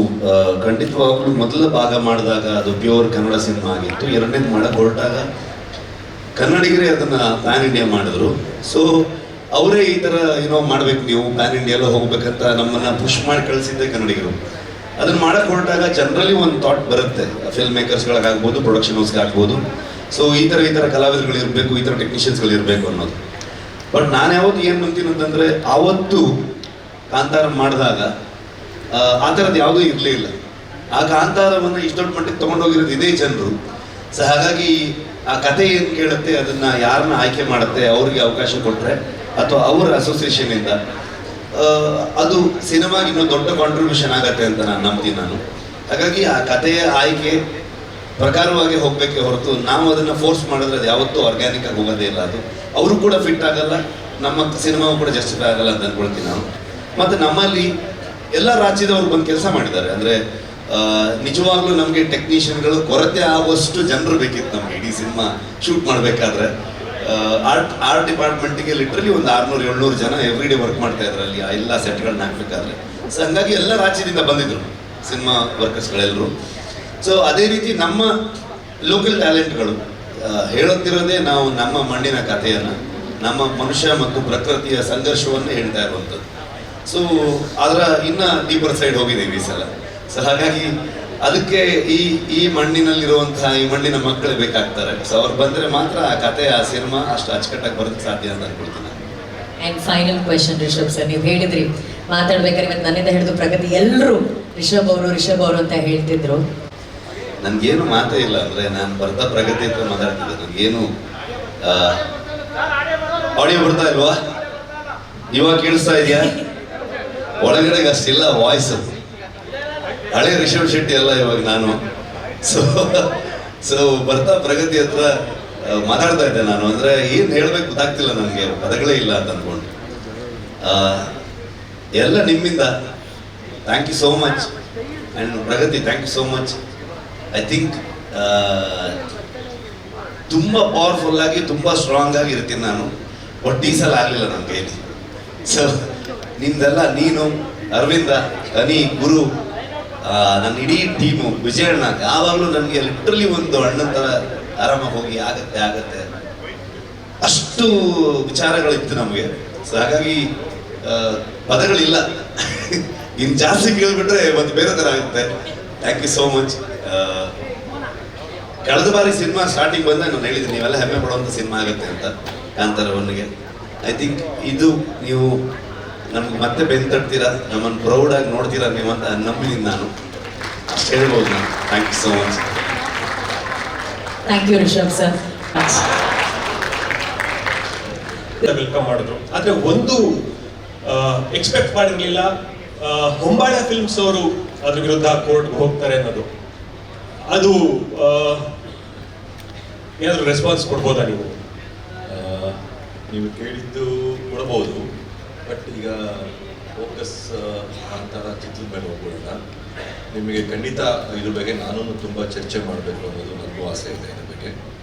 ಖಂಡಿತವಾಗ್ಲೂ ಮೊದಲ ಭಾಗ ಮಾಡಿದಾಗ ಅದು ಪ್ಯೂರ್ ಕನ್ನಡ ಸಿನಿಮಾ ಆಗಿತ್ತು. ಎರಡನೇದು ಮಾಡಕ್ಕೆ ಹೊರಟಾಗ ಕನ್ನಡಿಗರೇ ಅದನ್ನು ಪ್ಯಾನ್ ಇಂಡಿಯಾ ಮಾಡಿದ್ರು. ಸೊ ಅವರೇ ಈ ಥರ ಏನೋ ಮಾಡಬೇಕು, ನೀವು ಪ್ಯಾನ್ ಇಂಡಿಯೆಲ್ಲ ಹೋಗ್ಬೇಕಂತ ನಮ್ಮನ್ನು ಪುಷ್ ಮಾಡಿ ಕಳಿಸಿದ್ದೆ ಕನ್ನಡಿಗರು. ಅದನ್ನು ಮಾಡಕ್ಕೆ ಹೊರಟಾಗ ಜನರಲಿ ಒಂದು ಥಾಟ್ ಬರುತ್ತೆ, ಫಿಲ್ಮ್ ಮೇಕರ್ಸ್ಗಳಿಗಾಗ್ಬೋದು, ಪ್ರೊಡಕ್ಷನ್ ಹೌಸ್ಗಾಗ್ಬೋದು. ಸೊ ಈ ಥರ ಕಲಾವಿದರುಗಳು ಇರಬೇಕು, ಈ ಥರ ಟೆಕ್ನಿಷಿಯನ್ಸ್ಗಳು ಇರಬೇಕು ಅನ್ನೋದು. ಬಟ್ ನಾನು ಯಾವತ್ತು ಏನು ನಂಬ್ತೀನಿ ಅಂತಂದರೆ, ಆವತ್ತು ಕಾಂತಾರ ಮಾಡಿದಾಗ ಆ ಥರದ್ದು ಯಾವುದೂ ಇರಲಿಲ್ಲ. ಆ ಕಾಂತಾರವನ್ನು ಇಷ್ಟು ದೊಡ್ಡ ಮಟ್ಟಿಗೆ ತೊಗೊಂಡೋಗಿರೋದು ಇದೇ ಜನರು. ಸೊ ಹಾಗಾಗಿ ಆ ಕತೆ ಏನು ಕೇಳುತ್ತೆ, ಅದನ್ನು ಯಾರನ್ನ ಆಯ್ಕೆ ಮಾಡುತ್ತೆ, ಅವ್ರಿಗೆ ಅವಕಾಶ ಕೊಟ್ಟರೆ ಅಥವಾ ಅವರ ಅಸೋಸಿಯೇಷನಿಂದ ಅದು ಸಿನಿಮಾಗೆ ಇನ್ನೂ ದೊಡ್ಡ ಕಾಂಟ್ರಿಬ್ಯೂಷನ್ ಆಗತ್ತೆ ಅಂತ ನಾನು ನಂಬ್ತೀನಿ ನಾನು. ಹಾಗಾಗಿ ಆ ಕಥೆಯ ಆಯ್ಕೆ ಪ್ರಕಾರವಾಗಿ ಹೋಗಬೇಕೆ ಹೊರತು ನಾವು ಅದನ್ನು ಫೋರ್ಸ್ ಮಾಡಿದ್ರೆ ಅದು ಯಾವತ್ತೂ ಆರ್ಗ್ಯಾನಿಕ್ ಆಗಿ ಹೋಗೋದೇ ಇಲ್ಲ. ಅದು ಅವರು ಕೂಡ ಫಿಟ್ ಆಗಲ್ಲ, ನಮ್ಮ ಸಿನಿಮಾವು ಕೂಡ ಜಸ್ಟಿಫೈ ಆಗಲ್ಲ ಅಂತ ಅಂದ್ಕೊಳ್ತೀನಿ ನಾನು. ಮತ್ತು ನಮ್ಮಲ್ಲಿ ಎಲ್ಲ ರಾಜ್ಯದವ್ರು ಬಂದು ಕೆಲಸ ಮಾಡಿದ್ದಾರೆ. ಅಂದರೆ ನಿಜವಾಗ್ಲೂ ನಮಗೆ ಟೆಕ್ನಿಷಿಯನ್ಗಳು ಕೊರತೆ ಆಗುವಷ್ಟು ಜನರು ಬೇಕಿತ್ತು ನಮಗೆ ಇಡೀ ಸಿನಿಮಾ ಶೂಟ್ ಮಾಡಬೇಕಾದ್ರೆ. ಆರ್ಟ್ ಡಿಪಾರ್ಟ್ಮೆಂಟಿಗೆ ಲಿಟ್ರಲಿ ಒಂದು 600-700 ಜನ ಎವ್ರಿ ಡೇ ವರ್ಕ್ ಮಾಡ್ತಾ ಇದ್ರು ಅಲ್ಲಿ ಆ ಎಲ್ಲ ಸೆಟ್ಗಳನ್ನ ಹಾಕಬೇಕಾದ್ರೆ. ಸೊ ಹಂಗಾಗಿ ಎಲ್ಲ ರಾಜ್ಯದಿಂದ ಬಂದಿದ್ರು ಸಿನಿಮಾ ವರ್ಕರ್ಸ್ಗಳೆಲ್ಲರೂ. ಸೊ ಅದೇ ರೀತಿ ನಮ್ಮ ಲೋಕಲ್ ಟ್ಯಾಲೆಂಟ್ಗಳು ಹೇಳುತ್ತಿರೋದೇ ನಾವು ನಮ್ಮ ಮಣ್ಣಿನ ಕಥೆಯನ್ನು, ನಮ್ಮ ಮನುಷ್ಯ ಮತ್ತು ಪ್ರಕೃತಿಯ ಸಂಘರ್ಷವನ್ನು ಹೇಳ್ತಾ ಇರುವಂಥದ್ದು. ಸೊ ಅದರ ಇನ್ನು ಡೀಪರ್ ಸೈಡ್ ಹೋಗಿದ್ದೀವಿ ಈ ಸಲ. ಸೊ ಹಾಗಾಗಿ ಅದಕ್ಕೆ ಈ ಮಣ್ಣಿನಲ್ಲಿರುವಂತಹ ಈ ಮಣ್ಣಿನ ಮಕ್ಕಳೇ ಬೇಕಾಗ್ತಾರೆ. ಸೊ ಅವ್ರು ಬಂದರೆ ಮಾತ್ರ ಆ ಕತೆ, ಆ ಸಿನಿಮಾ ಅಷ್ಟು ಅಚ್ಚುಕಟ್ಟಾಗಿ ಬರೋದಕ್ಕೆ ಸಾಧ್ಯ ಅಂತ ಅನ್ಕೊಳ್ತೀನಿ. And final question Rishab sir, ನೀವು ಹೇಳಿದ್ರಿ ಮಾತಾಡ್ಬೇಕಾದ್ರೆ ಇವತ್ತು ನನ್ನಿಂದ ಹಿಡಿದು ಪ್ರಗತಿ ಎಲ್ಲರೂ ರಿಷಬ್ ಅವರು ಅಂತ ಹೇಳ್ತಿದ್ರು. ನನಗೇನು ಮಾತೇ ಇಲ್ಲ. ಅಂದರೆ ನಾನು ಬರ್ತಾ ಪ್ರಗತಿ ಅಂತ ಮಾತಾಡ್ತಿದ್ದೆ. ನನಗೇನು ಆಡಿಯೋ ಬರ್ತಾ ಇಲ್ವಾ? ಇವಾಗ ಕೇಳಿಸ್ತಾ ಇದೆಯಾ? ಒಳಗಡೆಗೆ ಅಷ್ಟಿಲ್ಲ ವಾಯ್ಸ್. ಹಳೆ ರಿಷಬ್ ಶೆಟ್ಟಿ ಅಲ್ಲ ಇವಾಗ ನಾನು. ಸೊ ಬರ್ತಾ ಪ್ರಗತಿ ಹತ್ರ ಮಾತಾಡ್ತಾ ಇದ್ದೆ ನಾನು. ಅಂದರೆ ಏನು ಹೇಳ್ಬೇಕು ಗೊತ್ತಾಗ್ತಿಲ್ಲ ನನಗೆ, ಪದಗಳೇ ಇಲ್ಲ ಅಂತ ಅಂದ್ಕೊಂಡು. ಎಲ್ಲ ನಿಮ್ಮಿಂದ. Thank you so much. And Pragati, thank you so much. I think ತುಂಬ ಪವರ್ಫುಲ್ಲಾಗಿ, ತುಂಬ ಸ್ಟ್ರಾಂಗ್ ಆಗಿ ಇರ್ತೀನಿ ನಾನು. ಬಟ್ ಈ ಸಲ ಆಗಲಿಲ್ಲ ನನ್ನ ಕೈಲಿ. ಸೊ ನಿಮ್ದೆಲ್ಲ, ನೀನು, ಅರವಿಂದ, ಅನಿ, ಗುರು, ನನ್ನ ಇಡೀ ಟೀಮು, ವಿಜಯಣ್ಣ, ಯಾವಾಗಲೂ ನನಗೆ ಲಿಟ್ರಲಿ ಒಂದು ಅಣ್ಣನ ಥರ ಆರಾಮಾಗಿ ಹೋಗಿ ಆಗತ್ತೆ ಅಷ್ಟು ವಿಚಾರಗಳಿತ್ತು ನಮಗೆ. ಸೊ ಹಾಗಾಗಿ ಪದಗಳಿಲ್ಲ. ಇನ್ನು ಜಾಸ್ತಿ ಕೇಳಿಬಿಟ್ರೆ ಮತ್ತೆ ಬೇರೆ ಥರ ಆಗುತ್ತೆ. Thank you so much. ಕಳೆದ ಬಾರಿ ಸಿನಿಮಾ ಸ್ಟಾರ್ಟಿಂಗ್ ಬಂದಾಗ ನಾನು ಹೇಳಿದ್ದೀನಿ ನೀವೆಲ್ಲ ಹೆಮ್ಮೆ ಪಡುವಂಥ ಸಿನಿಮಾ ಆಗುತ್ತೆ ಅಂತ ಕಾಂತಾರ ಒನ್ಗೆ. ಐ ಥಿಂಕ್ ಇದು ನೀವು ನಮ್ಗೆ ಮತ್ತೆ ಬೆನ್ನು ತಟ್ತೀರಾ, ನಮ್ಮನ್ನು ಪ್ರೌಡಾಗಿ ನೋಡ್ತೀರಾ ನೀವು ಅಂತ ನಂಬಿದ್ದೀನಿ ನಾನು. ಅಷ್ಟು ಹೇಳ್ಬೋದು ನಾನು. Thank you so much. Thank you Rishab sir. Welcome ಮಾಡಿದ್ರು. ಆದ್ರೆ ಒಂದು ಎಕ್ಸ್ಪೆಕ್ಟ್ ಮಾಡಿರ್ಲಿಲ್ಲ, ಹೊಂಬಾಳೆ ಫಿಲ್ಮ್ಸ್ ಅವರು ಅದ್ರ ವಿರುದ್ಧ ಕೋರ್ಟ್ಗೆ ಹೋಗ್ತಾರೆ ಅನ್ನೋದು. ಅದು ಏನಾದ್ರು ರೆಸ್ಪಾನ್ಸ್ ಕೊಡ್ಬೋದಾ ನೀವು? ನೀವು ಕೇಳಿದ್ದು ಕೊಡಬಹುದು, ಬಟ್ ಈಗ ಫೋಕಸ್ ಅಂತರ ಚಿತ್ರದ ಮೇಲೆ ಹೋಗೋಣ. ನಿಮಗೆ ಖಂಡಿತ ಇದ್ರ ಬಗ್ಗೆ ನಾನು ತುಂಬ ಚರ್ಚೆ ಮಾಡಬೇಕು ಅನ್ನೋದು ನನಗೂ ಆಸೆ ಇದೆ ಇದ್ರ ಬಗ್ಗೆ,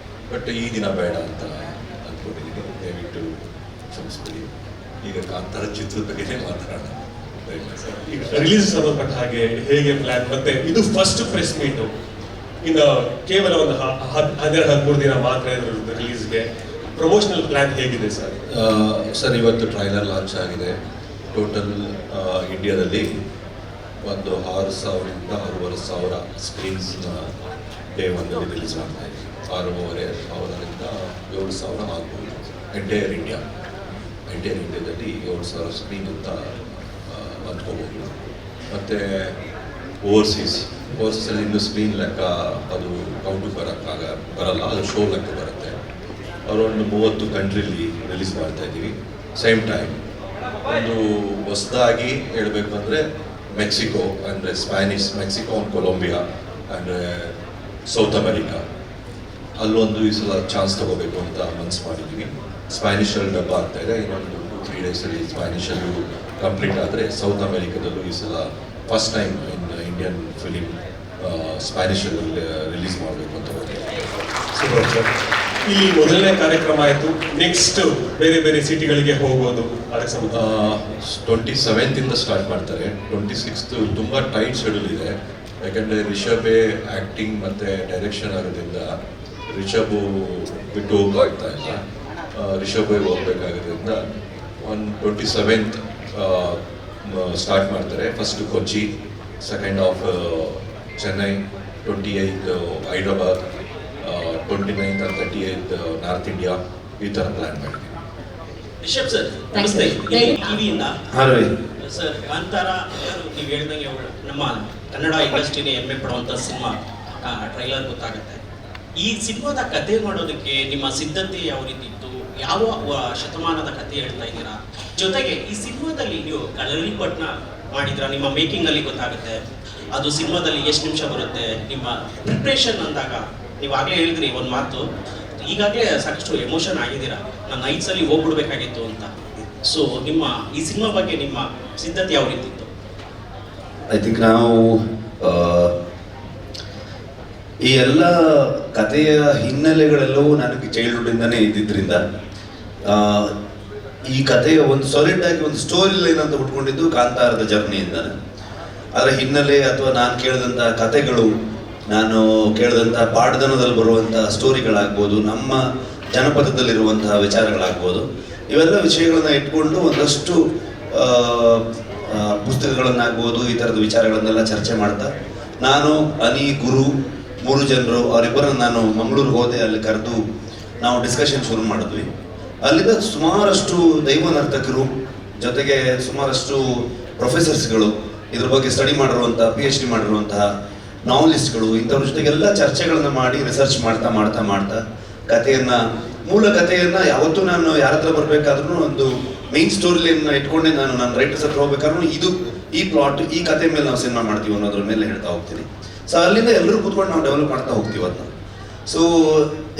ಬಟ್ ಈ ದಿನ ಬೇಡ ಅಂತ ಅಂದ್ಕೊಂಡಿದ್ದೀನಿ. ದಯವಿಟ್ಟು ಕ್ಷಮಿಸ್ಬಿಡಿ. ಈಗ ಕಾಂತಾರ ಚಿತ್ರದ ಬಗ್ಗೆನೇ ಮಾತಾಡೋಣ. ಈಗ ರಿಲೀಸ್ ಸಂಬಂಧಪಟ್ಟ ಹಾಗೆ ಹೇಗೆ ಪ್ಲಾನ್, ಮತ್ತೆ ಇದು ಫಸ್ಟ್ ಪ್ರೆಸ್ ಮೀಟು, ಇನ್ನು ಕೇವಲ ಒಂದು 12-13 ದಿನ ಮಾತ್ರ ರಿಲೀಸ್ಗೆ. ಪ್ರಮೋಷನಲ್ ಪ್ಲಾನ್ ಹೇಗಿದೆ ಸರ್? ಸರ್, ಇವತ್ತು ಟ್ರೈಲರ್ ಲಾಂಚ್ ಆಗಿದೆ. ಟೋಟಲ್ ಇಂಡಿಯಾದಲ್ಲಿ ಒಂದು 6,000ರಿಂದ 6,500 ಸ್ಕ್ರೀನ್ಸ್ನ ಡೇ ಒಂದಲ್ಲಿ ರಿಲೀಸ್ ಮಾಡ್ತಾ ಇದ್ದೀವಿ. 6,500ರಿಂದ 7,000 ಆಗ್ಬೋದು. ಎಂಟೈರ್ ಇಂಡಿಯಾದಲ್ಲಿ 7,000 ಸ್ಕ್ರೀನ್ ಅಂತ ಅಂದ್ಕೋಬೋದು. ಮತ್ತು ಓವರ್ಸೀಸಲ್ಲಿ ಇನ್ನೂ ಸ್ಕ್ರೀನ್ ಲೆಕ್ಕ ಅದು ಕೌಂಟು ಬರಲ್ಲ, ಅದು ಶೋ ಲೆಕ್ಕ ಬರುತ್ತೆ. ಅರೌಂಡ್ 30 ಕಂಟ್ರಿಲಿ ರಿಲೀಸ್ ಮಾಡ್ತಾ ಇದ್ದೀವಿ. ಸೇಮ್ ಟೈಮ್ ಒಂದು ಹೊಸದಾಗಿ ಹೇಳಬೇಕು ಅಂದರೆ ಮೆಕ್ಸಿಕೋ ಅಂದರೆ ಮೆಕ್ಸಿಕೋ ಆ್ಯಂಡ್ ಕೊಲಂಬಿಯಾ ಅಂದರೆ ಸೌತ್ ಅಮೆರಿಕಾ, ಅಲ್ಲೊಂದು ಈ ಸಲ ಚಾನ್ಸ್ ತೊಗೋಬೇಕು ಅಂತ ಮನಸ್ಸು ಮಾಡಿದ್ದೀವಿ. ಸ್ಪ್ಯಾನಿಷಲ್ಲಿ ಡಬ್ಬ ಆಗ್ತಾ ಇದೆ. ಇನ್ನೊಂದು 2-3 ಡೇಸಲ್ಲಿ ಸ್ಪ್ಯಾನಿಷಲ್ಲೂ ಕಂಪ್ಲೀಟ್ ಆದರೆ ಸೌತ್ ಅಮೆರಿಕಾದಲ್ಲೂ ಈ ಸಲ ಫಸ್ಟ್ ಟೈಮ್ ಇಂಡಿಯನ್ ಫಿಲಿಮ್ ಸ್ಪ್ಯಾನಿಷಲ್ಲಿ ರಿಲೀಸ್ ಮಾಡಬೇಕು ಅಂತ ಸರ್, ಇಲ್ಲಿ ಮೊದಲನೇ ಕಾರ್ಯಕ್ರಮ ಆಯಿತು. ನೆಕ್ಸ್ಟ್ ಬೇರೆ ಬೇರೆ ಸಿಟಿಗಳಿಗೆ ಹೋಗೋದು ಅದಕ್ಕೆ ಸಂಬಂಧ 27th ಸ್ಟಾರ್ಟ್ ಮಾಡ್ತಾರೆ. 26th ತುಂಬ ಟೈಟ್ ಶೆಡ್ಯೂಲ್ ಇದೆ. ಯಾಕಂದರೆ ರಿಷಬೇ ಆ್ಯಕ್ಟಿಂಗ್ ಮತ್ತು ಡೈರೆಕ್ಷನ್ ಆಗೋದ್ರಿಂದ ರಿಷಬು ಬಿಟ್ಟು ಹೋಗ್ತಾ ಇಲ್ಲ. ರಿಷಬೇ ಹೋಗ್ಬೇಕಾಗೋದ್ರಿಂದ 27th ಸ್ಟಾರ್ಟ್ ಮಾಡ್ತಾರೆ. First Kochi, second half Chennai, 28th Hyderabad, 29th and 30th north India, ಈ ಥರ ಪ್ಲ್ಯಾನ್ ಮಾಡಿದ್ದೀವಿ. ರಿಷಬ್ ಸರ್, ನಮಸ್ತೆ. ಟಿವಿಯಿಂದ ಸರ್, ಕಾಂತಾರ ನೀವು ಹೇಳ್ದಂಗೆ ನಮ್ಮ ಕನ್ನಡ ಇಂಡಸ್ಟ್ರಿನೇ ಹೆಮ್ಮೆ ಪಡುವಂಥ ಸಿನಿಮಾ. ಟ್ರೈಲರ್ ಗೊತ್ತಾಗುತ್ತೆ. ಈ ಸಿನಿಮಾದ ಕಥೆ ಮಾಡೋದಕ್ಕೆ ನಿಮ್ಮ ಸಿದ್ಧತೆ ಯಾವ ರೀತಿ ಇತ್ತು? ಯಾವ ಶತಮಾನದ ಕಥೆ ಹೇಳ್ತಾ ಇದ್ದೀರಾ? ಜೊತೆಗೆ ಈ ಸಿನಿಮಾದಲ್ಲಿ ನೀವು ಕಳರಿಪಟ್ನ ಮಾಡಿದ್ರ, ನಿಮ್ಮ ಮೇಕಿಂಗಲ್ಲಿ ಗೊತ್ತಾಗುತ್ತೆ. ಅದು ಸಿನಿಮಾದಲ್ಲಿ ಎಷ್ಟು ನಿಮಿಷ ಬರುತ್ತೆ, ನಿಮ್ಮ ಪ್ರಿಪ್ರೇಷನ್ ಅಂದಾಗ ನೀವಾಗಲೇ ಹೇಳಿದ್ರಿ ಒಂದು ಮಾತು, ಈಗಾಗಲೇ ಸಾಕಷ್ಟು ಎಮೋಷನ್ ಆಗಿದ್ದೀರಾ, ನಾನು ನೈಟ್ಸಲ್ಲಿ ಹೋಗ್ಬಿಡ್ಬೇಕಾಗಿತ್ತು ಅಂತ. ಸೊ ನಿಮ್ಮ ಈ ಸಿನಿಮಾ ಬಗ್ಗೆ ನಿಮ್ಮ ಸಿದ್ಧತೆ ಯಾವ ರೀತಿ ಇತ್ತು? ಐ ಥಿಂಕ್ ನಾವು ಈ ಎಲ್ಲ ಕಥೆಯ ಹಿನ್ನೆಲೆಗಳೆಲ್ಲವೂ ನನಗೆ ಚೈಲ್ಡ್ಹುಡ್ಡಿಂದನೇ ಇದ್ದಿದ್ದರಿಂದ ಈ ಕಥೆಯ ಒಂದು ಸಾಲಿಡ್ ಆಗಿ ಒಂದು ಸ್ಟೋರಿ ಲೈನ್ ಅಂತ ಹುಟ್ಕೊಂಡಿದ್ದು ಕಾಂತಾರದ ಜರ್ನಿಯಿಂದಾನೆ. ಅದರ ಹಿನ್ನೆಲೆ ಅಥವಾ ನಾನು ಕೇಳಿದಂಥ ಕಥೆಗಳು, ನಾನು ಕೇಳಿದಂಥ ಪಾಡ್ದನದಲ್ಲಿ ಬರುವಂಥ ಸ್ಟೋರಿಗಳಾಗ್ಬೋದು, ನಮ್ಮ ಜನಪದದಲ್ಲಿರುವಂತಹ ವಿಚಾರಗಳಾಗ್ಬೋದು, ಇವೆಲ್ಲ ವಿಷಯಗಳನ್ನ ಇಟ್ಕೊಂಡು ಒಂದಷ್ಟು ಪುಸ್ತಕಗಳನ್ನಾಗ್ಬೋದು, ಈ ಥರದ ವಿಚಾರಗಳನ್ನೆಲ್ಲ ಚರ್ಚೆ ಮಾಡ್ತಾ ನಾನು, ಅನಿ, ಗುರು 3 ಜನರು ಅವರಿಬ್ಬರನ್ನು ನಾನು ಮಂಗಳೂರಿಗೆ ಹೋದೆ. ಅಲ್ಲಿ ಕರೆದು ನಾವು ಡಿಸ್ಕಷನ್ ಶುರು ಮಾಡಿದ್ವಿ. ಅಲ್ಲಿಂದ ಸುಮಾರಷ್ಟು ದೈವ ನರ್ತಕರು, ಜೊತೆಗೆ ಸುಮಾರಷ್ಟು ಪ್ರೊಫೆಸರ್ಸ್ಗಳು, ಇದ್ರ ಬಗ್ಗೆ ಸ್ಟಡಿ ಮಾಡಿರುವಂಥ PhD ಮಾಡಿರುವಂತಹ ನಾವಲಿಸ್ಟ್ಗಳು, ಇಂಥವ್ರ ಜೊತೆಗೆಲ್ಲ ಚರ್ಚೆಗಳನ್ನು ಮಾಡಿ ರಿಸರ್ಚ್ ಮಾಡ್ತಾ ಮೂಲ ಕಥೆಯನ್ನು ಯಾವತ್ತೂ ನಾನು ಯಾರ ಹತ್ರ ಬರಬೇಕಾದ್ರೂ ಒಂದು ಮೇನ್ ಸ್ಟೋರಿ ಲೈನ್ನ ಇಟ್ಕೊಂಡೆ ನಾನು ನನ್ನ ರೈಟರ್ಸ್ ಹತ್ರ ಹೋಗ್ಬೇಕಾದ್ರೂ ಈ ಪ್ಲಾಟ್, ಈ ಕಥೆ ಮೇಲೆ ನಾವು ಸಿನಿಮಾ ಮಾಡ್ತೀವಿ ಅನ್ನೋದ್ರ ಮೇಲೆ ಹೇಳ್ತಾ ಹೋಗ್ತೀನಿ. ಸೊ ಅಲ್ಲಿಂದ ಎಲ್ಲರೂ ಕೂತ್ಕೊಂಡು ನಾವು ಡೆವಲಪ್ ಮಾಡ್ತಾ ಹೋಗ್ತೀವಿ ಅದನ್ನ. ಸೊ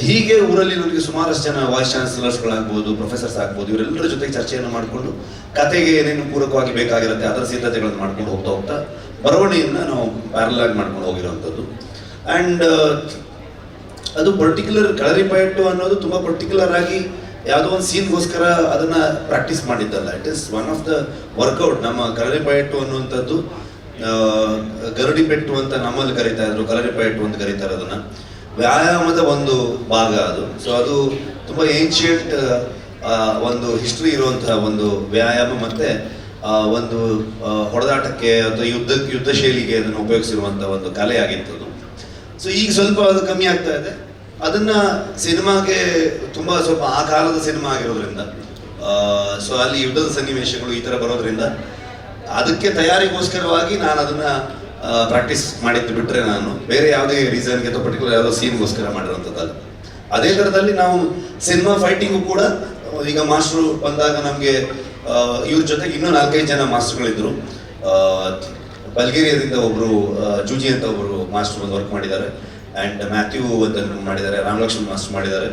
ಹೀಗೆ ಊರಲ್ಲಿ ನನಗೆ ಸುಮಾರಷ್ಟು ಜನ ವಾಯ್ಸ್ ಚಾನ್ಸಲರ್ಸ್ಗಳಾಗ್ಬೋದು, ಪ್ರೊಫೆಸರ್ಸ್ ಆಗ್ಬೋದು, ಇವರೆಲ್ಲರ ಜೊತೆಗೆ ಚರ್ಚೆಯನ್ನು ಮಾಡಿಕೊಂಡು ಕತೆಗೆ ಏನೇನು ಪೂರಕವಾಗಿ ಬೇಕಾಗಿರುತ್ತೆ ಅದರ ಸಿದ್ಧತೆಗಳನ್ನು ಮಾಡ್ಕೊಂಡು ಹೋಗ್ತಾ ಬರವಣಿಗೆಯನ್ನು ನಾವು ಪ್ಯಾರಲ್ ಆಗಿ ಮಾಡ್ಕೊಂಡು ಹೋಗಿರೋವಂಥದ್ದು. ಆ್ಯಂಡ್ ಅದು ಪರ್ಟಿಕ್ಯುಲರ್ ಕಳರಿಪಯಟ್ಟು ಅನ್ನೋದು ತುಂಬ ಪರ್ಟಿಕ್ಯುಲರ್ ಆಗಿ ಯಾವುದೋ ಒಂದು ಸೀನ್ಗೋಸ್ಕರ ಅದನ್ನು ಪ್ರಾಕ್ಟೀಸ್ ಮಾಡಿದ್ದಲ್ಲ. It is one of the workout. ನಮ್ಮ ಕಳರಿಪಯಟ್ಟು ಅನ್ನುವಂಥದ್ದು ಗರಡಿಪೆಟ್ಟು ಅಂತ ನಮ್ಮಲ್ಲಿ ಕರೀತಾ ಇದ್ರು, ಕಳರಿಪಯಟ್ಟು ಅಂತ ಕರೀತಾರೆ ಅದನ್ನು. ವ್ಯಾಯಾಮದ ಒಂದು ಭಾಗ ಅದು. ಸೊ ಅದು ತುಂಬ ಏನ್ಷಿಯಂಟ್ ಒಂದು ಹಿಸ್ಟ್ರಿ ಇರುವಂತಹ ಒಂದು ವ್ಯಾಯಾಮ, ಮತ್ತು ಒಂದು ಹೊಡೆದಾಟಕ್ಕೆ ಅಥವಾ ಯುದ್ಧ ಶೈಲಿಗೆ ಅದನ್ನು ಉಪಯೋಗಿಸಿರುವಂಥ ಒಂದು ಕಲೆ ಆಗಿತ್ತು ಅದು. ಸೊ ಈಗ ಸ್ವಲ್ಪ ಅದು ಕಮ್ಮಿ ಆಗ್ತಾ ಇದೆ. ಅದನ್ನ ಸಿನಿಮಾಗೆ ತುಂಬಾ ಸ್ವಲ್ಪ ಆ ಕಾಲದ ಸಿನಿಮಾ ಆಗಿರೋದ್ರಿಂದ, ಸೊ ಅಲ್ಲಿ ಯುದ್ಧದ ಸನ್ನಿವೇಶಗಳು ಈ ಥರ ಬರೋದ್ರಿಂದ ಅದಕ್ಕೆ ತಯಾರಿಗೋಸ್ಕರವಾಗಿ ನಾನು ಅದನ್ನ ಪ್ರಾಕ್ಟೀಸ್ ಮಾಡಿದ್ದು ಬಿಟ್ಟರೆ ನಾನು ಬೇರೆ ಯಾವುದೇ ರೀಸನ್ಗೆ ಅಥವಾ ಪರ್ಟಿಕ್ಯುಲರ್ ಯಾವುದೋ ಸೀನ್ಗೋಸ್ಕರ ಮಾಡಿರೋಂಥದ್ದಲ್ಲ. ಅದೇ ಥರದಲ್ಲಿ ನಾವು ಸಿನಿಮಾ ಫೈಟಿಂಗು ಕೂಡ ಈಗ ಮಾಸ್ಟ್ರು ಬಂದಾಗ ನಮಗೆ ಇವ್ರ ಜೊತೆಗೆ ಇನ್ನೂ 4-5 ಜನ ಮಾಸ್ಟರ್ಗಳಿದ್ರು. ಬಲ್ಗೇರಿಯಾದಿಂದ ಒಬ್ಬರು ಜೂಜಿ ಅಂತ ಒಬ್ಬರು ಮಾಸ್ಟರ್ ಒಂದು ವರ್ಕ್ ಮಾಡಿದ್ದಾರೆ, ಆ್ಯಂಡ್ ಮ್ಯಾಥ್ಯೂ ಅಂತ ಮಾಡಿದ್ದಾರೆ, ರಾಮಲಕ್ಷ್ಮಣ್ ಮಾಸ್ಟರ್ ಮಾಡಿದ್ದಾರೆ,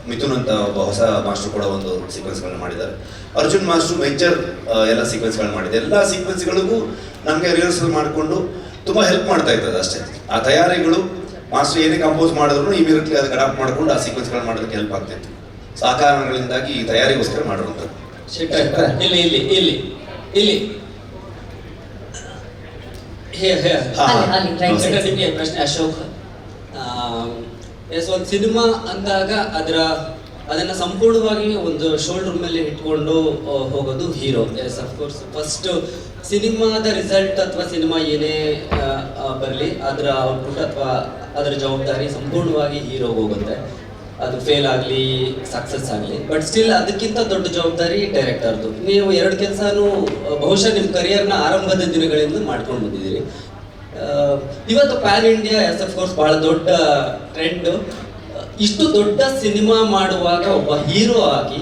ಮಿಥುನ್ ಅಂತ ಒಬ್ಬ ಹೊಸ ಮಾಸ್ಟರ್ ಕೂಡ ಒಂದು ಸೀಕ್ವೆನ್ಸ್ಗಳನ್ನ ಮಾಡಿದ್ದಾರೆ, ಅರ್ಜುನ್ ಮಾಸ್ಟರ್ ಮೇಜರ್ ಎಲ್ಲ ಸೀಕ್ವೆನ್ಸ್ಗಳನ್ನ ಮಾಡಿದೆ. ಎಲ್ಲ ಸೀಕ್ವೆನ್ಸ್ಗಳಿಗೂ ನಮಗೆ ರಿಹರ್ಸಲ್ ಮಾಡಿಕೊಂಡು ತುಂಬ ಹೆಲ್ಪ್ ಮಾಡ್ತಾ ಇರ್ತದೆ ಅಷ್ಟೇ. ಆ ತಯಾರಿಗಳು ಮಾಸ್ಟರ್ ಏನೇ ಕಂಪೋಸ್ ಮಾಡಿದ್ರು ಇಮಿಡಿಯೇಟ್ಲಿ ಅದಕ್ಕೆ ಅಡಾಪ್ಟ್ ಮಾಡ್ಕೊಂಡು ಆ ಸೀಕ್ವೆನ್ಸ್ಗಳು ಮಾಡೋದಕ್ಕೆ ಹೆಲ್ಪ್ ಆಗ್ತಿತ್ತು. ಸೊ ಆ ಕಾರಣಗಳಿಂದಾಗಿ ಈ ತಯಾರಿಗೋಸ್ಕರ ಮಾಡಿರುವಂಥದ್ದು. ಇಲ್ಲಿ ಇಲ್ಲಿ ಇಲ್ಲಿ ಇಲ್ಲಿ ನಿಮಗೆ ಪ್ರಶ್ನೆ ಅಶೋಕ್. ಎಸ್, ಒಂದು ಸಿನಿಮಾ ಅಂದಾಗ ಅದನ್ನ ಸಂಪೂರ್ಣವಾಗಿ ಒಂದು ಶೋಲ್ಡರ್ ಮೇಲೆ ಇಟ್ಕೊಂಡು ಹೋಗೋದು ಹೀರೋ. ಎಸ್, ಅಫ್ಕೋರ್ಸ್ ಫಸ್ಟ್ ಸಿನಿಮಾದ ರಿಸಲ್ಟ್ ಅಥವಾ ಸಿನಿಮಾ ಏನೇ ಬರಲಿ ಅದರ ಔಟ್ಪುಟ್ ಅಥವಾ ಅದರ ಜವಾಬ್ದಾರಿ ಸಂಪೂರ್ಣವಾಗಿ ಹೀರೋಗೆ ಹೋಗುತ್ತೆ. ಅದು ಫೇಲ್ ಆಗಲಿ ಸಕ್ಸಸ್ ಆಗಲಿ, ಬಟ್ ಸ್ಟಿಲ್ ಅದಕ್ಕಿಂತ ದೊಡ್ಡ ಜವಾಬ್ದಾರಿ ಡೈರೆಕ್ಟರ್ದು. ನೀವು 2 ಕೆಲಸನೂ ಬಹುಶಃ ನಿಮ್ಮ ಕರಿಯರ್ನ ಆರಂಭದ ದಿನಗಳಿಂದ ಮಾಡ್ಕೊಂಡು ಬಂದಿದ್ದೀರಿ. ಇವತ್ತು ಪ್ಯಾನ್ ಇಂಡಿಯಾ ಎಸ್ ಅಫ್ಕೋರ್ಸ್ ಬಹಳ ದೊಡ್ಡ ಟ್ರೆಂಡ್. ಇಷ್ಟು ದೊಡ್ಡ ಸಿನಿಮಾ ಮಾಡುವಾಗ ಒಬ್ಬ ಹೀರೋ ಆಗಿ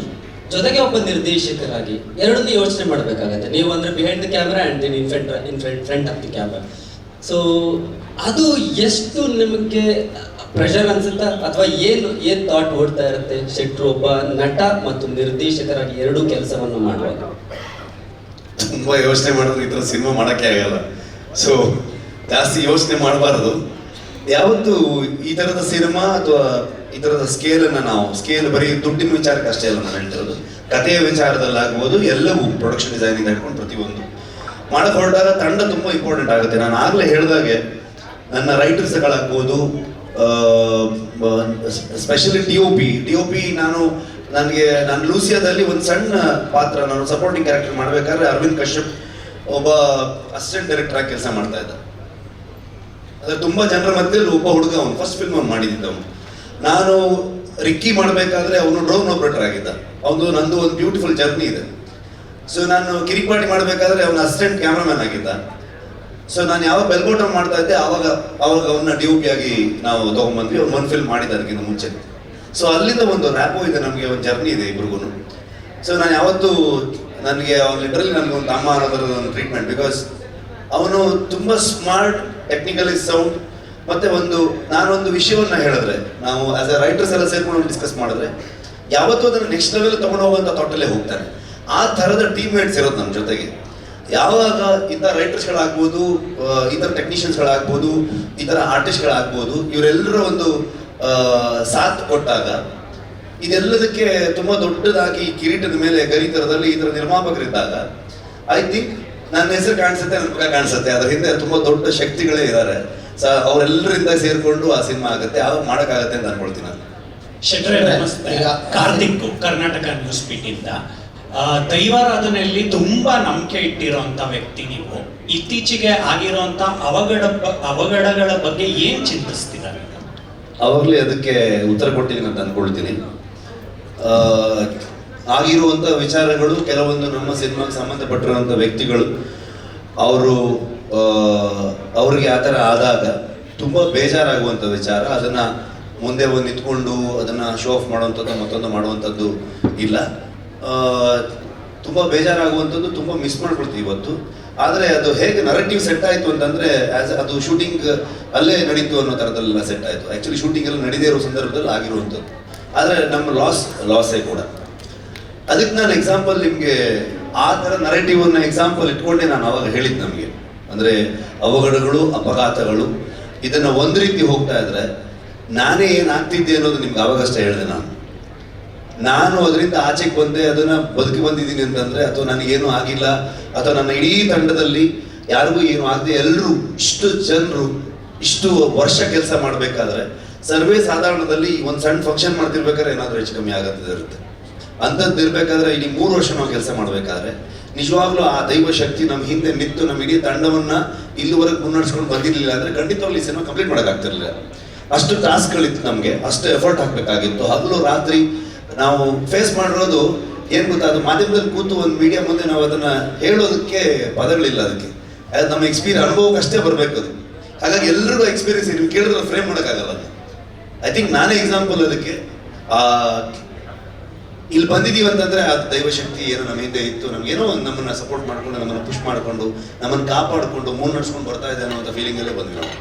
ಜೊತೆಗೆ ಒಬ್ಬ ನಿರ್ದೇಶಕರಾಗಿ ಎರಡನ್ನೂ ಯೋಚನೆ ಮಾಡಬೇಕಾಗತ್ತೆ. ನೀವು ಅಂದ್ರೆ behind the camera and in front of the camera. So ಅದು ಎಷ್ಟು ನಿಮಗೆ ಪ್ರೆಷರ್ ಅನ್ಸುತ್ತಾ, ಅಥವಾ ಏನು ಥಾಟ್ ಓಡ್ತಾ ಇರುತ್ತೆ ಶೆಟ್ರು ಒಬ್ಬ ನಟ ಮತ್ತು ನಿರ್ದೇಶಕರಾಗಿ 2 ಕೆಲಸವನ್ನು ಮಾಡುವಾಗ? ತುಂಬಾ ಯೋಚನೆ ಮಾಡಿದ್ರೆ ಈ ಥರ ಸಿನಿಮಾ ಮಾಡೋಕ್ಕೆ ಆಗಲ್ಲ. ಸೊ ಜಾಸ್ತಿ ಯೋಚನೆ ಮಾಡಬಾರ್ದು. ಯಾವತ್ತು ಈ ಥರದ ಸಿನಿಮಾ ಅಥವಾ ಈ ಥರದ ಸ್ಕೇಲ್ ಬರೀ ದುಡ್ಡಿನ ವಿಚಾರಕ್ಕೆ ಅಷ್ಟೇ ಅಲ್ಲ ನಾನು ಹೇಳ್ತಿರೋದು, ಕಥೆಯ ವಿಚಾರದಲ್ಲಾಗ್ಬೋದು, ಎಲ್ಲವೂ ಪ್ರೊಡಕ್ಷನ್ ಡಿಸೈನಿಂದ ಹಿಡ್ಕೊಂಡು ಪ್ರತಿಯೊಂದು ಮಾಡಕ್ಕೆ ಹೊರಟಾಗ ತಂಡ ತುಂಬ ಇಂಪಾರ್ಟೆಂಟ್ ಆಗುತ್ತೆ. ನಾನು ಆಗಲೇ ಹೇಳಿದಾಗೆ ನನ್ನ ರೈಟರ್ಸ್ಗಳಾಗ್ಬೋದು, ಸ್ಪೆಷಲಿ ಡಿ.ಒ.ಪಿ ನಾನು ಲೂಸಿಯಾದಲ್ಲಿ ಒಂದು ಸಣ್ಣ ಪಾತ್ರ, ನಾನು ಸಪೋರ್ಟಿಂಗ್ ಕ್ಯಾರೆಕ್ಟರ್ ಮಾಡಬೇಕಾದ್ರೆ ಅರವಿಂದ್ ಕಶ್ಯಪ್ ಒಬ್ಬ ಅಸಿಸ್ಟೆಂಟ್ ಡೈರೆಕ್ಟರ್ ಆಗಿ ಕೆಲಸ ಮಾಡ್ತಾ ಇದ್ದ. ಅದ್ರ ತುಂಬಾ ಜನರ ಮಧ್ಯೆ ಒಬ್ಬ ಹುಡುಗ, ಅವನು ಫಸ್ಟ್ ಫಿಲ್ಮ್ ಅವ್ನು ಮಾಡಿದ್ದವನು. ನಾನು ರಿಕ್ಕಿ ಮಾಡಬೇಕಾದ್ರೆ ಅವನು ಡ್ರೋನ್ ಆಪರೇಟರ್ ಆಗಿದ್ದ. ನಂದು ಒಂದು ಬ್ಯೂಟಿಫುಲ್ ಜರ್ನಿ ಇದೆ. ಸೊ ನಾನು ಕಿರಿಕ್ಪಾಟಿ ಮಾಡಬೇಕಾದ್ರೆ ಅವನ ಅಸಿಸ್ಟೆಂಟ್ ಕ್ಯಾಮ್ರಾಮನ್ ಆಗಿದ್ದ. ಸೊ ನಾನು ಯಾವಾಗ ಬೆಲ್ಬೋಟಮ್ ಮಾಡ್ತಾ ಇದ್ದೆ ಆವಾಗ ಅವನ್ನ ಡಿ.ಒ.ಪಿ ಆಗಿ ನಾವು ತಗೊಂಡ್ಬಂದ್ವಿ. ಅವ್ನು ಒಂದು ಫಿಲ್ಮ್ ಮಾಡಿದ್ದ ಅದಕ್ಕಿಂತ ಮುಂಚೆ. ಸೊ ಅಲ್ಲಿಂದ ಒಂದು ರ್ಯಾಪೋ ಇದೆ, ನಮಗೆ ಒಂದು ಜರ್ನಿ ಇದೆ ಇಬ್ರಿಗೂ. ಸೊ ನಾನು ಯಾವತ್ತೂ ನನಗೆ ಅವ್ನು ಲಿಟ್ರಲಿ ನನಗೆ ಒಂದು ತಮ್ಮ ಅನ್ನೋದ್ರ ಒಂದು ಟ್ರೀಟ್ಮೆಂಟ್. ಬಿಕಾಸ್ ಅವನು ತುಂಬ ಸ್ಮಾರ್ಟ್, ಟೆಕ್ನಿಕಲಿ ಸೌಂಡ್, ಮತ್ತೆ ನಾನೊಂದು ವಿಷಯವನ್ನ ಹೇಳಿದ್ರೆ, ನಾವು ಆಸ್ ಎ ರೈಟರ್ಸ್ ಎಲ್ಲ ಸೇರ್ಕೊಂಡು ಡಿಸ್ಕಸ್ ಮಾಡಿದ್ರೆ ಯಾವತ್ತೂ ಅದನ್ನು ನೆಕ್ಸ್ಟ್ ಲೆವೆಲ್ ತಗೊಂಡು ಹೋಗುವಂಥ ಥಾಟಲ್ಲೇ ಹೋಗ್ತಾನೆ. ಆ ಥರದ ಟೀಮ್ ಮೇಟ್ಸ್ ಇರೋದು ನಮ್ಮ ಜೊತೆಗೆ. ಯಾವಾಗ ಈ ಥರ ರೈಟರ್ಸ್ಗಳಾಗ್ಬೋದು, ಈ ಥರ ಟೆಕ್ನಿಷಿಯನ್ಸ್ಗಳಾಗ್ಬೋದು, ಈ ಥರ ಆರ್ಟಿಸ್ಟ್ಗಳಾಗ್ಬೋದು, ಇವರೆಲ್ಲರ ಒಂದು ಸಾಥ್ ಕೊಟ್ಟಾಗ ಇದೆಲ್ಲದಕ್ಕೆ ತುಂಬ ದೊಡ್ಡದಾಗಿ ಕಿರೀಟದ ಮೇಲೆ ಗರಿತರದಲ್ಲಿ ಈ ಥರ ನಿರ್ಮಾಪಕರಿದ್ದಾಗ ಐ ಥಿಂಕ್ ನನ್ನ ಹೆಸರು ಕಾಣಿಸುತ್ತೆ, ನನ್ನ ಮುಖ ಕಾಣಿಸುತ್ತೆ, ಅದ್ರ ಹಿಂದೆ ತುಂಬ ದೊಡ್ಡ ಶಕ್ತಿಗಳೇ ಇದ್ದಾರೆ. ಅವರೆಲ್ಲರಿಂದ ಸೇರ್ಕೊಂಡು ಆ ಸಿನಿಮಾ ಆಗುತ್ತೆ, ಆವಾಗ ಮಾಡೋಕ್ಕಾಗತ್ತೆ ಅಂತ ಅನ್ಕೊಳ್ತೀನಿ ನಾನು. ಶೆಟ್ರೆ ನಮಸ್ತೆ. ಕಾರ್ತಿಕ್, ಕರ್ನಾಟಕ ನ್ಯೂಸ್ ಪೀಠಿಂದ. ದೈವಾರಾಧನೆಯಲ್ಲಿ ತುಂಬಾ ನಂಬಿಕೆ ಇಟ್ಟಿರೋಂಥ ವ್ಯಕ್ತಿ ನೀವು. ಇತ್ತೀಚೆಗೆ ಆಗಿರೋಂಥ ಅವಘಡಗಳ ಬಗ್ಗೆ ಏನ್ ಚಿಂತಿಸ್ತಿದ್ದಾರೆ? ಅವಾಗಲೇ ಅದಕ್ಕೆ ಉತ್ತರ ಕೊಟ್ಟಿದ್ದೀನಿ ಅಂತ ಅನ್ಕೊಳ್ತೀನಿ. ಆಗಿರುವಂಥ ವಿಚಾರಗಳು, ಕೆಲವೊಂದು ನಮ್ಮ ಸಿನಿಮಾಗೆ ಸಂಬಂಧಪಟ್ಟಿರುವಂಥ ವ್ಯಕ್ತಿಗಳು ಅವ್ರಿಗೆ ಆ ಥರ ಆದಾಗ ತುಂಬ ಬೇಜಾರಾಗುವಂಥ ವಿಚಾರ. ಅದನ್ನು ಮುಂದೆ ನಿಂತ್ಕೊಂಡು ಅದನ್ನು ಶೋ ಆಫ್ ಮಾಡುವಂಥದ್ದು ಮತ್ತೊಂದು ಮಾಡುವಂಥದ್ದು ಇಲ್ಲ. ತುಂಬ ಬೇಜಾರಾಗುವಂಥದ್ದು, ತುಂಬ ಮಿಸ್ ಮಾಡ್ಕೊಳ್ತೀವಿ ಇವತ್ತು. ಆದರೆ ಅದು ಹೇಗೆ ನರೇಟಿವ್ ಸೆಟ್ ಆಯಿತು ಅಂತಂದರೆ, ಅದು ಶೂಟಿಂಗ್ ಅಲ್ಲೇ ನಡೀತು ಅನ್ನೋ ಥರದಲ್ಲೆಲ್ಲ ಸೆಟ್ ಆಯಿತು. ಆ್ಯಕ್ಚುಲಿ ಶೂಟಿಂಗ್ ಎಲ್ಲ ನಡೀದೇ ಇರೋ ಸಂದರ್ಭದಲ್ಲಿ ಆಗಿರುವಂಥದ್ದು. ಆದರೆ ನಮ್ಮ ಲಾಸೇ ಕೂಡ. ಅದಕ್ಕೆ ನಾನು ಎಕ್ಸಾಂಪಲ್ ನಿಮಗೆ ಆ ಥರ ನರೇಟಿವನ್ನು ಎಕ್ಸಾಂಪಲ್ ಇಟ್ಕೊಂಡೆ ನಾನು ಅವಾಗ ಹೇಳಿದ್ದು. ನಮಗೆ ಅಂದರೆ ಅವಘಡಗಳು, ಅಪಘಾತಗಳು ಇದನ್ನು ಒಂದು ರೀತಿ ಹೋಗ್ತಾ ಇದ್ರೆ ನಾನೇ ಏನಾಗ್ತಿದ್ದೆ ಅನ್ನೋದು ನಿಮ್ಗೆ ಅವಾಗಷ್ಟೇ ಹೇಳಿದೆ. ನಾನು ಅದರಿಂದ ಆಚೆಗೆ ಬಂದೆ, ಅದನ್ನು ಬದುಕಿ ಬಂದಿದ್ದೀನಿ ಅಂತಂದರೆ, ಅಥವಾ ನನಗೇನು ಆಗಿಲ್ಲ, ಅಥವಾ ನನ್ನ ಇಡೀ ತಂಡದಲ್ಲಿ ಯಾರಿಗೂ ಏನು ಆಗದೆ ಎಲ್ಲರೂ ಇಷ್ಟು ಜನರು ಇಷ್ಟು ವರ್ಷ ಕೆಲಸ ಮಾಡಬೇಕಾದ್ರೆ, ಸರ್ವೇ ಸಾಧಾರಣದಲ್ಲಿ ಒಂದು ಸಣ್ಣ ಫಂಕ್ಷನ್ ಮಾಡ್ತಿರ್ಬೇಕಾದ್ರೆ ಏನಾದರೂ ಹೆಚ್ಚು ಕಮ್ಮಿ ಆಗತ್ತೆ ಇರುತ್ತೆ. ಅಂಥದ್ದು ಇರಬೇಕಾದ್ರೆ ಇಡೀ 3 ವರ್ಷ ನಾವು ಕೆಲಸ ಮಾಡಬೇಕಾದ್ರೆ ನಿಜವಾಗ್ಲೂ ಆ ದೈವ ಶಕ್ತಿ ನಮ್ಮ ಹಿಂದೆ ನಿಂತು ನಮ್ಮ ಇಡೀ ತಂಡವನ್ನ ಇಲ್ಲಿವರೆಗೆ ಮುನ್ನಡೆಸ್ಕೊಂಡು ಬಂದಿರಲಿಲ್ಲ ಅಂದ್ರೆ ಖಂಡಿತವಾಗ್ಲೂ ಈ ಸಿನಿಮಾ ಕಂಪ್ಲೀಟ್ ಮಾಡೋಕ್ಕಾಗ್ತಿರ್ಲಿಲ್ಲ. ಅಷ್ಟು ಟಾಸ್ಕ್ಗಳಿತ್ತು ನಮಗೆ, ಅಷ್ಟು ಎಫರ್ಟ್ ಹಾಕಬೇಕಾಗಿತ್ತು. ಹಗಲು ರಾತ್ರಿ ನಾವು ಫೇಸ್ ಮಾಡಿರೋದು ಏನು ಗೊತ್ತಾ, ಅದು ಮಾಧ್ಯಮದಲ್ಲಿ ಕೂತು ಒಂದು ಮೀಡಿಯಾ ಮುಂದೆ ನಾವು ಅದನ್ನ ಹೇಳೋದಕ್ಕೆ ಪದಗಳಿಲ್ಲ. ಅದಕ್ಕೆ ಅದು ನಮ್ಮ ಅನುಭವಕ್ಕೆ ಅಷ್ಟೇ ಬರಬೇಕು ಅದು. ಹಾಗಾಗಿ ಎಲ್ರಿಗೂ ಎಕ್ಸ್ಪೀರಿಯನ್ಸ್ ನೀವು ಕೇಳಿದ್ರೆ ಫ್ರೇಮ್ ಮಾಡೋಕ್ಕಾಗಲ್ಲ. ಐ ಥಿಂಕ್ ನಾನೇ ಎಕ್ಸಾಂಪಲ್ ಅದಕ್ಕೆ. ಇಲ್ಲಿ ಬಂದಿದ್ದೀವಿ ಅಂತಂದ್ರೆ ಅದು ದೈವಶಕ್ತಿ ಏನೋ ನಮ್ಮ ಹಿಂದೆ ಇತ್ತು, ನಮ್ಗೇನೋ ನಮ್ಮನ್ನ ಸಪೋರ್ಟ್ ಮಾಡ್ಕೊಂಡು, ನಮ್ಮನ್ನ ಪುಷ್ ಮಾಡಿಕೊಂಡು, ನಮ್ಮನ್ನು ಕಾಪಾಡಿಕೊಂಡು ಮುನ್ನಡೆಸ್ಕೊಂಡು ಬರ್ತಾ ಇದೆ ಅನ್ನೋ ಫೀಲಿಂಗ್ ಅಲ್ಲೇ ಬಂದ್ವಿ ನಾವು.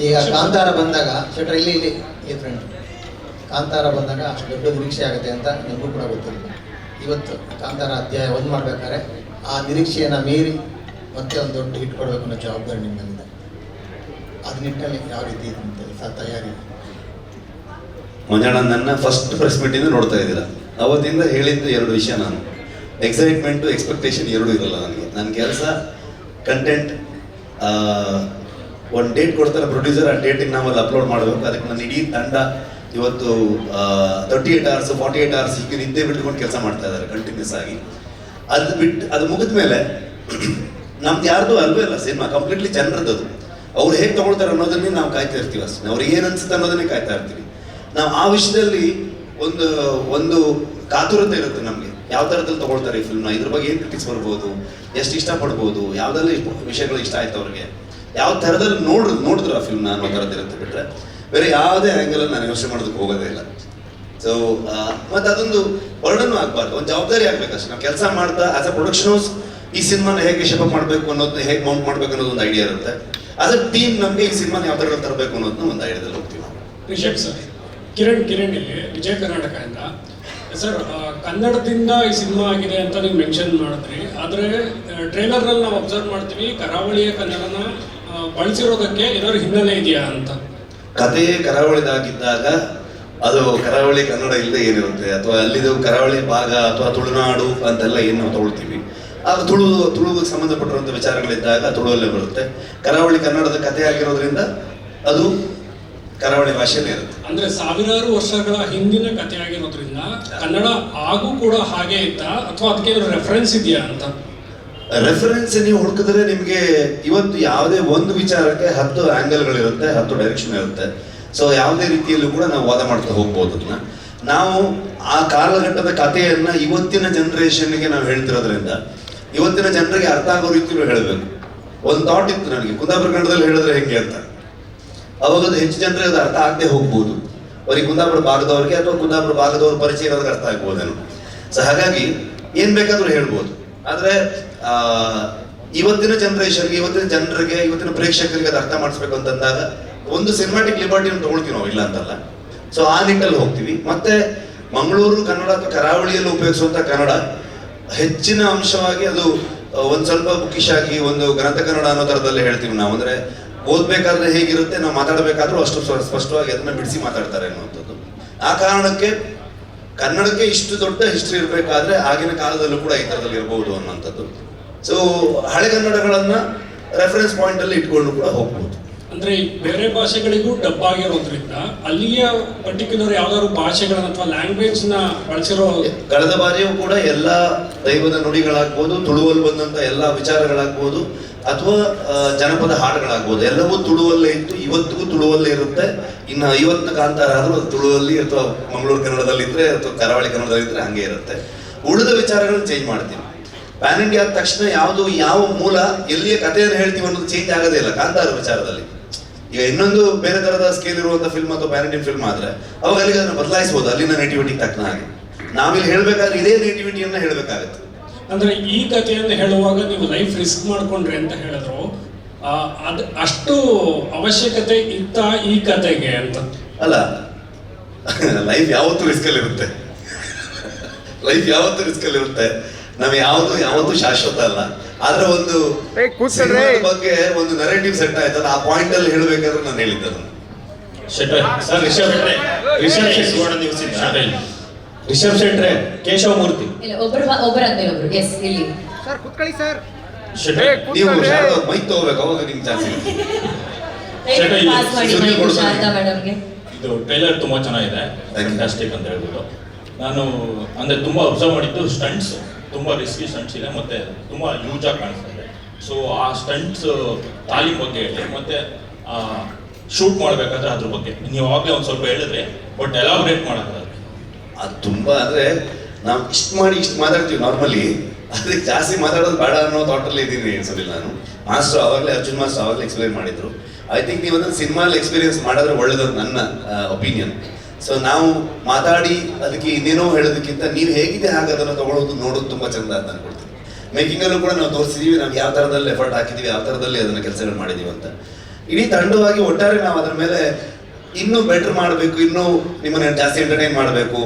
ಈಗ ಕಾಂತಾರ ಬಂದಾಗ ಶೆಟ್ರ್ ಇಲ್ಲಿ ಫ್ರೆಂಡ್ ಕಾಂತಾರ ಬಂದಾಗ ಅಷ್ಟು ದೊಡ್ಡ ನಿರೀಕ್ಷೆ ಆಗುತ್ತೆ ಅಂತ ನಮಗೂ ಕೂಡ ಗೊತ್ತಿಲ್ಲ. ಇವತ್ತು ಕಾಂತಾರ ಅಧ್ಯಾಯ 1 ಮಾಡ್ಬೇಕಾದ್ರೆ ಆ ನಿರೀಕ್ಷೆಯನ್ನು ಮೀರಿ ಮತ್ತೆ ಒಂದು ದೊಡ್ಡ ಹಿಟ್ ಕೊಡಬೇಕು ಅನ್ನೋ ಜವಾಬ್ದಾರಿ ನಿಮ್ಮಲ್ಲಿದೆ. ಅದು ನಿಟ್ಟಲ್ಲಿ ಯಾವ ರೀತಿ ಇದೆ ತಯಾರಿ? ಮಂಜಣ್ಣ ನನ್ನ ಫಸ್ಟ್ ಪ್ರೆಸ್ ಮೀಟಿಂದ ನೋಡ್ತಾ ಇದ್ದೀರಾ, ಅವತ್ತಿಂದ ಹೇಳಿದ್ದು 2 ವಿಷಯ. ನಾನು ಎಕ್ಸೈಟ್ಮೆಂಟು ಎಕ್ಸ್ಪೆಕ್ಟೇಷನ್ ಎರಡೂ ಇರಲ್ಲ ನನಗೆ. ನನ್ನ ಕೆಲಸ ಕಂಟೆಂಟ್, ಒಂದು ಡೇಟ್ ಕೊಡ್ತಾರೆ ಪ್ರೊಡ್ಯೂಸರ್, ಆ ಡೇಟಿಗೆ ನಾವಲ್ಲಿ ಅಪ್ಲೋಡ್ ಮಾಡಬೇಕು. ಅದಕ್ಕೆ ನನ್ನ ಇಡೀ ತಂಡ ಇವತ್ತು 38 hours 48 hours ಹೀಗೆ ನಿದ್ದೆ ಬಿಟ್ಕೊಂಡು ಕೆಲಸ ಮಾಡ್ತಾ ಇದ್ದಾರೆ ಕಂಟಿನ್ಯೂಸ್ ಆಗಿ. ಅದು ಮುಗಿದ ಮೇಲೆ ನಮ್ದು ಯಾರ್ದು ಅಲ್ವೇ ಇಲ್ಲ ಸಿನಿಮಾ, ಕಂಪ್ಲೀಟ್ಲಿ ಜನರದ್ದು. ಅವ್ರು ಹೇಗೆ ತಗೊಳ್ತಾರೆ ಅನ್ನೋದನ್ನೇ ನಾವು ಕಾಯ್ತಾ ಇರ್ತೀವಿ ಅಷ್ಟೇ. ಅವ್ರಿಗೆ ಏನು ಅನ್ಸುತ್ತೆ ಅನ್ನೋದನ್ನೇ ಕಾಯ್ತಾ ಇರ್ತೀವಿ ನಾವು. ಆ ವಿಷಯದಲ್ಲಿ ಒಂದು ಕಾತುರತೆ ಇರುತ್ತೆ ನಮಗೆ, ಯಾವ ಥರದಲ್ಲಿ ತಗೊಳ್ತಾರೆ ಈ ಫಿಲ್ಮ್ನ, ಇದ್ರ ಬಗ್ಗೆ ಏನು ಕ್ರಿಟಿಕ್ಸ್ ಬರ್ಬೋದು, ಎಷ್ಟು ಇಷ್ಟಪಡ್ಬೋದು, ಯಾವುದಲ್ಲಿ ವಿಷಯಗಳು ಇಷ್ಟ ಆಯ್ತು ಅವ್ರಿಗೆ, ಯಾವ ಥರದಲ್ಲಿ ನೋಡಿದ್ರು ಆ ಫಿಲ್ಮ್ನ ಅನ್ನೋ ಥರದ್ದು ಇರುತ್ತೆ. ಬಿಟ್ಟರೆ ಬೇರೆ ಯಾವುದೇ ಆ್ಯಂಗಲಲ್ಲಿ ನಾನು ಯೋಚನೆ ಮಾಡೋದಕ್ಕೆ ಹೋಗೋದೇ ಇಲ್ಲ. ಸೊ ಮತ್ತು ಅದೊಂದು ವರ್ಡನ್ನು ಆಗಬಾರ್ದು, ಒಂದು ಜವಾಬ್ದಾರಿ ಆಗ್ಬೇಕಷ್ಟೇ. ನಾವು ಕೆಲಸ ಮಾಡ್ತಾ ಆಸ್ ಅ ಪ್ರೊಡಕ್ಷನ್ ಹೌಸ್ ಈ ಸಿನಿಮಾನ ಹೇಗೆ ಶೇಪಪ್ ಮಾಡಬೇಕು ಅನ್ನೋದನ್ನ, ಹೇಗೆ ಮೌಂಟ್ ಮಾಡಬೇಕು ಅನ್ನೋದು ಒಂದು ಐಡಿಯಾ ಇರುತ್ತೆ. ಆಸ್ ಅ ಟೀಮ್ ನಮಗೆ ಈ ಸಿನಿಮಾನ ಯಾವ ಥರ ತರಬೇಕು ಅನ್ನೋದನ್ನ ಒಂದು ಐಡಿಯಾದಲ್ಲಿ ಹೋಗ್ತೀವಿ ನಾವು. ರಿಷಬ್ ಸರ್, ಕಿರಣ್ ಇಲ್ಲಿ ವಿಜಯ ಕರ್ನಾಟಕದಿಂದ ಸರ್, ಕನ್ನಡದಿಂದ ಈ ಸಿನಿಮಾ ಆಗಿದೆ ಅಂತ ನೀವು ಮೆನ್ಷನ್ ಮಾಡಿದ್ರಿ. ಆದರೆ ಟ್ರೈಲರ್ನಲ್ಲಿ ನಾವು ಅಬ್ಸರ್ವ್ ಮಾಡ್ತೀವಿ ಕರಾವಳಿಯ ಕನ್ನಡನ ಬಳಸಿರೋದಕ್ಕೆ ಏನಾದ್ರು ಹಿನ್ನೆಲೆ ಇದೆಯಾ ಅಂತ. ಕಥೆ ಕರಾವಳಿದಾಗಿದ್ದಾಗ ಅದು ಕರಾವಳಿ ಕನ್ನಡ ಇಲ್ಲದೆ ಏನಿರುತ್ತೆ, ಅಥವಾ ಅಲ್ಲಿದು ಕರಾವಳಿ ಭಾಗ ಅಥವಾ ತುಳುನಾಡು ಅಂತೆಲ್ಲ ಏನು ನಾವು ತಗೊಳ್ತೀವಿ, ಅದು ತುಳುವಿಗೆ ಸಂಬಂಧಪಟ್ಟಿರುವಂಥ ವಿಚಾರಗಳಿದ್ದಾಗ ತುಳುವಲ್ಲೇ ಬರುತ್ತೆ. ಕರಾವಳಿ ಕನ್ನಡದ ಕಥೆ ಆಗಿರೋದ್ರಿಂದ ಅದು ಕರಾವಳಿ ಭಾಷೆಯಲ್ಲೇ ಇರುತ್ತೆ. ಅಂದ್ರೆ ಸಾವಿರಾರು ವರ್ಷಗಳ ಹಿಂದಿನ ಕಥೆ ಆಗಿರೋದ್ರಿಂದ ಕನ್ನಡ ಆಗು ಕೂಡ ಹಾಗೆ ಇತ್ತಾ, ಅಥವಾ ಅದಕ್ಕೆ ರೆಫರೆನ್ಸ್ ಇದೆಯಾ ಅಂತ? ರೆಫರೆನ್ಸ್ ನೀವು ಹುಡುಕಿದ್ರೆ ನಿಮಗೆ ಇವತ್ತು ಯಾವುದೇ ಒಂದು ವಿಚಾರಕ್ಕೆ 10 ಆ್ಯಂಗಲ್ಗಳಿರುತ್ತೆ, 10 ಡೈರೆಕ್ಷನ್ ಇರುತ್ತೆ. ಸೊ ಯಾವುದೇ ರೀತಿಯಲ್ಲೂ ಕೂಡ ನಾವು ವಾದ ಮಾಡ್ತಾ ಹೋಗ್ಬೋದು. ಅದನ್ನ ನಾವು ಆ ಕಾಲಘಟ್ಟದ ಕಥೆಯನ್ನ ಇವತ್ತಿನ ಜನರೇಷನ್ಗೆ ನಾವು ಹೇಳ್ತಿರೋದ್ರಿಂದ ಇವತ್ತಿನ ಜನರಿಗೆ ಅರ್ಥ ಆಗೋ ರೀತಿಯಲ್ಲಿ ಹೇಳಬೇಕು. ಒಂದು ಥಾಟ್ ಇತ್ತು ನನಗೆ, ಕುಂದಾಪುರ ಕನ್ನಡದಲ್ಲಿ ಹೇಳಿದ್ರೆ ಹೆಂಗೆ ಅಂತ. ಅವಾಗ ಅದು ಹೆಚ್ಚು ಜನರಿಗೆ ಅದು ಅರ್ಥ ಆಗದೆ ಹೋಗ್ಬೋದು, ಅವ್ರಿಗೆ ಕುಂದಾಪುರ ಭಾಗದವ್ರಿಗೆ ಅಥವಾ ಕುಂದಾಪುರ ಭಾಗದವ್ರ ಪರಿಚಯ ಇರೋದಕ್ಕೆ ಅರ್ಥ ಆಗ್ಬೋದೇನೋ. ಸೊ ಹಾಗಾಗಿ ಏನ್ ಬೇಕಾದ್ರೂ ಹೇಳ್ಬೋದು. ಆದರೆ ಇವತ್ತಿನ ಜನರೇಷನ್ಗೆ, ಇವತ್ತಿನ ಜನರಿಗೆ, ಇವತ್ತಿನ ಪ್ರೇಕ್ಷಕರಿಗೆ ಅದು ಅರ್ಥ ಮಾಡಿಸ್ಬೇಕು ಅಂತಂದಾಗ ಒಂದು ಸಿನಿಮಾಟಿಕ್ ಲಿಬರ್ಟಿಯನ್ನು ತಗೊಳ್ತೀವಿ ನಾವು, ಇಲ್ಲ ಅಂತಲ್ಲ. ಸೊ ಆ ನಿಟ್ಟಲ್ಲಿ ಹೋಗ್ತೀವಿ. ಮತ್ತೆ ಮಂಗಳೂರು ಕನ್ನಡ ಅಥವಾ ಕರಾವಳಿಯಲ್ಲಿ ಉಪಯೋಗಿಸುವಂಥ ಕನ್ನಡ ಹೆಚ್ಚಿನ ಅಂಶವಾಗಿ ಅದು ಒಂದು ಸ್ವಲ್ಪ ಬುಕ್ಕಿಶ್ ಆಗಿ ಒಂದು ಗ್ರಂಥ ಕನ್ನಡ ಅನ್ನೋ ಥರದಲ್ಲಿ ಹೇಳ್ತೀವಿ ನಾವು. ಅಂದರೆ ಓದ್ಬೇಕಾದ್ರೆ ಹೇಗಿರುತ್ತೆ, ನಾವು ಮಾತಾಡಬೇಕಾದ್ರೂ ಅಷ್ಟು ಸ್ಪಷ್ಟವಾಗಿ ಅದನ್ನ ಬಿಡಿಸಿ ಮಾತಾಡ್ತಾರೆ ಅನ್ನುವಂಥದ್ದು. ಆ ಕಾರಣಕ್ಕೆ ಕನ್ನಡಕ್ಕೆ ಇಷ್ಟು ದೊಡ್ಡ ಹಿಸ್ಟ್ರಿ ಇರಬೇಕಾದ್ರೆ ಆಗಿನ ಕಾಲದಲ್ಲೂ ಕೂಡ ಈ ಥರದಲ್ಲಿ ಇರಬಹುದು ಅನ್ನೋಂಥದ್ದು. ಸೊ ಹಳೆ ಕನ್ನಡಗಳನ್ನ ರೆಫರೆನ್ಸ್ ಪಾಯಿಂಟ್ ಅಲ್ಲಿ ಇಟ್ಕೊಂಡು ಕೂಡ ಹೋಗ್ಬೋದು. ಅಂದ್ರೆ ಬೇರೆ ಭಾಷೆಗಳಿಗೂ ಡಬ್ ಆಗಿರೋದ್ರಿಂದ ಅಲ್ಲಿಯ ಪರ್ಟಿಕ್ಯುಲರ್ ಯಾವ್ದಾದ್ರು ಭಾಷೆಗಳನ್ನ ಅಥವಾ ಲ್ಯಾಂಗ್ವೇಜ್ ನ ಬಳಸಿರೋ. ಕಳೆದ ಬಾರಿಯೂ ಕೂಡ ಎಲ್ಲ ದೈವದ ನುಡಿಗಳಾಗ್ಬೋದು, ತುಳುವಲ್ಲಿ ಬಂದಂತ ಎಲ್ಲ ವಿಚಾರಗಳಾಗ್ಬೋದು, ಅಥವಾ ಜನಪದ ಹಾಡುಗಳಾಗ್ಬೋದು, ಎಲ್ಲವೂ ತುಳುವಲ್ಲೇ ಇತ್ತು, ಇವತ್ತಿಗೂ ತುಳುವಲ್ಲೇ ಇರುತ್ತೆ. ಇನ್ನು 50 ಕಾಂತಾರ ಆದ್ರೂ ಅದು ತುಳುವಲ್ಲಿ ಅಥವಾ ಮಂಗಳೂರು ಕನ್ನಡದಲ್ಲಿ ಇದ್ರೆ ಅಥವಾ ಕರಾವಳಿ ಕನ್ನಡದಲ್ಲಿ ಇದ್ರೆ ಹಂಗೆ ಇರುತ್ತೆ. ಉಳಿದ ವಿಚಾರಗಳನ್ನ ಚೇಂಜ್ ಮಾಡ್ತೀವಿ. ಪ್ಯಾನ್ ಇಂಡಿಯಾ ಆದ ತಕ್ಷಣ ಯಾವ ಮೂಲ ಎಲ್ಲಿಯ ಕಥೆಯನ್ನು ಹೇಳ್ತೀವಿ ಅನ್ನೋದು ಚೇಂಜ್ ಆಗೋದೇ ಇಲ್ಲ ಕಾಂತಾರ ವಿಚಾರದಲ್ಲಿ. ಈಗ ಇನ್ನೊಂದು ಬೇರೆ ತರದ ಸ್ಕೇಲ್ ಇರುವಂತ ಫಿಲ್ಮ್ ಅಥವಾ ಪ್ಯಾನ್ ಇಂಡಿಯನ್ ಫಿಲ್ಮ್ ಆದ್ರೆ ಅವಾಗ ಅಲ್ಲಿಗೆ ಅದನ್ನ ಬದಲಾಯಿಸಬಹುದು, ಅಲ್ಲಿನ ನೇಟಿವಿಟಿಗೆ ತಕ್ಕ ಹಾಗೆ. ನಾವಿಲ್ಲಿ ಹೇಳ್ಬೇಕಾದ್ರೆ ಇದೇ ನೇಟಿವಿಟಿಯನ್ನ ಹೇಳ್ಬೇಕಾಗತ್ತೆ. ಅಂದ್ರೆ ಈ ಕಥೆಯನ್ನು ಹೇಳುವಾಗ ನೀವು ಲೈಫ್ ರಿಸ್ಕ್ ಮಾಡ್ಕೊಂಡ್ರಿ ಅಂತ ಹೇಳಿದ್ರು, ಅದು ಅಷ್ಟು ಅವಶ್ಯಕತೆ ಇತ್ತ ಈ ಕತೆಗೆ ಅಂತ? ಅಲ್ಲ, ಲೈಫ್ ಯಾವತ್ತೂ ರಿಸ್ಕ್ ಅಲ್ಲಿ ಇರುತ್ತೆ. ಲೈಫ್ ಯಾವತ್ತೂ ರಿಸ್ಕ್ ಅಲ್ಲಿ ಇರುತ್ತೆ. ನಾವು ಯಾವತ್ತೂ ಶಾಶ್ವತ ಅಲ್ಲ. ಆದ್ರೆ ಒಂದು ಬಗ್ಗೆ ಒಂದು ನರೇಟಿವ್ ಸೆಟ್ ಆಯ್ತಲ್ಲ, ಆ ಪಾಯಿಂಟ್ ಅಲ್ಲಿ ಹೇಳ್ಬೇಕಾದ್ರೆ ನಾನು ಹೇಳಿದ್ದೆ ಅದನ್ನು. ರಿಷಬ್ ಶೆಟ್ರೆ, ಕೇಶವ ಮೂರ್ತಿ, ನೀವು ಮೈಕ್ ತಗೋಬೇಕು, ಅವಾಗ ನಿಮ್ಗೆ ಚಾನ್ಸ್ ಇದು ಟ್ರೈಲರ್ ತುಂಬಾ ಚೆನ್ನಾಗಿದೆ, ಫ್ಯಾಂಟಾಸ್ಟಿಕ್ ಅಂತ ಹೇಳ್ಬಿಟ್ಟು. ನಾನು ಅಂದ್ರೆ ತುಂಬಾ ಅಬ್ಸರ್ವ್ ಮಾಡಿದ್ದು ಸ್ಟಂಟ್ಸ್ ತುಂಬ ರಿಸ್ಕಿ ಸ್ಟಂಟ್ಸ್ ಇದೆ ಮತ್ತು ತುಂಬ ಯೂಜ್ ಆಗಿ ಕಾಣಿಸ್ತಾ ಇದೆ. ಸೊ ಆ ಸ್ಟಂಟ್ಸ್ ತಾಲೀಮ್ ಬಗ್ಗೆ ಹೇಳಿ, ಮತ್ತು ಶೂಟ್ ಮಾಡಬೇಕಾದ್ರೆ ಅದ್ರ ಬಗ್ಗೆ ನೀವು ಆವಾಗಲೇ ಒಂದು ಸ್ವಲ್ಪ ಹೇಳಿದ್ರೆ, ಬಟ್ ಎಲಾಬ್ರೇಟ್ ಮಾಡೋದು ಅದು ತುಂಬ ಅಂದರೆ ನಾವು ಇಷ್ಟು ಮಾತಾಡ್ತೀವಿ ನಾರ್ಮಲಿ, ಅದಕ್ಕೆ ಜಾಸ್ತಿ ಮಾತಾಡೋದು ಬೇಡ ಅನ್ನೋ ಥಾಟಲ್ಲಿ ಇದ್ದೀನಿ ಅನ್ಸೋದಿಲ್ಲ ನಾನು. ಮಾಸ್ಟರ್ ಆವಾಗಲೇ, ಅರ್ಜುನ್ ಮಾಸ್ಟರ್ ಆವಾಗಲೇ ಎಕ್ಸ್ಪ್ಲೈನ್ ಮಾಡಿದ್ರು. ಐ ಥಿಂಕ್ ನೀವು ಅದನ್ನು ಸಿನಿಮಾಲಿ ಎಕ್ಸ್ಪೀರಿಯನ್ಸ್ ಮಾಡಿದ್ರೆ ಒಳ್ಳೇದು ನನ್ನ ಒಪಿನಿಯನ್. ಸೊ ನಾವು ಮಾತಾಡಿ ಅದಕ್ಕೆ ಇನ್ನೇನೋ ಹೇಳೋದಕ್ಕಿಂತ ನೀವು ಹೇಗಿದೆ ಹಾಗೆ ಅದನ್ನು ತೊಗೊಳೋದು ನೋಡೋದು ತುಂಬ ಚೆಂದ ಅಂತ ಅನ್ಕೊಳ್ತೀನಿ. ಮೇಕಿಂಗಲ್ಲೂ ಕೂಡ ನಾವು ತೋರಿಸಿದ್ದೀವಿ, ನಾವು ಯಾವ ಥರದಲ್ಲಿ ಎಫರ್ಟ್ ಹಾಕಿದ್ದೀವಿ, ಯಾವ ಥರದಲ್ಲಿ ಅದನ್ನು ಕೆಲಸಗಳು ಮಾಡಿದ್ದೀವಿ ಅಂತ. ಇಡೀ ತಂಡವಾಗಿ ಒಟ್ಟಾರೆ ನಾವು ಅದರ ಮೇಲೆ ಇನ್ನೂ ಬೆಟರ್ ಮಾಡಬೇಕು, ಇನ್ನೂ ನಿಮ್ಮನ್ನು ಜಾಸ್ತಿ ಎಂಟರ್ಟೈನ್ ಮಾಡಬೇಕು,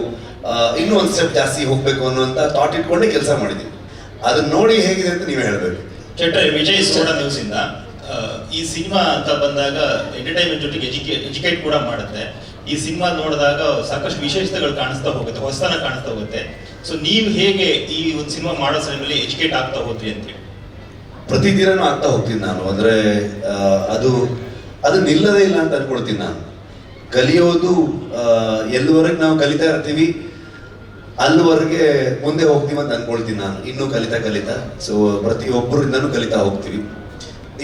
ಇನ್ನೂ ಒಂದು ಸ್ಟೆಪ್ ಜಾಸ್ತಿ ಹೋಗಬೇಕು ಅನ್ನೋಂಥ ಥಾಟ್ ಇಟ್ಕೊಂಡೇ ಕೆಲಸ ಮಾಡಿದ್ದೀವಿ. ಅದನ್ನ ನೋಡಿ ಹೇಗಿದೆ ಅಂತ ನೀವೇ ಹೇಳಬೇಕು. ಚಟ್ರೆ ವಿಜಯ್ ಸೋಡಾ ನ್ಯೂಸಿಂದ ಈ ಸಿನಿಮಾ ಅಂತ ಬಂದಾಗ ಎಂಟರ್ಟೈನ್ಮೆಂಟ್ ಜೊತೆಗೆ ಎಜುಕೇಟ್ ಕೂಡ ಮಾಡುತ್ತೆ. ಈ ಸಿನಿಮಾ ನೋಡಿದಾಗ ಸಾಕಷ್ಟು ವಿಶೇಷತೆಗಳು ಕಾಣಿಸ್ತಾ ಹೋಗುತ್ತೆ, ಹೊಸತನ ಕಾಣಿಸ್ತಾ ಹೋಗುತ್ತೆ. ಸೊ ನೀವು ಹೇಗೆ ಈ ಒಂದು ಸಿನಿಮಾ ಮಾಡೋ ಸಮಯದಲ್ಲಿ ಎಜುಕೇಟ್ ಆಗ್ತಾ ಹೋದ್ರಿ ಅಂತೇಳಿ? ಪ್ರತಿದಿನನೂ ಆಗ್ತಾ ಹೋಗ್ತೀನಿ ನಾನು. ಅಂದರೆ ಅದು ನಿಲ್ಲದೇ ಇಲ್ಲ ಅಂತ ಅನ್ಕೊಳ್ತೀನಿ ನಾನು. ಕಲಿಯೋದು ಎಲ್ಲಿವರೆಗೆ ನಾವು ಕಲಿತಾ ಇರ್ತೀವಿ ಅಲ್ಲಿವರೆಗೆ ಮುಂದೆ ಹೋಗ್ತೀವಿ ಅಂತ ಅನ್ಕೊಳ್ತೀನಿ ನಾನು. ಇನ್ನೂ ಕಲಿತಾ ಸೊ ಪ್ರತಿಯೊಬ್ಬರಿಂದನೂ ಕಲಿತಾ ಹೋಗ್ತೀವಿ.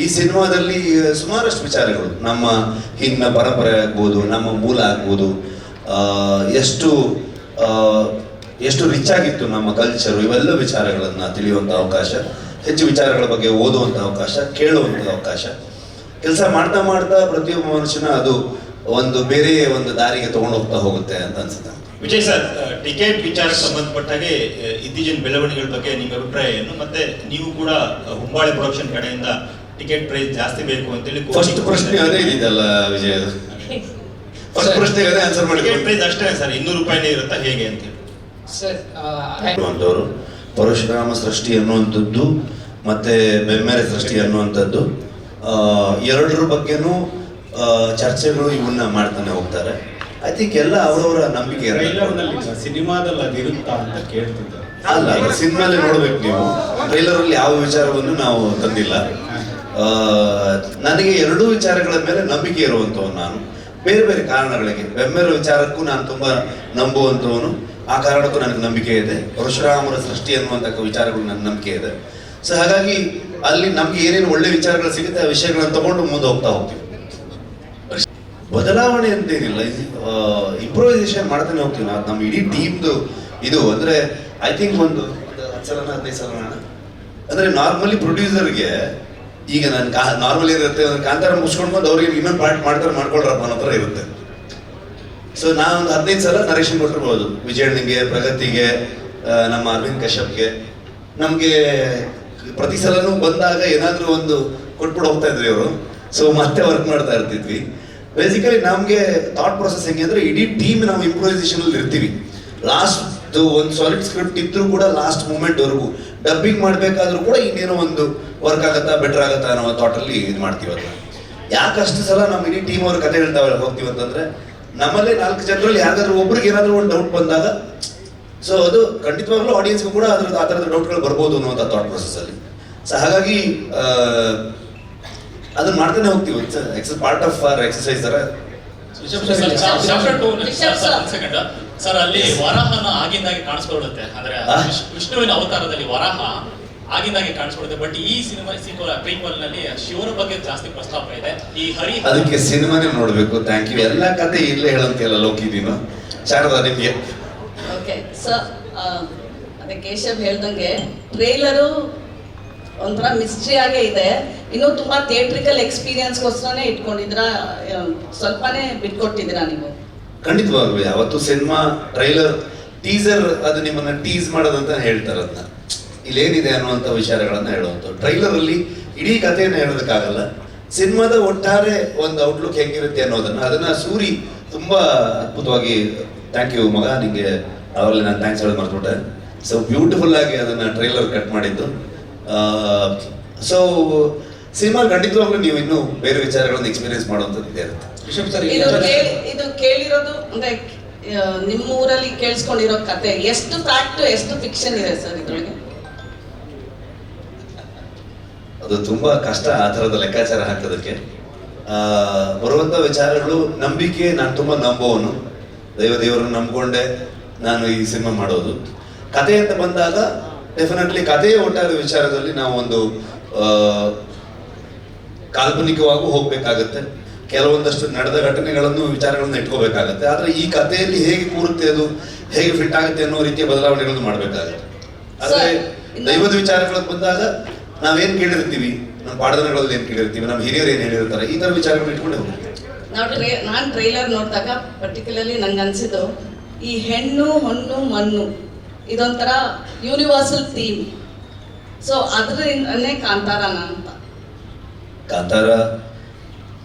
ಈ ಸಿನಿಮಾದಲ್ಲಿ ಸುಮಾರಷ್ಟು ವಿಚಾರಗಳು, ನಮ್ಮ ಹಿಂದಿನ ಪರಂಪರೆ ಆಗ್ಬೋದು, ನಮ್ಮ ಮೂಲ ಆಗ್ಬೋದು, ಎಷ್ಟು ರಿಚ್ ಆಗಿತ್ತು ನಮ್ಮ ಕಲ್ಚರು, ಇವೆಲ್ಲ ವಿಚಾರಗಳನ್ನು ತಿಳಿಯುವಂಥ ಅವಕಾಶ, ಹೆಚ್ಚು ವಿಚಾರಗಳ ಬಗ್ಗೆ ಓದುವಂಥ ಅವಕಾಶ, ಕೇಳುವಂಥ ಅವಕಾಶ. ಕೆಲಸ ಮಾಡ್ತಾ ಮಾಡ್ತಾ ಪ್ರತಿಯೊಬ್ಬ ಮನುಷ್ಯನ ಅದು ಒಂದು ಬೇರೆ ಒಂದು ದಾರಿಗೆ ತಗೊಂಡು ಹೋಗ್ತಾ ಹೋಗುತ್ತೆ ಅಂತ ಅನ್ಸುತ್ತೆ. ವಿಜಯ್ ಸರ್, ಟಿಕೆಟ್ ವಿಚಾರಕ್ಕೆ ಸಂಬಂಧಪಟ್ಟಾಗೆ ಇತ್ತೀಚಿನ ಬೆಳವಣಿಗೆಗಳ ಬಗ್ಗೆ ನಿಮ್ಮ ಅಭಿಪ್ರಾಯ ಏನು? ಮತ್ತೆ ನೀವು ಕೂಡ ಹುಂಬಾಳೆ ಪ್ರೊಡಕ್ಷನ್ ಕಡೆಯಿಂದ ಟಿಕೆಟ್ ಪ್ರೈಸ್ ಜಾಸ್ತಿ ಬೇಕು ಅಂತೇಳಿ ಫಸ್ಟ್ ಪ್ರಶ್ನೆ ಅದೇ ಇದೆಯಲ್ಲ ವಿಜಯ್, ಫಸ್ಟ್ ಪ್ರಶ್ನೆಗೆ ಅದೇ ಆನ್ಸರ್ ಮಾಡಿ. ಟಿಕೆಟ್ ಪ್ರೈಸ್ ಅಷ್ಟೇ ಸರ್, 200 ರೂಪಾಯಿನೇ ಇರುತ್ತಾ ಹೇಗೆ ಅಂತೇಳಿ? ಅಂತವರು ಪರಶುರಾಮ ಸೃಷ್ಟಿ ಅನ್ನುವಂಥದ್ದು ಮತ್ತೆ ಬೆಮ್ಮೆರೆ ಸೃಷ್ಟಿ ಅನ್ನುವಂಥದ್ದು ಎರಡರ ಬಗ್ಗೆನೂ ಚರ್ಚೆಗಳು ಇವನ್ನ ಮಾಡ್ತಾನೆ ಹೋಗ್ತಾರೆ. ಐ ಥಿಂಕ್ ಎಲ್ಲ ಅವರವರ ನಂಬಿಕೆ. ಸಿನಿಮಾದಲ್ಲಿ ಅದು ಇರುತ್ತಾ ಅಂತ ಕೇಳ್ತಿದ್ದೆ. ಅಲ್ಲ, ಸಿನಿಮಾಲೇ ನೋಡ್ಬೇಕು ನೀವು. ಟ್ರೈಲರ್ ಅಲ್ಲಿ ಯಾವ ವಿಚಾರವನ್ನು ನಾವು ತಂದಿಲ್ಲ. ನನಗೆ ಎರಡೂ ವಿಚಾರಗಳ ಮೇಲೆ ನಂಬಿಕೆ ಇರುವಂಥವನು ನಾನು, ಬೇರೆ ಬೇರೆ ಕಾರಣಗಳಿಗೆ. ಬೆಮ್ಮೆರ ವಿಚಾರಕ್ಕೂ ನಾನು ತುಂಬಾ ನಂಬುವಂಥವನು, ಆ ಕಾರಣಕ್ಕೂ ನನಗೆ ನಂಬಿಕೆ ಇದೆ. ಪರಶುರಾಮರ ಸೃಷ್ಟಿ ಅನ್ನುವಂಥ ವಿಚಾರಗಳು ನನ್ನ ನಂಬಿಕೆ ಇದೆ. ಸೊ ಹಾಗಾಗಿ ಅಲ್ಲಿ ನಮ್ಗೆ ಏನೇನು ಒಳ್ಳೆ ವಿಚಾರಗಳು ಸಿಗುತ್ತೆ ಆ ವಿಷಯಗಳನ್ನ ತಗೊಂಡು ಮುಂದೆ ಹೋಗ್ತಾ ಹೋಗ್ತೀವಿ. ಬದಲಾವಣೆ ಅಂತೇನಿಲ್ಲ, ಇಂಪ್ರೂವೈಸೇಷನ್ ಮಾಡ್ತಾನೆ ಹೋಗ್ತೀವಿ ನಾವು. ನಮ್ಮ ಇಡೀ ಟೀಮ್ದು ಇದು ಅಂದ್ರೆ ಐ ಥಿಂಕ್ ಒಂದು 10 ಸಲ 15 ಸಲ ಅಂದ್ರೆ ನಾರ್ಮಲಿ ಪ್ರೊಡ್ಯೂಸರ್ಗೆ ಈಗ ನಾನು ನಾರ್ಮಲಿ ಇರುತ್ತೆ, ಕಾಂತಾರ ಮುಗಿಸ್ಕೊಂಡು ಬಂದು ಅವ್ರಿಗೆ ಇನ್ನೊಂದು ಪಾರ್ಟ್ ಮಾಡ್ಕೊಳ್ರಪ್ಪ ಅನ್ನೋ ಥರ ಇರುತ್ತೆ. ಸೊ ನಾವೊಂದು 15 ಸಲ ನರೇಶನ್ ಕೊಟ್ಟಿರ್ಬೋದು, ವಿಜಯಣ್ಣಂಗೆ, ಪ್ರಗತಿಗೆ, ನಮ್ಮ ಅರವಿಂದ್ ಕಶ್ಯಪ್ಗೆ. ನಮಗೆ ಪ್ರತಿ ಸಲನೂ ಬಂದಾಗ ಏನಾದರೂ ಒಂದು ಕೊಟ್ಬಿಟ್ಟು ಹೋಗ್ತಾ ಇದ್ವಿ ಅವರು. ಸೊ ಮತ್ತೆ ವರ್ಕ್ ಮಾಡ್ತಾ ಇರ್ತಿದ್ವಿ. ಬೇಸಿಕಲಿ ನಮಗೆ ಥಾಟ್ ಪ್ರೊಸೆಸ್ ಹೆಂಗೆ ಅಂದರೆ ಇಡೀ ಟೀಮ್ ನಾವು ಇಂಪ್ರೂವೈಸೇಷನ್ ಅಲ್ಲಿ ಇರ್ತೀವಿ. ಲಾಸ್ಟ್ ಒಂದು ಸಾಲಿಡ್ ಸ್ಕ್ರಿಪ್ಟ್ ಇದ್ರೂ ಕೂಡ ಲಾಸ್ಟ್ ಮೂಮೆಂಟ್ವರೆಗೂ ಡಬ್ಬಿಂಗ್ ಮಾಡಬೇಕಾದ್ರೂ ಕೂಡ ಇನ್ನೇನೋ ಒಂದು ವರ್ಕ್ ಆಗತ್ತಾ, ಬೆಟರ್ ಆಗತ್ತಾ ಅನ್ನೋ ಥಾಟಲ್ಲಿ ಇದು ಮಾಡ್ತೀವಿ. ಅದನ್ನ ಯಾಕೆ ಅಷ್ಟು ಸಲ ನಮ್ಮ ಇಡೀ ಟೀಮ್ ಅವ್ರ ಕತೆ ಹೇಳ್ತಾ ಹೋಗ್ತೀವಿ ಅಂತಂದ್ರೆ, ನಮ್ಮಲ್ಲೇ 4 ಜನರಲ್ಲಿ ಯಾರಿಗಾದ್ರೂ ಒಬ್ರಿಗೆ ಏನಾದರೂ ಒಂದು ಡೌಟ್ ಬಂದಾಗ ಸೊ ಅದು ಖಂಡಿತವಾಗ್ಲೂ ಆಡಿಯನ್ಸ್ಗೂ ಕೂಡ ಆ ಥರದ ಡೌಟ್ಗಳು ಬರ್ಬೋದು ಅನ್ನುವಂಥ ಥಾಟ್ ಪ್ರೊಸೆಸ್ ಅಲ್ಲಿ. ಸೊ ಹಾಗಾಗಿ ಅದನ್ನ ಮಾಡ್ತಾನೆ ಹೋಗ್ತೀವಿ. It's part of our exercise ತರ. ಸರ್, ಅಲ್ಲಿ ವರಾಹನ ಆಗಿಂದಾಗೆ ಕಾಣಿಸ್ಕೊಳ್ಳುತ್ತೆ, ಅಂದ್ರೆ ವಿಷ್ಣುವಿನ ಅವತಾರದಲ್ಲಿ ವರಾಹ ಆಗಿಂದಾಗೆ ಕಾಣಿಸ್ಕೊಳ್ಳುತ್ತೆ. ಬಟ್ ಈ ಸಿನಿಮಾ ಪ್ರೀಕ್ವಲ್ ನಲ್ಲಿ ಶಿವನ ಬಗ್ಗೆ ಜಾಸ್ತಿ ಪ್ರಸ್ತಾಪ ಇದೆ. ಈ ಹರಿ ಅದಕ್ಕೆ ಸಿನಿಮಾನೇ ನೋಡ್ಬೇಕು. Thank you. ಎಲ್ಲ ಕತೆ ಇಲ್ಲೇ ಹೇಳಂತಿಲ್ಲ ಲೋಕಿ ನೀನು. ಶಾರದಾ ನಿಮ್ಗೆ? ಓಕೆ ಸರ್, ಅದೇ ಕೇಶವ್ ಹೇಳ್ದಂಗೆ ಟ್ರೇಲರು ಒಂಥರ ಮಿಸ್ಟ್ರಿ ಆಗೇ ಇದೆ. ಇನ್ನೂ ತುಂಬಾ ಥಿಯೇಟ್ರಿಕಲ್ ಎಕ್ಸ್ಪೀರಿಯನ್ಸ್ಗೋಸ್ಕರನೇ ಇಟ್ಕೊಂಡಿದ್ರ, ಸ್ವಲ್ಪನೇ ಬಿಟ್ಕೊಟ್ಟಿದ್ದೀರಾ ನೀವು? ಖಂಡಿತವಾಗ್ಲು ಯಾವತ್ತು ಸಿನಿಮಾ ಟ್ರೈಲರ್ ಟೀಸರ್ ಅದು ನಿಮ್ಮನ್ನ ಟೀಸ್ ಮಾಡೋದಂತ ಹೇಳ್ತಾರೆ. ಅದನ್ನ ಇಲ್ಲೇನಿದೆ ಅನ್ನುವಂಥ ವಿಚಾರಗಳನ್ನ ಹೇಳುವಂಥ ಟ್ರೈಲರ್ ಅಲ್ಲಿ ಇಡೀ ಕಥೆಯನ್ನು ಹೇಳೋದಕ್ಕಾಗಲ್ಲ. ಸಿನಿಮಾದ ಒಟ್ಟಾರೆ ಒಂದು ಔಟ್ಲುಕ್ ಹೆಂಗಿರುತ್ತೆ ಅದನ್ನ ಸೂರಿ ತುಂಬಾ ಅದ್ಭುತವಾಗಿ, ಥ್ಯಾಂಕ್ ಯು ಮಗ, ನಿಂಗೆ ಅವರಲ್ಲಿ ನಾನು ಥ್ಯಾಂಕ್ಸ್ ಹೇಳೋದು ಮರ್ತ್ಬಿಟ್ಟೆ. ಸೊ ಬ್ಯೂಟಿಫುಲ್ ಆಗಿ ಅದನ್ನ ಟ್ರೈಲರ್ ಕಟ್ ಮಾಡಿದ್ದು. ಸೊ ಸಿನಿಮಾ ಖಂಡಿತವಾಗ್ಲೂ ನೀವು ಇನ್ನೂ ಬೇರೆ ವಿಚಾರಗಳನ್ನ ಎಕ್ಸ್ಪೀರಿಯನ್ಸ್ ಮಾಡುವಂಥದ್ದು ಇದೇ ಇರುತ್ತೆ. ಇದು ಕೇಳಿರೋದು ಅಂದ್ರೆ ನಿಮ್ಮ ಊರಲ್ಲಿ ಕೇಳಿಸ್ಕೊಂಡಿರೋ ಕತೆ ಎಷ್ಟು ಫ್ಯಾಕ್ಟ್ ಎಷ್ಟು ಫಿಕ್ಷನ್ ಇದೆ ಸರ್ ಇದ್ರೊಳಗೆ? ಅದು ತುಂಬಾ ಕಷ್ಟ ಆ ಥರದ ಲೆಕ್ಕಾಚಾರ ಹಾಕೋದಕ್ಕೆ. ಬರುವಂಥ ವಿಚಾರಗಳು ನಂಬಿಕೆ, ನಾನು ತುಂಬಾ ನಂಬೋವನು, ದೇವರನ್ನು ನಂಬ್ಕೊಂಡೆ ನಾನು ಈ ಸಿನಿಮಾ ಮಾಡೋದು. ಕತೆ ಅಂತ ಬಂದಾಗ ಡೆಫಿನೆಟ್ಲಿ ಕಥೆಯ ಒಟ್ಟಾರೆ ವಿಚಾರದಲ್ಲಿ ನಾವು ಒಂದು ಕಾಲ್ಪನಿಕವಾಗೂ ಹೋಗ್ಬೇಕಾಗತ್ತೆ, ಕೆಲವೊಂದಷ್ಟು ನಡೆದ ಘಟನೆಗಳನ್ನು ವಿಚಾರಗಳನ್ನು ಇಟ್ಕೋಬೇಕಾಗತ್ತೆ. ಆದರೆ ಈ ಕಥೆಯಲ್ಲಿ ಹೇಗೆ ಕೂರುತ್ತೆ, ಅದು ಹೇಗೆ ಫಿಟ್ ಆಗುತ್ತೆ ಅನ್ನೋ ರೀತಿಯ ಬದಲಾವಣೆಗಳನ್ನು ಮಾಡಬೇಕಾಗತ್ತೆ. ಆದರೆ ದೈವದ ವಿಚಾರಗಳಿಗೆ ಬಂದಾಗ ನಾವೇನ್ ಕೇಳಿರ್ತೀವಿ, ನಮ್ಮ ಪಾಠದಲ್ಲಿ ಏನ್ ಕೇಳಿರ್ತೀವಿ, ನಮ್ಮ ಹಿರಿಯರು ಏನ್ ಹೇಳಿರ್ತಾರೆ, ಈ ತರ ವಿಚಾರಗಳನ್ನ ಇಟ್ಕೊಂಡೇ ಹೋಗ್ತೀವಿ. ನಾನು ಟ್ರೈಲರ್ ನೋಡಿದಾಗ ಪರ್ಟಿಕ್ಯುಲರ್ಲಿ ನಂಗೆ ಅನ್ಸಿದ್ದು ಈ ಹೆಣ್ಣು ಹೊಣ್ಣು ಮಣ್ಣು ಇದೊಂಥರ ಯೂನಿವರ್ಸಲ್ ಥೀಮ್. ಸೊ ಅದರಿಂದನೇ ಕಾಂತಾರನ ಅಂತ. ಕಾಂತಾರ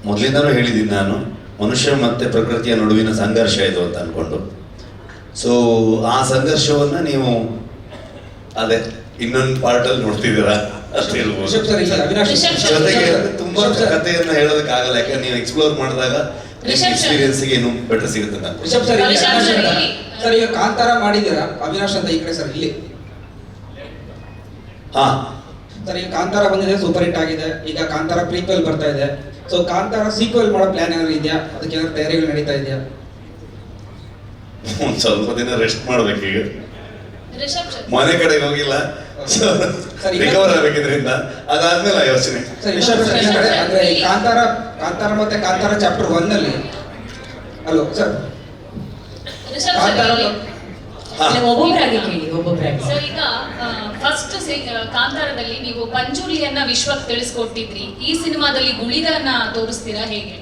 ಮೊದಲಿಂದನೂ ಹೇಳಿದ್ದೀನಿ ನಾನು, ಮನುಷ್ಯ ಮತ್ತೆ ಪ್ರಕೃತಿಯ ನಡುವಿನ ಸಂಘರ್ಷ ಇದು ಅಂತ ಅನ್ಕೊಂಡು. ಸೊ ಆ ಸಂಘರ್ಷವನ್ನ ನೀವು ಅದೇ ಇನ್ನೊಂದು ಪಾರ್ಟ್ ಅಲ್ಲಿ ನೋಡ್ತಿದ್ದೀರಾ ಅಷ್ಟೇ ಹೇಳ್ಬೋದು. ಜೊತೆಗೆ ತುಂಬಾ ಕಥೆಯನ್ನ ಹೇಳೋದಕ್ಕಾಗಲ್ಲ, ಯಾಕಂದ್ರೆ ನೀವು ಎಕ್ಸ್ಪ್ಲೋರ್ ಮಾಡಿದಾಗ ಎಕ್ಸ್ಪೀರಿಯನ್ಸ್ ಗೆ ಇನ್ನೂ ಬೆಟರ್ ಸಿಗುತ್ತೆ ನಾನು. ಸರ್ ಈಗ ಕಾಂತಾರ ಮಾಡಿದ್ದೀರಾ, ಅವಿನಾಶ್ ಅಂತ ಈ ಕಡೆ ಸರ್ ಇಲ್ಲಿ. ಹಾ ಸರ್ ಈಗ ಕಾಂತಾರ ಬಂದಿದೆ, ಸೂಪರ್ ಹಿಟ್ ಆಗಿದೆ. ಈಗ ಕಾಂತಾರ ಪ್ರೀಕ್ವೆಲ್ ಬರ್ತಾ ಇದೆ. ಸೊ ಕಾಂತಾರ ಸೀಕ್ವೆಲ್ ಮಾಡೋ ಪ್ಲಾನ್ ಏನಾದ್ರು ಇದೆಯಾ? ಅದಕ್ಕೆ ಏನಾದ್ರು ತಯಾರಿಗಳು ನಡೀತಾ ಇದೆಯಾ? ಒಂದ್ ಸ್ವಲ್ಪ ದಿನ ರೆಸ್ಟ್ ಮಾಡ್ಬೇಕು, ಈಗ ಮನೆ ಕಡೆಗೆ ಹೋಗಿಲ್ಲ, ರಿಕವರ್ ಆಗಬೇಕಿದ್ರಿಂದ ಅದಾದ್ಮೇಲೆ ಯೋಚನೆ. ಸರ್ ರಿಷಬ್ ಸರ್, ಈ ಕಡೆ ಅಂದ್ರೆ ಈ ಕಾಂತಾರ ಮತ್ತೆ ಕಾಂತಾರ ಚಾಪ್ಟರ್ 1 ಅಲ್ಲಿ ಹಲೋ ಸರ್ ಸರ್ ಈಗ ಫಸ್ಟ್ ಕಾಂತಾರದಲ್ಲಿ ನೀವು ಪಂಜುರ್ಲಿಯನ್ನ ವಿಶ್ವಕ್ಕೆ ತಿಳಿಸ್ಕೊಟ್ಟಿದ್ರಿ, ಈ ಸಿನಿಮಾದಲ್ಲಿ ಗುಳಿಗನ್ನ ತೋರಿಸ್ತೀರಾ ಹೇಗೆ?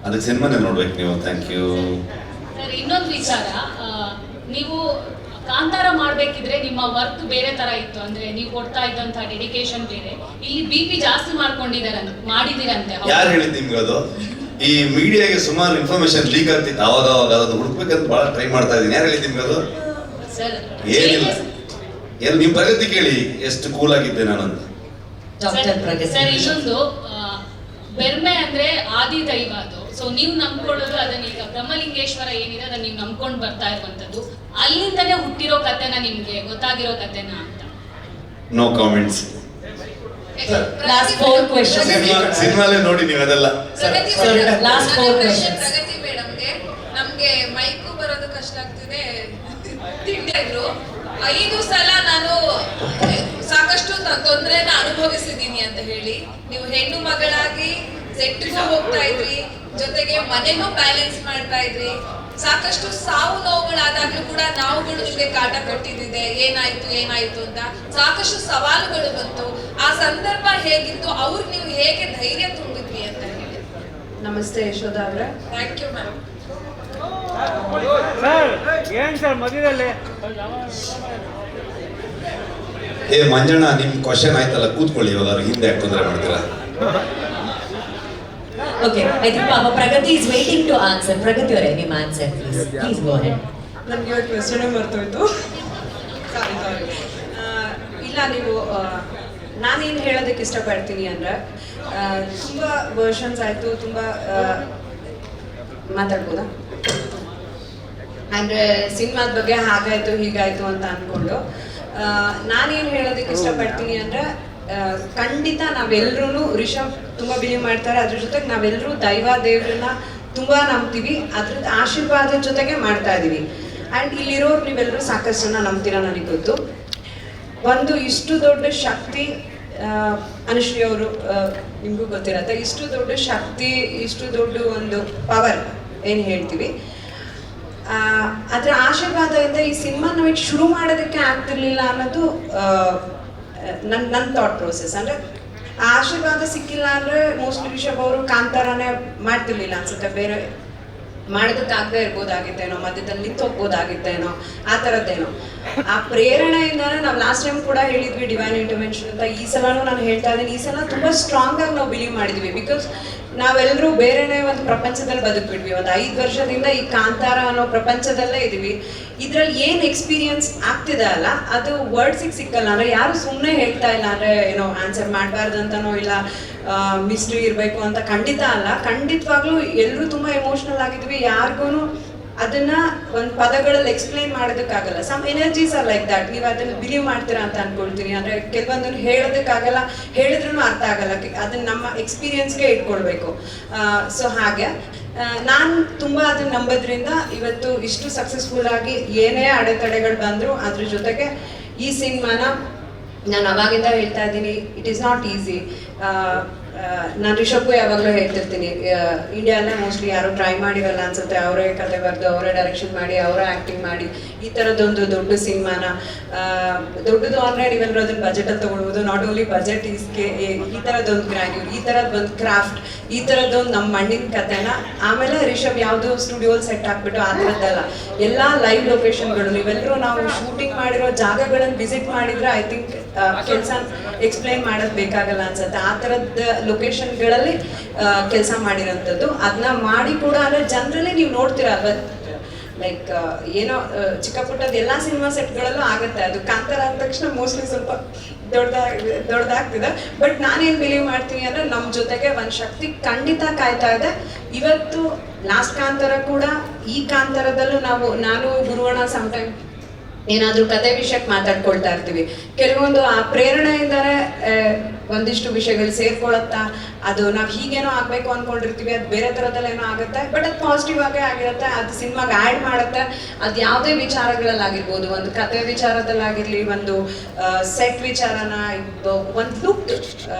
ಅದಕ್ಕೆ ಸಿನಿಮಾನೇ ನೋಡ್ಬೇಕು ನೀವು. Thank you sir. ಇನ್ನೊಂದು ವಿಚಾರ, ನೀವು ಕಾಂತಾರ ಮಾಡ್ಬೇಕಿದ್ರೆ ನಿಮ್ಮ ವರ್ಕ್ ಬೇರೆ ತರ ಇತ್ತು, ಅಂದ್ರೆ ನೀವು ಕೊಡ್ತಾ ಇದ್ದಂತ ಡೆಡಿಕೇಶನ್ ಬೇರೆ. ಇಲ್ಲಿ BP ಜಾಸ್ತಿ ಮಾಡಿದಿರಂತೆ. ಯಾರು ಹೇಳಿದ್ ನಿಮ್ಗೆ ಅದು? ಈ ಮೀಡಿಯಾಗೆ ಸುಮಾರು ಇನ್ಫಾರ್ಮೇಶನ್ ಲೀಕ್ ಆಗ್ತಿತ್ತು, ಅವಾಗ ಅದನ್ನು ಹುಡುಕ್ಬೇಕಂತ ಬಹಳ ಟ್ರೈ ಮಾಡ್ತಾ ಇದ್ದೀನಿ. ಯಾರು ಹೇಳಿದ್ ನಿಮ್ಗೆ ಅದು? ಏನಿಲ್ಲ, ಎಲ್ಲಿ ನಿಮ್ ಪ್ರಗತಿ ಕೇಳಿ ಎಷ್ಟು ಕೂಲ್ ಆಗಿದ್ದೆ ನಾನಂತ. ಸರ್ ಇನ್ನೊಂದು, ಬೆರ್ಮೆ ಅಂದ್ರೆ ಆದಿ ದೈವ ಅದು. ಸೊ ನೀವು ನಂಬ್ಕೊಳ್ಳೋದು ಅದನ್ನ, ಈಗ ಬ್ರಹ್ಮಲಿಂಗೇಶ್ವರ ಏನಿದೆ ಅದನ್ನ ನೀವು ನಂಬ್ಕೊಂಡು ಬರ್ತಾ ಇರುವಂತದ್ದು, ಅಲ್ಲಿಂದನೇ ಹುಟ್ಟಿರೋ ಕಥೆನ ನಿಮ್ಗೆ ಗೊತ್ತಾಗಿರೋ ಕಥೆನ ಅಂತ? No comments. ಲಾಸ್ಟ್ 4 ಕ್ವೆಶ್ಚನ್ ಸಿನಿಮಾಲೇ ನೋಡಿ ನೀವು ಅದೆಲ್ಲ. Last 4 question. ಪ್ರಗತಿ ಮೇಡಮ್ಗೆ, ನಮ್ಗೆ ಮೈಕು ಬರೋದು ಕಷ್ಟ ಆಗ್ತಿದೆ, ತಿಂಡಿದ್ರು 5 ಸಲ ನಾನು ಸಾಕಷ್ಟು ತೊಂದರೆನ ಅನುಭವಿಸಿದ್ದೀನಿ ಅಂತ ಹೇಳಿ, ನೀವು ಹೆಣ್ಣು ಮಗಳಾಗಿ ಸೆಟ್ಗೂ ಹೋಗ್ತಾ ಇದ್ರಿ, ಜೊತೆಗೆ ಮನೆಗೂ ಬ್ಯಾಲೆನ್ಸ್ ಮಾಡ್ತಾ ಇದ್ರಿ, ಸಾಕಷ್ಟು ಸಾವು ನೋವುಗಳಾದಾಗ್ಲೂ ಕೂಡ ನಾವುಗಳು ನಿಮ್ಗೆ ಕಾಟ ಕಟ್ಟಿದ್ದಿದೆ, ಏನಾಯ್ತು ಅಂತ ಸಾಕಷ್ಟು ಸವಾಲುಗಳು ಬಂತು. ಆ ಸಂದರ್ಭ ಹೇಗಿತ್ತು, ಅವ್ರಿಗೆ ನೀವು ಹೇಗೆ ಧೈರ್ಯ ತುಂಬಿದ್ವಿ ಅಂತ ಹೇಳಿ. ನಮಸ್ತೆ ಯಶೋಧ ಅವ್ರೆ. Thank you ma'am. ಏನ್ ಸರ್ ಮಧ್ಯದಲ್ಲಿ ಮಂಜಣ್ಣ, ನಿಮ್ ಕ್ವಶನ್ ಆಯ್ತಲ್ಲ, ಕೂತ್ಕೊಳ್ಳಿ. ಇವಾಗ ಅವ್ರು ಹಿಂದೆ ಯಾಕೆ ತೊಂದರೆ ಮಾಡ್ತೀರಾ? Okay, I think Pragati is waiting to answer. Pragati ಅವರೇ, ನಿಮ್ಮ ಆನ್ಸರ್ ಪ್ಲೀಸ್ ಗೋ ಅಹೆಡ್. ನನಗೆ ಇವತ್ತು ಕ್ವೆಶ್ಚನ್ ಮರ್ತೋಯ್ತು, ಸಾರಿ. ಇಲ್ಲ, ನೀವು ನಾನೇನು ಹೇಳೋದಕ್ಕೆ ಇಷ್ಟಪಡ್ತೀನಿ ಅಂದರೆ, ತುಂಬ ವರ್ಷನ್ಸ್ ಆಯಿತು, ತುಂಬ ಮಾತಾಡ್ಬೋದಾ ಅಂದರೆ ಸಿನಿಮಾದ ಬಗ್ಗೆ ಹಾಗಾಯಿತು ಹೀಗಾಯಿತು ಅಂತ ಅಂದ್ಕೊಂಡು, ನಾನೇನು ಹೇಳೋದಕ್ಕೆ ಇಷ್ಟಪಡ್ತೀನಿ ಅಂದರೆ, ಖಂಡಿತ ನಾವೆಲ್ಲರೂ ರಿಷಬ್ ತುಂಬ ಬಿಲೀವ್ ಮಾಡ್ತಾರೆ, ಅದ್ರ ಜೊತೆಗೆ ನಾವೆಲ್ಲರೂ ದೇವ್ರನ್ನ ತುಂಬ ನಂಬ್ತೀವಿ, ಅದ್ರದ್ದು ಆಶೀರ್ವಾದದ ಜೊತೆಗೆ ಮಾಡ್ತಾ ಇದ್ದೀವಿ. ಆ್ಯಂಡ್ ಇಲ್ಲಿರೋರು ನೀವೆಲ್ಲರೂ ಸಾಕಷ್ಟು ಜನ ನಂಬ್ತೀರಾ, ನನಗೆ ಗೊತ್ತು. ಒಂದು ಇಷ್ಟು ದೊಡ್ಡ ಶಕ್ತಿ, ಅನುಶ್ರೀ ಅವರು ನಿಮಗೂ ಗೊತ್ತಿರತ್ತೆ, ಇಷ್ಟು ದೊಡ್ಡ ಶಕ್ತಿ, ಇಷ್ಟು ದೊಡ್ಡ ಒಂದು ಪವರ್ ಏನು ಹೇಳ್ತೀವಿ, ಅದರ ಆಶೀರ್ವಾದದಿಂದ ಈ ಸಿನಿಮಾ ನಮಗೆ ಶುರು ಮಾಡೋದಕ್ಕೆ ಆಗ್ತಿರ್ಲಿಲ್ಲ ಅನ್ನೋದು ನನ್ನ ಥಾಟ್ ಪ್ರೋಸೆಸ್. ಅಂದರೆ ಆ ಆಶೀರ್ವಾದ ಸಿಕ್ಕಿಲ್ಲ ಅಂದರೆ ಮೋಸ್ಟ್ಲಿ ರಿಷಬ್ ಅವರು ಕಾಂತಾರನೇ ಮಾಡ್ತಿರ್ಲಿಲ್ಲ ಅನ್ಸುತ್ತೆ, ಬೇರೆ ಮಾಡೋದಕ್ಕಾಗದೇ ಇರ್ಬೋದಾಗಿತ್ತೇನೋ, ಮಧ್ಯದಲ್ಲಿ ನಿಂತು ಹೋಗ್ಬೋದಾಗಿತ್ತೇನೋ, ಆ ಥರದ್ದೇನೋ. ಆ ಪ್ರೇರಣೆಯಿಂದಾನೆ ನಾವು ಲಾಸ್ಟ್ ಟೈಮ್ ಕೂಡ ಹೇಳಿದ್ವಿ ಡಿವೈನ್ ಇಂಟರ್ವೆನ್ಷನ್ ಅಂತ. ಈ ಸಲನೂ ನಾನು ಹೇಳ್ತಾ ಇದ್ದೀನಿ, ಈ ಸಲ ತುಂಬ ಸ್ಟ್ರಾಂಗ್ ಆಗಿ ನಾವು ಬಿಲೀವ್ ಮಾಡಿದ್ವಿ. ಬಿಕಾಸ್ ನಾವೆಲ್ಲರೂ ಬೇರೆನೇ ಒಂದು ಪ್ರಪಂಚದಲ್ಲಿ ಬದುಕ್ಬಿಡ್ವಿ. ಒಂದು 5 ವರ್ಷದಿಂದ ಈ ಕಾಂತಾರ ಅನ್ನೋ ಪ್ರಪಂಚದಲ್ಲೇ ಇದೀವಿ. ಇದ್ರಲ್ಲಿ ಏನು ಎಕ್ಸ್ಪೀರಿಯನ್ಸ್ ಆಗ್ತಿದೆ ಅಲ್ಲ, ಅದು ವರ್ಡ್ಸಿಗೆ ಸಿಕ್ಕಲ್ಲ. ಅಂದರೆ ಯಾರು ಸುಮ್ಮನೆ ಹೇಳ್ತಾ ಇಲ್ಲ, ಅಂದರೆ ಏನೋ ಆನ್ಸರ್ ಮಾಡಬಾರ್ದು ಅಂತನೋ, ಇಲ್ಲ ಮಿಸ್ಟ್ರಿ ಇರಬೇಕು ಅಂತ ಖಂಡಿತ ಅಲ್ಲ. ಖಂಡಿತವಾಗ್ಲೂ ಎಲ್ಲರೂ ತುಂಬ ಎಮೋಷ್ನಲ್ ಆಗಿದ್ವಿ. ಯಾರಿಗೂ ಅದನ್ನ ಒಂದು ಪದಗಳಲ್ಲಿ ಎಕ್ಸ್ಪ್ಲೈನ್ ಮಾಡೋದಕ್ಕಾಗಲ್ಲ. Some energies are like that. ನೀವು ಅದನ್ನ ಬಿಲೀವ್ ಮಾಡ್ತೀರಾ ಅಂತ ಅನ್ಕೊಳ್ತೀನಿ. ಅಂದರೆ ಕೆಲವೊಂದನ್ನು ಹೇಳೋದಕ್ಕಾಗಲ್ಲ, ಹೇಳಿದ್ರೂ ಅರ್ಥ ಆಗಲ್ಲ, ಅದನ್ನ ನಮ್ಮ ಎಕ್ಸ್ಪೀರಿಯನ್ಸ್ಗೆ ಇಟ್ಕೊಳ್ಬೇಕು. ಸೊ ಹಾಗೆ ನಾನು ತುಂಬ ಅದನ್ನ ನಂಬೋದ್ರಿಂದ ಇವತ್ತು ಇಷ್ಟು ಸಕ್ಸಸ್ಫುಲ್ ಆಗಿ ಏನೇ ಅಡೆತಡೆಗಳು ಬಂದರೂ ಅದ್ರ ಜೊತೆಗೆ ಈ ಸಿನಿಮಾನ ನಾನು ಅವಾಗಿಂದ ಹೇಳ್ತಾ ಇದ್ದೀನಿ, ಇಟ್ ಈಸ್ ನಾಟ್ ಈಸಿ. ನಾನು ರಿಷಬ್ಗೂ ಯಾವಾಗಲೂ ಹೇಳ್ತಿರ್ತೀನಿ, ಇಂಡಿಯಾನ ಮೋಸ್ಟ್ಲಿ ಯಾರು ಟ್ರೈ ಮಾಡಿರಲ್ಲ ಅನ್ಸುತ್ತೆ. ಅವರೇ ಕತೆ ಬರೆದು ಅವರೇ ಡೈರೆಕ್ಷನ್ ಮಾಡಿ ಅವರೇ ಆ್ಯಕ್ಟಿಂಗ್ ಮಾಡಿ ಈ ಥರದ್ದೊಂದು ದೊಡ್ಡ ಸಿನಿಮಾನ, ದೊಡ್ಡದು ಅಂದರೆ ನೀವೆಲ್ಲರೂ ಅದನ್ನು ಬಜೆಟಲ್ಲಿ ತೊಗೊಳ್ಬೋದು. ನಾಟ್ ಓನ್ಲಿ ಬಜೆಟ್ ಈಸ್ಗೆ ಈ ಥರದ್ದೊಂದು ಗ್ರ್ಯಾಂಡ್ಯೂರ್, ಈ ಥರದ್ದು ಒಂದು ಕ್ರಾಫ್ಟ್, ಈ ಥರದ್ದೊಂದು ನಮ್ಮ ಮಣ್ಣಿನ ಕತೆನ. ಆಮೇಲೆ ರಿಷಬ್ ಯಾವುದು ಸ್ಟುಡಿಯೋಲ್ಲಿ ಸೆಟ್ ಹಾಕ್ಬಿಟ್ಟು ಆ ಥರದ್ದಲ್ಲ, ಎಲ್ಲ ಲೈವ್ ಲೊಕೇಶನ್ಗಳು. ನೀವೆಲ್ಲರೂ ನಾವು ಶೂಟಿಂಗ್ ಮಾಡಿರೋ ಜಾಗಗಳನ್ನು ವಿಸಿಟ್ ಮಾಡಿದರೆ ಐ ಥಿಂಕ್ ಕೆಲಸ ಎಕ್ಸ್ಪ್ಲೈನ್ ಮಾಡೋದು ಬೇಕಾಗಲ್ಲ ಅನ್ಸುತ್ತೆ. ಆ ಥರದ ಲೊಕೇಶನ್ಗಳಲ್ಲಿ ಕೆಲಸ ಮಾಡಿರೋಂಥದ್ದು. ಅದನ್ನ ಮಾಡಿ ಕೂಡ ಅಂದರೆ ಜನರಲಿ ನೀವು ನೋಡ್ತೀರಲ್ವ, ಲೈಕ್ ಏನೋ ಚಿಕ್ಕ ಪುಟ್ಟದ ಎಲ್ಲ ಸಿನಿಮಾ ಸೆಟ್ಗಳಲ್ಲೂ ಆಗುತ್ತೆ. ಅದು ಕಾಂತಾರ ಅಂದ ತಕ್ಷಣ ಮೋಸ್ಟ್ಲಿ ಸ್ವಲ್ಪ ದೊಡ್ಡದಾಗ್ತಿದೆ. ಬಟ್ ನಾನೇನು ಬಿಲೀವ್ ಮಾಡ್ತೀನಿ ಅಂದರೆ ನಮ್ಮ ಜೊತೆಗೆ ಒಂದು ಶಕ್ತಿ ಖಂಡಿತ ಕಾಯ್ತಾ ಇದೆ. ಇವತ್ತು ಲಾಸ್ಟ್ ಕಾಂತಾರ ಕೂಡ ಈ ಕಾಂತಾರದಲ್ಲೂ ನಾನು ಗುರುವಣ್ಣ ಸಮ್ಟೈಮ್ ಏನಾದರೂ ಕತೆ ವಿಷಯಕ್ಕೆ ಮಾತಾಡ್ಕೊಳ್ತಾ ಇರ್ತೀವಿ. ಕೆಲವೊಂದು ಆ ಪ್ರೇರಣೆಯಿಂದನೇ ಒಂದಿಷ್ಟು ವಿಷಯಗಳು ಸೇರ್ಕೊಳತ್ತಾ, ಅದು ನಾವು ಹೀಗೇನೋ ಆಗಬೇಕು ಅಂದ್ಕೊಂಡಿರ್ತೀವಿ, ಅದು ಬೇರೆ ಥರದಲ್ಲೇನೋ ಆಗುತ್ತೆ. ಬಟ್ ಅದು ಪಾಸಿಟಿವ್ ಆಗೇ ಆಗಿರುತ್ತೆ, ಅದು ಸಿನಿಮಾಗೆ ಆ್ಯಡ್ ಮಾಡುತ್ತೆ. ಅದು ಯಾವುದೇ ವಿಚಾರಗಳಲ್ಲಾಗಿರ್ಬೋದು, ಒಂದು ಕತೆ ವಿಚಾರದಲ್ಲಾಗಿರಲಿ, ಒಂದು ಸೆಟ್ ವಿಚಾರನ, ಒಂದು ಲುಕ್,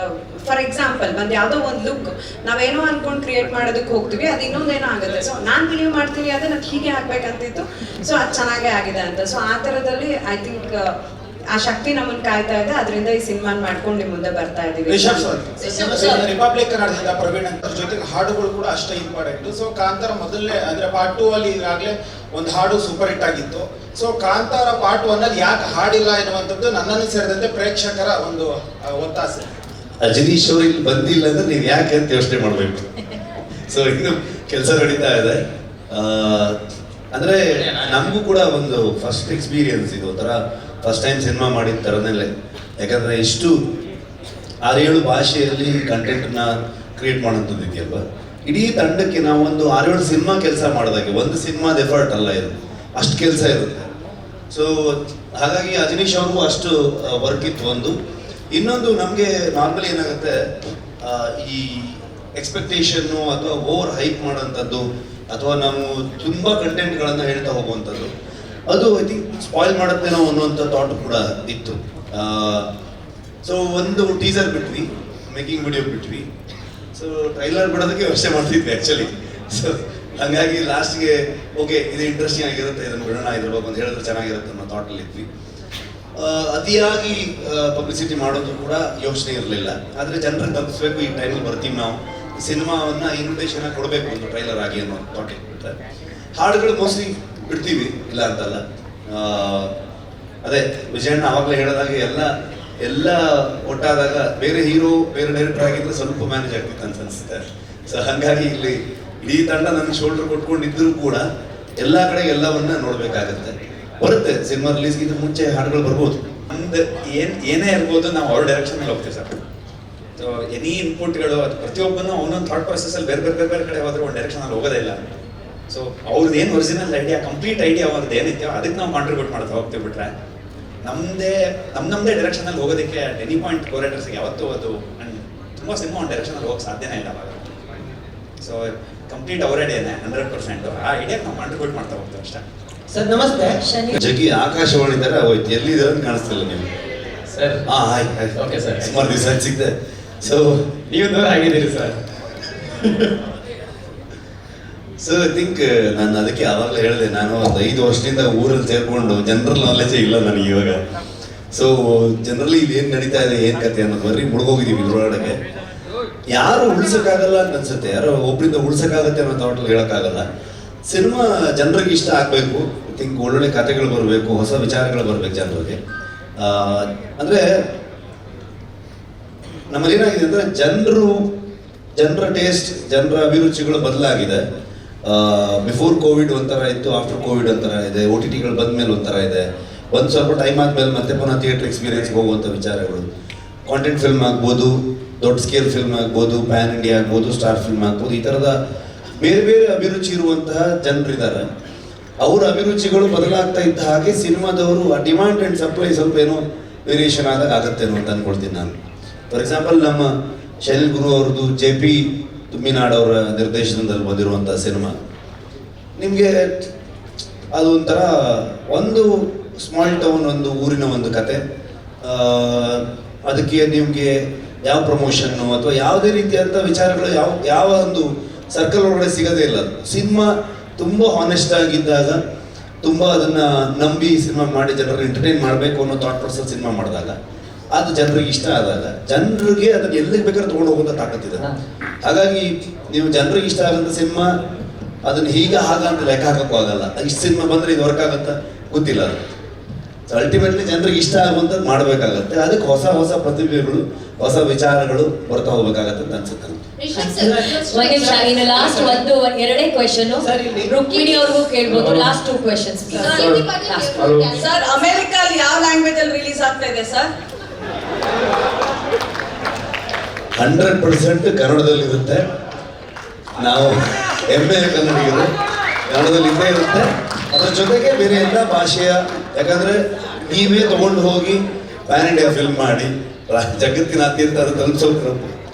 ಫಾರ್ ಎಕ್ಸಾಂಪಲ್ ಒಂದು ಯಾವುದೋ ಒಂದು ಲುಕ್ ನಾವೇನೋ ಅಂದ್ಕೊಂಡು ಕ್ರಿಯೇಟ್ ಮಾಡೋದಕ್ಕೆ ಹೋಗ್ತೀವಿ, ಅದು ಇನ್ನೊಂದೇನೋ ಆಗುತ್ತೆ. ಸೊ ನಾನು ಬಿಲೀವ್ ಮಾಡ್ತೀನಿ ಅದನ್ನು ಅದು ಹೀಗೆ ಆಗ್ಬೇಕಂತಿತ್ತು, ಸೊ ಅದು ಚೆನ್ನಾಗೇ ಆಗಿದೆ ಅಂತ. ಸೊ ಆ ಥರದಲ್ಲಿ ಐ ಥಿಂಕ್ ಆ ಶಕ್ತಿ ನಮ್ಮನ್ನು ಕಾಯ್ತಾ ಇದೆ. ಅದರಿಂದ ಈ ಸಿನಿಮಾನ ಮಾಡ್ಕೊಂಡು ನಿಮ್ಮ ಮುಂದೆ ಬರ್ತಾ ಇದೀವಿ. ರಿಪಬ್ಲಿಕ್ ಕನ್ನಡದಿಂದ ಪ್ರವೀಣ್ ಅಂತ ಜೊತೆಗೆ ಹಾಡುಗಳು ಕೂಡ ಅಷ್ಟೇ ಇಂಪಾರ್ಟೆಂಟ್. ಸೊ ಕಾಂತಾರ ಮೊದಲನೇ ಅಂದ್ರೆ ಪಾರ್ಟ್ 2 ಅಲ್ಲಿ ಈಗಾಗಲೇ ಒಂದು ಹಾಡು ಸೂಪರ್ ಹಿಟ್ ಆಗಿತ್ತು. ಸೊ ಕಾಂತಾರ ಪಾರ್ಟ್ 1 ಅಲ್ಲಿ ಯಾಕೆ ಹಾಡಿಲ್ಲ ಎನ್ನುವಂಥದ್ದು ನನ್ನನ್ನು ಸೇರಿದಂತೆ ಪ್ರೇಕ್ಷಕರ ಒಂದು ಒತ್ತಾಸೆ. ಅಜನೀಶ್ ಅವರು ಇಲ್ಲಿ ಬಂದಿಲ್ಲ ಅಂದ್ರೆ ನೀವು ಯಾಕೆ ಅಂತ ಯೋಚನೆ ಮಾಡಬೇಕು. ಸೊ ಇನ್ನು ಕೆಲಸ ನಡೀತಾ ಇದೆ. ಅಂದ್ರೆ ನಮಗೂ ಕೂಡ ಒಂದು ಫಸ್ಟ್ ಎಕ್ಸ್ಪೀರಿಯನ್ಸ್ ಇದು, ಒಂಥರ ಫಸ್ಟ್ ಟೈಮ್ ಸಿನಿಮಾ ಮಾಡಿದ ಥರನೇ. ಯಾಕಂದರೆ ಇಷ್ಟು 6-7 ಭಾಷೆಯಲ್ಲಿ ಕಂಟೆಂಟನ್ನ ಕ್ರಿಯೇಟ್ ಮಾಡೋಂಥದ್ದು ಇದೆಯಲ್ವ. ಇಡೀ ತಂಡಕ್ಕೆ ನಾವು ಒಂದು 6-7 ಸಿನಿಮಾ ಕೆಲಸ ಮಾಡಿದಾಗೆ, ಒಂದು ಸಿನಿಮಾದ ಎಫರ್ಟ್ ಅಲ್ಲ ಇದು, ಅಷ್ಟು ಕೆಲಸ ಇರುತ್ತೆ. ಸೊ ಹಾಗಾಗಿ ಅಜನೀಶ್ ಅವ್ರಿಗೂ ಅಷ್ಟು ವರ್ಕ್ ಇತ್ತು ಒಂದು. ಇನ್ನೊಂದು ನಮಗೆ ನಾರ್ಮಲಿ ಏನಾಗುತ್ತೆ, ಈ ಎಕ್ಸ್ಪೆಕ್ಟೇಷನ್ನು ಅಥವಾ ಓವರ್ ಹೈಪ್ ಮಾಡೋಂಥದ್ದು ಅಥವಾ ನಾವು ತುಂಬ ಕಂಟೆಂಟ್ಗಳನ್ನು ಹೇಳ್ತಾ ಹೋಗುವಂಥದ್ದು, ಅದು ಐ ಥಿಂಕ್ ಸ್ಪಾಯ್ಲ್ ಮಾಡುತ್ತೇನೋ ಅನ್ನುವಂಥ ಥಾಟ್ ಕೂಡ ಇತ್ತು. ಸೊ ಒಂದು ಟೀಸರ್ ಬಿಟ್ವಿ, ಮೇಕಿಂಗ್ ವಿಡಿಯೋ ಬಿಟ್ವಿ. ಸೊ ಟ್ರೈಲರ್ ಬಿಡೋದಕ್ಕೆ ವ್ಯವಸ್ಥೆ ಮಾಡ್ತಿದ್ವಿ ಆ್ಯಕ್ಚುಲಿ. ಸೊ ಹಾಗಾಗಿ ಲಾಸ್ಟ್ಗೆ ಓಕೆ ಇದು ಇಂಟ್ರೆಸ್ಟಿಂಗ್ ಆಗಿರುತ್ತೆ, ಇದನ್ನು ಬಿಡೋಣ, ಇದ್ರ ಬಗ್ಗೆ ಒಂದು ಹೇಳಿದ್ರೆ ಚೆನ್ನಾಗಿರುತ್ತೆ ಅನ್ನೋ ಥಾಟಲ್ಲಿ ಇದ್ವಿ. ಅತಿಯಾಗಿ ಪಬ್ಲಿಸಿಟಿ ಮಾಡೋದು ಕೂಡ ಯೋಚನೆ ಇರಲಿಲ್ಲ. ಆದರೆ ಜನರಿಗೆ ತಪ್ಪಿಸ್ಬೇಕು, ಈ ಟೈಮಲ್ಲಿ ಬರ್ತೀವಿ ನಾವು, ಸಿನಿಮಾವನ್ನು ಇನ್ವಿಟೇಷನ್ ಕೊಡಬೇಕು ಒಂದು ಟ್ರೈಲರ್ ಆಗಿ ಅನ್ನೋ ಥಾಟ್ ಇಟ್ಬಿಟ್ರೆ. ಹಾಡುಗಳು ಮೋಸ್ಟ್ಲಿ ಬಿಡ್ತೀವಿ, ಇಲ್ಲ ಅಂತಲ್ಲ. ಅದೇ ವಿಜಯಣ್ಣ ಆವಾಗಲೇ ಹೇಳಿದಾಗೆ ಎಲ್ಲ ಒಟ್ಟಾದಾಗ ಬೇರೆ ಹೀರೋ ಬೇರೆ ಡೈರೆಕ್ಟರ್ ಆಗಿದ್ರೆ ಸ್ವಲ್ಪ ಮ್ಯಾನೇಜ್ ಆಗ್ತಿತ್ತು ಅಂತ ಅನಿಸುತ್ತೆ. ಸೊ ಹಾಗಾಗಿ ಇಲ್ಲಿ ಇಡೀ ತಂಡ ನನಗೆ ಶೋಲ್ಡರ್ ಕೊಟ್ಕೊಂಡಿದ್ದರೂ ಕೂಡ ಎಲ್ಲ ಕಡೆ ಎಲ್ಲವನ್ನ ನೋಡಬೇಕಾಗತ್ತೆ. ಬರುತ್ತೆ ಸಿನಿಮಾ ರಿಲೀಸ್ಗಿಂತ ಮುಂಚೆ ಹಾಡುಗಳು ಬರ್ಬೋದು. ನಮ್ದು ಏನೇ ಇರ್ಬೋದು, ನಾವು ಅವ್ರ ಡೈರೆಕ್ಷನಲ್ಲಿ ಹೋಗ್ತೀವಿ ಸರ್. ಸೊ ಎನಿ ಇನ್ಪುಟ್ಗಳು ಅದು ಪ್ರತಿಯೊಬ್ಬನು ಅವನೊಂದು ಥಾಟ್ ಪ್ರೊಸೆಸಲ್ಲಿ ಬೇರೆ ಕಡೆ ಹೋದ್ರೆ ಒಂದು ಡೈರೆಕ್ಷನಲ್ಲಿ ಹೋಗೋದೇ ಇಲ್ಲ. ಸೊ ಅವ್ರದ್ದು ಏನು ಒರಿಜಿನಲ್ ಐಡಿಯಾ, ಕಂಪ್ಲೀಟ್ ಐಡಿಯಾ ಅವ್ರದ್ದು ಏನಿತ್ತು ಅದಕ್ಕೆ ನಾವು ಕಾಂಟ್ರಿಬ್ಯೂಟ್ ಮಾಡ್ತಾ ಹೋಗ್ತೀವಿ. ಬಿಟ್ರೆ ನಮ್ಮದೇ ಡೈರೆಕ್ಷನಲ್ಲಿ ಹೋಗೋದಕ್ಕೆ ಎನಿ ಪಾಯಿಂಟ್ ಕೋರೈಟರ್ಸ್ಗೆ ಯಾವತ್ತೂ ಅದು ತುಂಬ ಸಿನಿಮಾ ಒಂದು ಡೈರೆಕ್ಷನಲ್ಲಿ ಹೋಗೋಕ್ಕೆ ಸಾಧ್ಯನೇ ಇಲ್ಲ ಅವಾಗ. ಸೊ ಕಂಪ್ಲೀಟ್ ಅವ್ರ ಐಡಿಯಾನೇ 100%. ಆ ಐಡಿಯಾಗೆ ನಾವು ಕಾಂಟ್ರಿಬ್ಯೂಟ್ ಮಾಡ್ತಾ ಹೋಗ್ತೀವಿ ಅಷ್ಟೇ. ಸರ್ ನಮಸ್ತೆ. ಜಗ್ಗಿ ಆಕಾಶವಾಣಿ ತರ ಹೋಯ್ತು, ಎಲ್ಲಿದ್ದೀರ ಅಂತ ಕಾಣಿಸ್ತಿಲ್ಲ ನೀವು ಸರ್. ಓಕೆ ಸರ್, ಸುಮಾರು ದಿವಸ ಸಿಕ್ತೆ. ಸೊ ನೀವು ದೂರ ಆಗಿದ್ದೀರಿ ಸರ್. ಸೊ ಐ ಥಿಂಕ್ ನಾನು ಅದಕ್ಕೆ ಆವಾಗಲೇ ಹೇಳಿದೆ, ನಾನು ಒಂದು 5 ವರ್ಷದಿಂದ ಊರಲ್ಲಿ ಸೇರ್ಕೊಂಡು ಜನರಲ್ ನಾಲೆಜೇ ಇಲ್ಲ ನನಗೆ ಇವಾಗ. ಸೊ ಜನರಲಿ ಇದೇನು ನಡೀತಾ ಇದೆ, ಏನು ಕತೆ ಅನ್ನೋದು ಬರ್ರಿ ಮುಳುಗೋಗಿದ್ದೀವಿ ಇದ್ರೊಳಗೆ. ಯಾರು ಉಳ್ಸೋಕ್ಕಾಗಲ್ಲ ಅಂತ ಅನ್ಸುತ್ತೆ, ಯಾರೋ ಒಬ್ಬರಿಂದ ಉಳ್ಸೋಕ್ಕಾಗತ್ತೆ ಅನ್ನೋ ಥಾಟಲ್ಲಿ ಹೇಳೋಕ್ಕಾಗಲ್ಲ. ಸಿನಿಮಾ ಜನರಿಗೆ ಇಷ್ಟ ಆಗಬೇಕು. ಐ ಥಿಂಕ್ ಒಳ್ಳೊಳ್ಳೆ ಕಥೆಗಳು ಬರಬೇಕು, ಹೊಸ ವಿಚಾರಗಳು ಬರಬೇಕು ಜನರಿಗೆ. ಅಂದರೆ ನಮ್ಮಲ್ಲಿ ಏನಾಗಿದೆ ಅಂದರೆ ಜನರ ಟೇಸ್ಟ್, ಜನರ ಅಭಿರುಚಿಗಳು ಬದಲಾಗಿದೆ. ಬಿಫೋರ್ ಕೋವಿಡ್ ಒಂಥರ ಇತ್ತು, ಆಫ್ಟರ್ ಕೋವಿಡ್ ಒಂಥರ ಇದೆ, OTT ಗಳು ಬಂದ ಮೇಲೆ ಒಂಥರ ಇದೆ. ಒಂದು ಸ್ವಲ್ಪ ಟೈಮ್ ಆದಮೇಲೆ ಮತ್ತೆ ಪುನಃ ಥಿಯೇಟರ್ ಎಕ್ಸ್ಪೀರಿಯನ್ಸ್ಗೆ ಹೋಗುವಂಥ ವಿಚಾರಗಳು. ಕಾಂಟೆಂಟ್ ಫಿಲ್ಮ್ ಆಗ್ಬೋದು, ದೊಡ್ಡ ಸ್ಕೇಲ್ ಫಿಲ್ಮ್ ಆಗ್ಬೋದು, ಪ್ಯಾನ್ ಇಂಡಿಯಾ ಆಗ್ಬೋದು, ಸ್ಟಾರ್ ಫಿಲ್ಮ್ ಆಗ್ಬೋದು, ಈ ಥರದ ಬೇರೆ ಬೇರೆ ಅಭಿರುಚಿ ಇರುವಂತಹ ಜನರಿದ್ದಾರೆ. ಅವರ ಅಭಿರುಚಿಗಳು ಬದಲಾಗ್ತಾ ಇದ್ದ ಹಾಗೆ ಸಿನಿಮಾದವರು ಆ ಡಿಮಾಂಡ್ ಆ್ಯಂಡ್ ಸಪ್ಲೈ ಸ್ವಲ್ಪ ಏನೋ ವೇರಿಯೇಷನ್ ಆದಾಗ ಆಗುತ್ತೇನೋ ಅಂತ ಅಂದ್ಕೊಳ್ತೀನಿ ನಾನು. ಫಾರ್ ಎಕ್ಸಾಂಪಲ್ ನಮ್ಮ ಶೈಲ್ ಗುರು ಅವ್ರದ್ದು JP ತುಮ್ಮಿನಾಡ್ ಅವರ ನಿರ್ದೇಶನದಲ್ಲಿ ಬಂದಿರುವಂಥ ಸಿನಿಮಾ, ನಿಮಗೆ ಅದು ಒಂಥರ ಒಂದು ಸ್ಮಾಲ್ ಟೌನ್, ಒಂದು ಊರಿನ ಒಂದು ಕತೆ. ಅದಕ್ಕೆ ನಿಮಗೆ ಯಾವ ಪ್ರಮೋಷನ್ನು ಅಥವಾ ಯಾವುದೇ ರೀತಿಯಾದಂಥ ವಿಚಾರಗಳು ಯಾವ ಒಂದು ಸರ್ಕಲ್ ಒಳಗಡೆ ಸಿಗೋದೇ ಇಲ್ಲ. ಸಿನಿಮಾ ತುಂಬ ಹಾನೆಸ್ಟ್ ಆಗಿದ್ದಾಗ, ತುಂಬ ಅದನ್ನು ನಂಬಿ ಸಿನಿಮಾ ಮಾಡಿ ಜನರನ್ನು ಎಂಟರ್ಟೈನ್ ಮಾಡಬೇಕು ಅನ್ನೋ ಥಾಟ್ ಪ್ರೊಸೆಸ್ ಸಿನಿಮಾ ಮಾಡಿದಾಗ, ಅದು ಜನರಿಗೆ ಇಷ್ಟ ಆದಾಗ ಜನರಿಗೆ ಅದನ್ನು ಎಲ್ಲಿಗೆ ಬೇಕಾದ್ರೆ ತೊಗೊಂಡು ಹೋಗೋಂಥ ತಾಕತ್ತಿದೆ. ಹಾಗಾಗಿ ನೀವು ಜನರಿಗೆ ಇಷ್ಟ ಆಗೋಂಥ ಸಿನಿಮಾ ಅದನ್ನು ಹಾಗ ಅಂತ ಲೆಕ್ಕ ಹಾಕೋಕ್ಕೂ ಆಗಲ್ಲ. ಇಷ್ಟು ಸಿನಿಮಾ ಬಂದರೆ ಇದು ವರ್ಕ್ ಆಗುತ್ತಾ ಗೊತ್ತಿಲ್ಲ. ಅದು ಸೊ ಅಲ್ಟಿಮೇಟ್ಲಿ ಜನರಿಗೆ ಇಷ್ಟ ಆಗುವಂಥದ್ದು ಮಾಡಬೇಕಾಗತ್ತೆ. ಅದಕ್ಕೆ ಹೊಸ ಹೊಸ ಪ್ರತಿಭೆಗಳು, ಹೊಸ ವಿಚಾರಗಳು ಬರ್ತಾ ಹೋಗ್ಬೇಕಾಗತ್ತೆ ಅಂತ ಅನ್ಸುತ್ತೆ. ಲಾಸ್ಟ್ ಒಂದು ಎರಡೇ ಕ್ವೆಶನ್ ರುಕ್ಮಿಣಿ ಅವ್ರಿಗೂ ಕೇಳ್ಬೋದು. Last 2 questions sir. ಅಮೆರಿಕಲ್ಲಿ ಯಾವ ಲ್ಯಾಂಗ್ವೇಜ್ ಅಲ್ಲಿ ರಿಲೀಸ್ ಆಗ್ತಾ ಇದೆ ಸರ್? 100% ಕನ್ನಡದಲ್ಲಿರುತ್ತೆ. ನಾವು ಹೆಮ್ಮೆಯ ಕನ್ನಡಿಗರು, ಕನ್ನಡದಲ್ಲಿ ಇದ್ದೇ ಇರುತ್ತೆ. ಅದರ ಜೊತೆಗೆ ಬೇರೆ ಎಲ್ಲ ಭಾಷೆಯ, ಯಾಕಂದ್ರೆ ನೀವೇ ತಗೊಂಡು ಹೋಗಿ ಪ್ಯಾನ್ ಇಂಡಿಯಾ ಫಿಲ್ಮ್ ಮಾಡಿ ಜಗತ್ತಿನಾದ್ಯಂತ ಅದು ತಲುಪಿಸೋಕೆ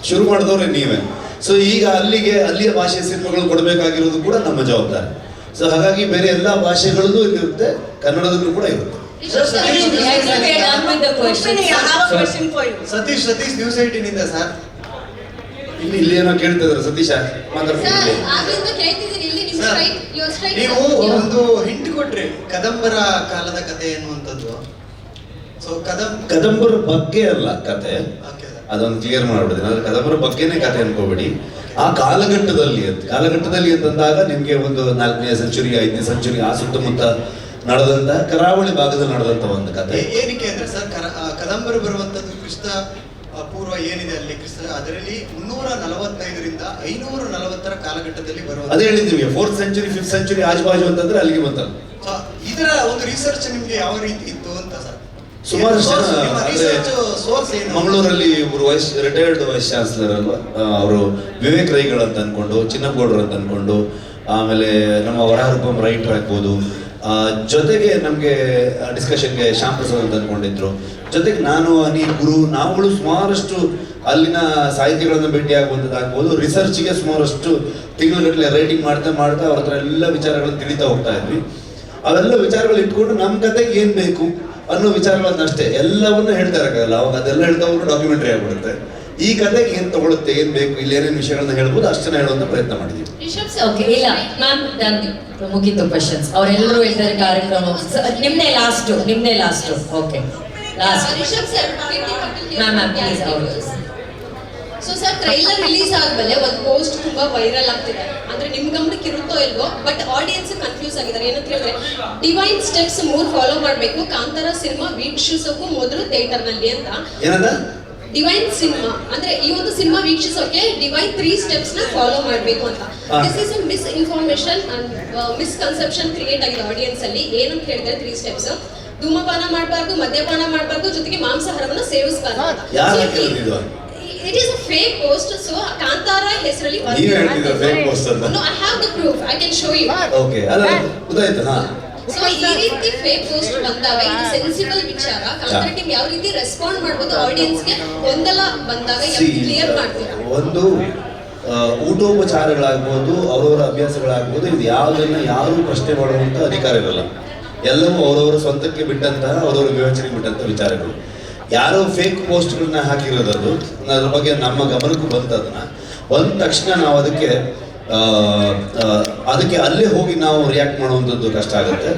ಶುರು ಮಾಡಿದವ್ರೆ ನೀವೇ. ಸೊ ಈಗ ಅಲ್ಲಿಯ ಭಾಷೆಯ ಸಿನಿಮಾಗಳು ಕೊಡಬೇಕಾಗಿರೋದು ಕೂಡ ನಮ್ಮ ಜವಾಬ್ದಾರಿ. ಸೊ ಹಾಗಾಗಿ ಬೇರೆ ಎಲ್ಲ ಭಾಷೆಗಳಲ್ಲೂ ಇರುತ್ತೆ, ಕನ್ನಡದಲ್ಲೂ ಕೂಡ ಇರುತ್ತೆ. ಸತೀಶ್ ನ್ಯೂಸ್ 18 ಇಂದ ಸರ್. ಇಲ್ಲಿ ಏನೋ ಕೇಳ್ತಿದ್ರು ಸತೀಶ ಮಾತಾಡ್ತಿದ್ರಿ. ನೀವು ಒಂದು ಹಿಂಟ್ ಕೊಟ್ರಿ, ಕದಂಬರ ಕಾಲದ ಕಥೆ ಎನ್ನುವಂಥದ್ದು. ಸೊ ಕದಂಬರ ಬಗ್ಗೆ ಅಲ್ಲ ಕತೆ, ಅದೊಂದು ಕ್ಲಿಯರ್ ಮಾಡ್ಬಿಡ್ತೀನಿ. ಅಂದ್ರೆ ಕದಂಬರ ಬಗ್ಗೆನೇ ಕತೆ ಅನ್ಕೋಬೇಡಿ. ಆ ಕಾಲಘಟ್ಟದಲ್ಲಿ ಅಂತಂದಾಗ ನಿಮ್ಗೆ ಒಂದು 4ನೇ ಸೆಂಚುರಿ 5ನೇ ಸೆಂಚುರಿ ಆ ಸುತ್ತಮುತ್ತ ನಡೆದಂತ, ಕರಾವಳಿ ಭಾಗದಲ್ಲಿ ನಡೆದಂತ ಒಂದು ಕತೆ. ಏನಕ್ಕೆ ಅಂದ್ರೆ ಸರ್, ಕದಂಬರು ಬರುವಂತದ್ದು ಕ್ರಿಸ್ತ ಪೂರ್ವ ಏನಿದೆ ಅಲ್ಲಿ ಅದರಲ್ಲಿ 345ರಿಂದ 540 ಕಾಲಘಟ್ಟದಲ್ಲಿ ಬರುವಂತ. ಅದೇ ಹೇಳಿದ್ದೀವಿ 4th century 5th century ಆಜುಬಾಜು ಅಂತಂದ್ರೆ ಅಲ್ಲಿಗೆ ಬಂತಲ್ಲ. ಇದರ ಒಂದು ರಿಸರ್ಚ್ ನಿಮ್ಗೆ ಯಾವ ರೀತಿ ಇತ್ತು ಅಂತ ಸರ್? ಸುಮಾರು ಮಂಗಳೂರಲ್ಲಿ ಒಬ್ರು ರಿಟೈರ್ಡ್ ವೈಸ್ ಚಾನ್ಸಲರ್ ಅಲ್ವಾ, ಅವರು ವಿವೇಕ್ ರೈಗಳು ಅಂತ ಅನ್ಕೊಂಡು, ಚಿನ್ನಪ್ಪಗೌಡರು ಅಂತ ಅನ್ಕೊಂಡು, ಆಮೇಲೆ ನಮ್ಮ ವರಹರೂಪಂ ರೈಟರ್ ಆಗ್ಬೋದು, ಜೊತೆಗೆ ನಮಗೆ ಡಿಸ್ಕಷನ್ಗೆ ಶ್ಯಾಮ್ ಪ್ರಸಾದ್ ಅಂತ ಅನ್ಕೊಂಡಿದ್ರು, ಜೊತೆಗೆ ನಾನು ಅನಿಲ್ ಗುರು ನಾವುಗಳು ಸುಮಾರಷ್ಟು ಅಲ್ಲಿನ ಸಾಹಿತಿಗಳನ್ನು ಭೇಟಿ ಆಗುವಂಥದ್ದಾಗ್ಬೋದು, ರಿಸರ್ಚ್ಗೆ ಸುಮಾರಷ್ಟು ತಿಂಗಳುಗಟ್ಟಲೆ ರೈಟಿಂಗ್ ಮಾಡ್ತಾ ಅವ್ರ ಹತ್ರ ಎಲ್ಲ ವಿಚಾರಗಳನ್ನು ತಿಳಿತಾ ಹೋಗ್ತಾ ಇದ್ವಿ. ಅವೆಲ್ಲ ವಿಚಾರಗಳು ಇಟ್ಕೊಂಡು ನಮ್ಮ ಕತೆಗೆ ಏನು ಬೇಕು ಅನ್ನೋ ವಿಚಾರಗಳನ್ನ ಅಷ್ಟೇ ಎಲ್ಲವನ್ನೂ ಹೇಳ್ತಾ ಇರೋಕ್ಕಾಗಲ್ಲ. ಅವಾಗ ಅದೆಲ್ಲ ಹೇಳ್ತಾ ಹೋಗ್ರು ಡಾಕ್ಯುಮೆಂಟ್ರಿ ಆಗ್ಬಿಡುತ್ತೆ. ಈ ಕತೆಗೆ ಏನು ತಗೊಳುತ್ತೆ, ಏನು ಬೇಕು, ಇಲ್ಲಿ ಏನೇನು ವಿಷಯಗಳನ್ನ ಹೇಳ್ಬೋದು ಅಷ್ಟನ್ನ ಹೇಳುವಂತ ಪ್ರಯತ್ನ ಮಾಡಿದ್ದೀವಿ. ಇಲ್ಲ ಮ್ಯಾಮ್, ಮುಗಿತು ಕ್ವೆಶನ್ಸ್. ಅವರೆಲ್ಲರೂ ಹೇಳ್ತಾರೆ ಕಾರ್ಯಕ್ರಮ ನಿಮ್ದೇ last. Okay last ma'am please. So sir, trailer release ಆದ್ಮೇಲೆ ಒಂದು ಪೋಸ್ಟ್ ತುಂಬಾ ವೈರಲ್ ಆಗ್ತಿದೆ. ಅಂದ್ರೆ ನಿಮ್ ಗಮನಕ್ಕೆ ಇರುತ್ತೋ ಇಲ್ವೋ, ಬಟ್ ಆಡಿಯನ್ಸ್ ಕನ್ಫ್ಯೂಸ್ ಆಗಿದ್ದಾರೆ. ಏನಂತ ಹೇಳಿದ್ರೆ, ಡಿವೈನ್ ಸ್ಟೆಪ್ಸ್ 3 ಫಾಲೋ ಮಾಡ್ಬೇಕು ಕಾಂತಾರ ಸಿನಿಮಾ ವೀಕ್ಷಿಸೋಕು ಮೊದಲು ಥಿಯೇಟರ್ ನಲ್ಲಿ ಅಂತ. ಡಿವೈನ್ ಸಿನಿಮಾ ಅಂದ್ರೆ ಈ ಒಂದು ಸಿನಿಮಾ ವೀಕ್ಷಿಸೋಕೆ ಡಿವೈನ್ 3 ಸ್ಟೆಪ್ಸ್ ನ ಫಾಲೋ ಮಾಡ್ಬೇಕು ಅಂತ. This is a miss information and misconception create ಆಗಿದೆ ಆಡಿಯನ್ಸ್ ಅಲ್ಲಿ. ಏನಂತ ಹೇಳಿದ್ರೆ 3 ಸ್ಟೆಪ್ಸ್: ಧೂಮಪಾನ ಮಾಡಬಾರ್ದು, ಮದ್ಯಪಾನ ಮಾಡಬಾರ್ದು, ಜೊತೆಗೆ ಮಾಂಸಾಹಾರವನ್ನು ಸೇವಿಸಬಾರ್ದು. It is a fake post. So Kantara ಹೆಸರಲ್ಲಿ No, I have the proof. I can show you. Okay, ಅಲ್ಲ ಗೊತ್ತಾಯ್ತು. ಹಾ, ಸೊ ಈ ರೀತಿ ಫೇಕ್ ಪೋಸ್ಟ್ ಬಂದಾಗ ಇದು ಸೆನ್ಸಿಬಲ್ ವಿಚಾರ. ಕಾಂತಾರ ಟೀಮ್ ಯಾವ ರೀತಿ ರೆಸ್ಪಾಂಡ್ ಮಾಡಬಹುದು, ಆಡಿಯನ್ಸ್ ಗೆ ಗೊಂದಲ ಬಂದಾಗ ಯಾವ ಕ್ಲಿಯರ್ ಮಾಡ್ತೀರಾ? ಒಂದು ಊಟೋಪಚಾರಗಳಾಗ್ಬೋದು, ಅವರವರ ಅಭ್ಯಾಸಗಳಾಗ್ಬೋದು, ಇದು ಯಾವುದನ್ನ ಯಾರು ಪ್ರಶ್ನೆ ಮಾಡುವಂತ ಅಧಿಕಾರ ಇರಲ್ಲ. ಎಲ್ಲವೂ ಅವರವರ ಸ್ವಂತಕ್ಕೆ ಬಿಟ್ಟಂತಹ, ಅವರವರ ವಿವೇಚನೆಗೆ ಬಿಟ್ಟಂತ ವಿಚಾರಗಳು. ಯಾರೋ ಫೇಕ್ ಪೋಸ್ಟ್ಗಳನ್ನ ಹಾಕಿರೋದದು ಅದ್ರ ಬಗ್ಗೆ ನಮ್ಮ ಗಮನಕ್ಕೂ ಬಂತದನ್ನ ಬಂದ ತಕ್ಷಣ ನಾವು ಅದಕ್ಕೆ ಅಲ್ಲೇ ಹೋಗಿ ನಾವು ರಿಯಾಕ್ಟ್ ಮಾಡುವಂಥದ್ದು ಕಷ್ಟ ಆಗುತ್ತೆ.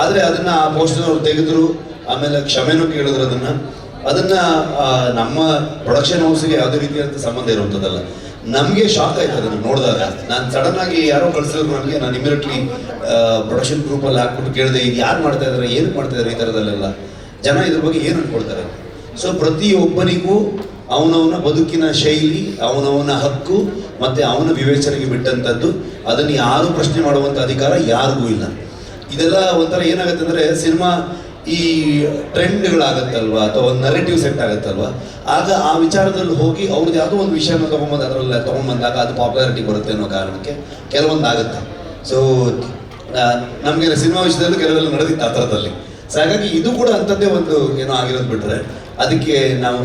ಆದರೆ ಅದನ್ನ ಆ ಪೋಸ್ಟರ್ ಅವ್ರು ತೆಗೆದ್ರು, ಆಮೇಲೆ ಕ್ಷಮೆನೂ ಕೇಳಿದ್ರು. ಅದನ್ನ ನಮ್ಮ ಪ್ರೊಡಕ್ಷನ್ ಹೌಸ್ಗೆ ಯಾವುದೇ ರೀತಿಯಾದಂಥ ಸಂಬಂಧ ಇರುವಂಥದ್ದಲ್ಲ. ನಮಗೆ ಶಾಕ್ ಆಯ್ತು ಅದನ್ನು ನೋಡಿದಾಗ. ನಾನು ಸಡನ್ ಆಗಿ ಯಾರೋ ಕಳಿಸಿದ್ರು ನನಗೆ, ನಾನು ಇಮಿಡಿಯೇಟ್ಲಿ ಪ್ರೊಡಕ್ಷನ್ ಗ್ರೂಪಲ್ಲಿ ಹಾಕ್ಬಿಟ್ಟು ಕೇಳಿದೆ, ಇದು ಯಾರು ಮಾಡ್ತಾ ಇದ್ದಾರೆ, ಏನಕ್ಕೆ ಮಾಡ್ತಾ ಇದ್ದಾರೆ, ಈ ಥರದಲ್ಲೆಲ್ಲ ಜನ ಇದ್ರ ಬಗ್ಗೆ ಏನು ಅನ್ಕೊಳ್ತಾರೆ. ಸೊ ಪ್ರತಿಯೊಬ್ಬನಿಗೂ ಅವನವನ ಬದುಕಿನ ಶೈಲಿ, ಅವನವನ ಹಕ್ಕು ಮತ್ತು ಅವನ ವಿವೇಚನೆಗೆ ಬಿಟ್ಟಂಥದ್ದು. ಅದನ್ನು ಯಾರು ಪ್ರಶ್ನೆ ಮಾಡುವಂಥ ಅಧಿಕಾರ ಯಾರಿಗೂ ಇಲ್ಲ. ಇದೆಲ್ಲ ಒಂಥರ ಏನಾಗುತ್ತೆ ಅಂದರೆ, ಸಿನಿಮಾ ಈ ಟ್ರೆಂಡ್ಗಳಾಗತ್ತಲ್ವಾ, ಅಥವಾ ಒಂದು ನರೇಟಿವ್ ಸೆಟ್ ಆಗುತ್ತಲ್ವಾ, ಆಗ ಆ ವಿಚಾರದಲ್ಲಿ ಹೋಗಿ ಅವ್ರದ್ದು ಯಾವುದೋ ಒಂದು ವಿಷಯನ ತೊಗೊಂಬಂದು ಅದರಲ್ಲಿ ತೊಗೊಂಡ್ಬಂದಾಗ ಅದು ಪಾಪ್ಯುಲಾರಿಟಿ ಬರುತ್ತೆ ಅನ್ನೋ ಕಾರಣಕ್ಕೆ ಕೆಲವೊಂದು ಆಗುತ್ತೆ. ಸೊ ನಮಗೆ ಸಿನಿಮಾ ವಿಷಯದಲ್ಲಿ ಕೆಲವೆಲ್ಲ ನಡೆದಿತ್ತು ಆ ಥರದಲ್ಲಿ. ಸೊ ಹಾಗಾಗಿ ಇದು ಕೂಡ ಅಂಥದ್ದೇ ಒಂದು ಏನೋ ಆಗಿರೋದು ಬಿಟ್ಟರೆ ಅದಕ್ಕೆ ನಾವು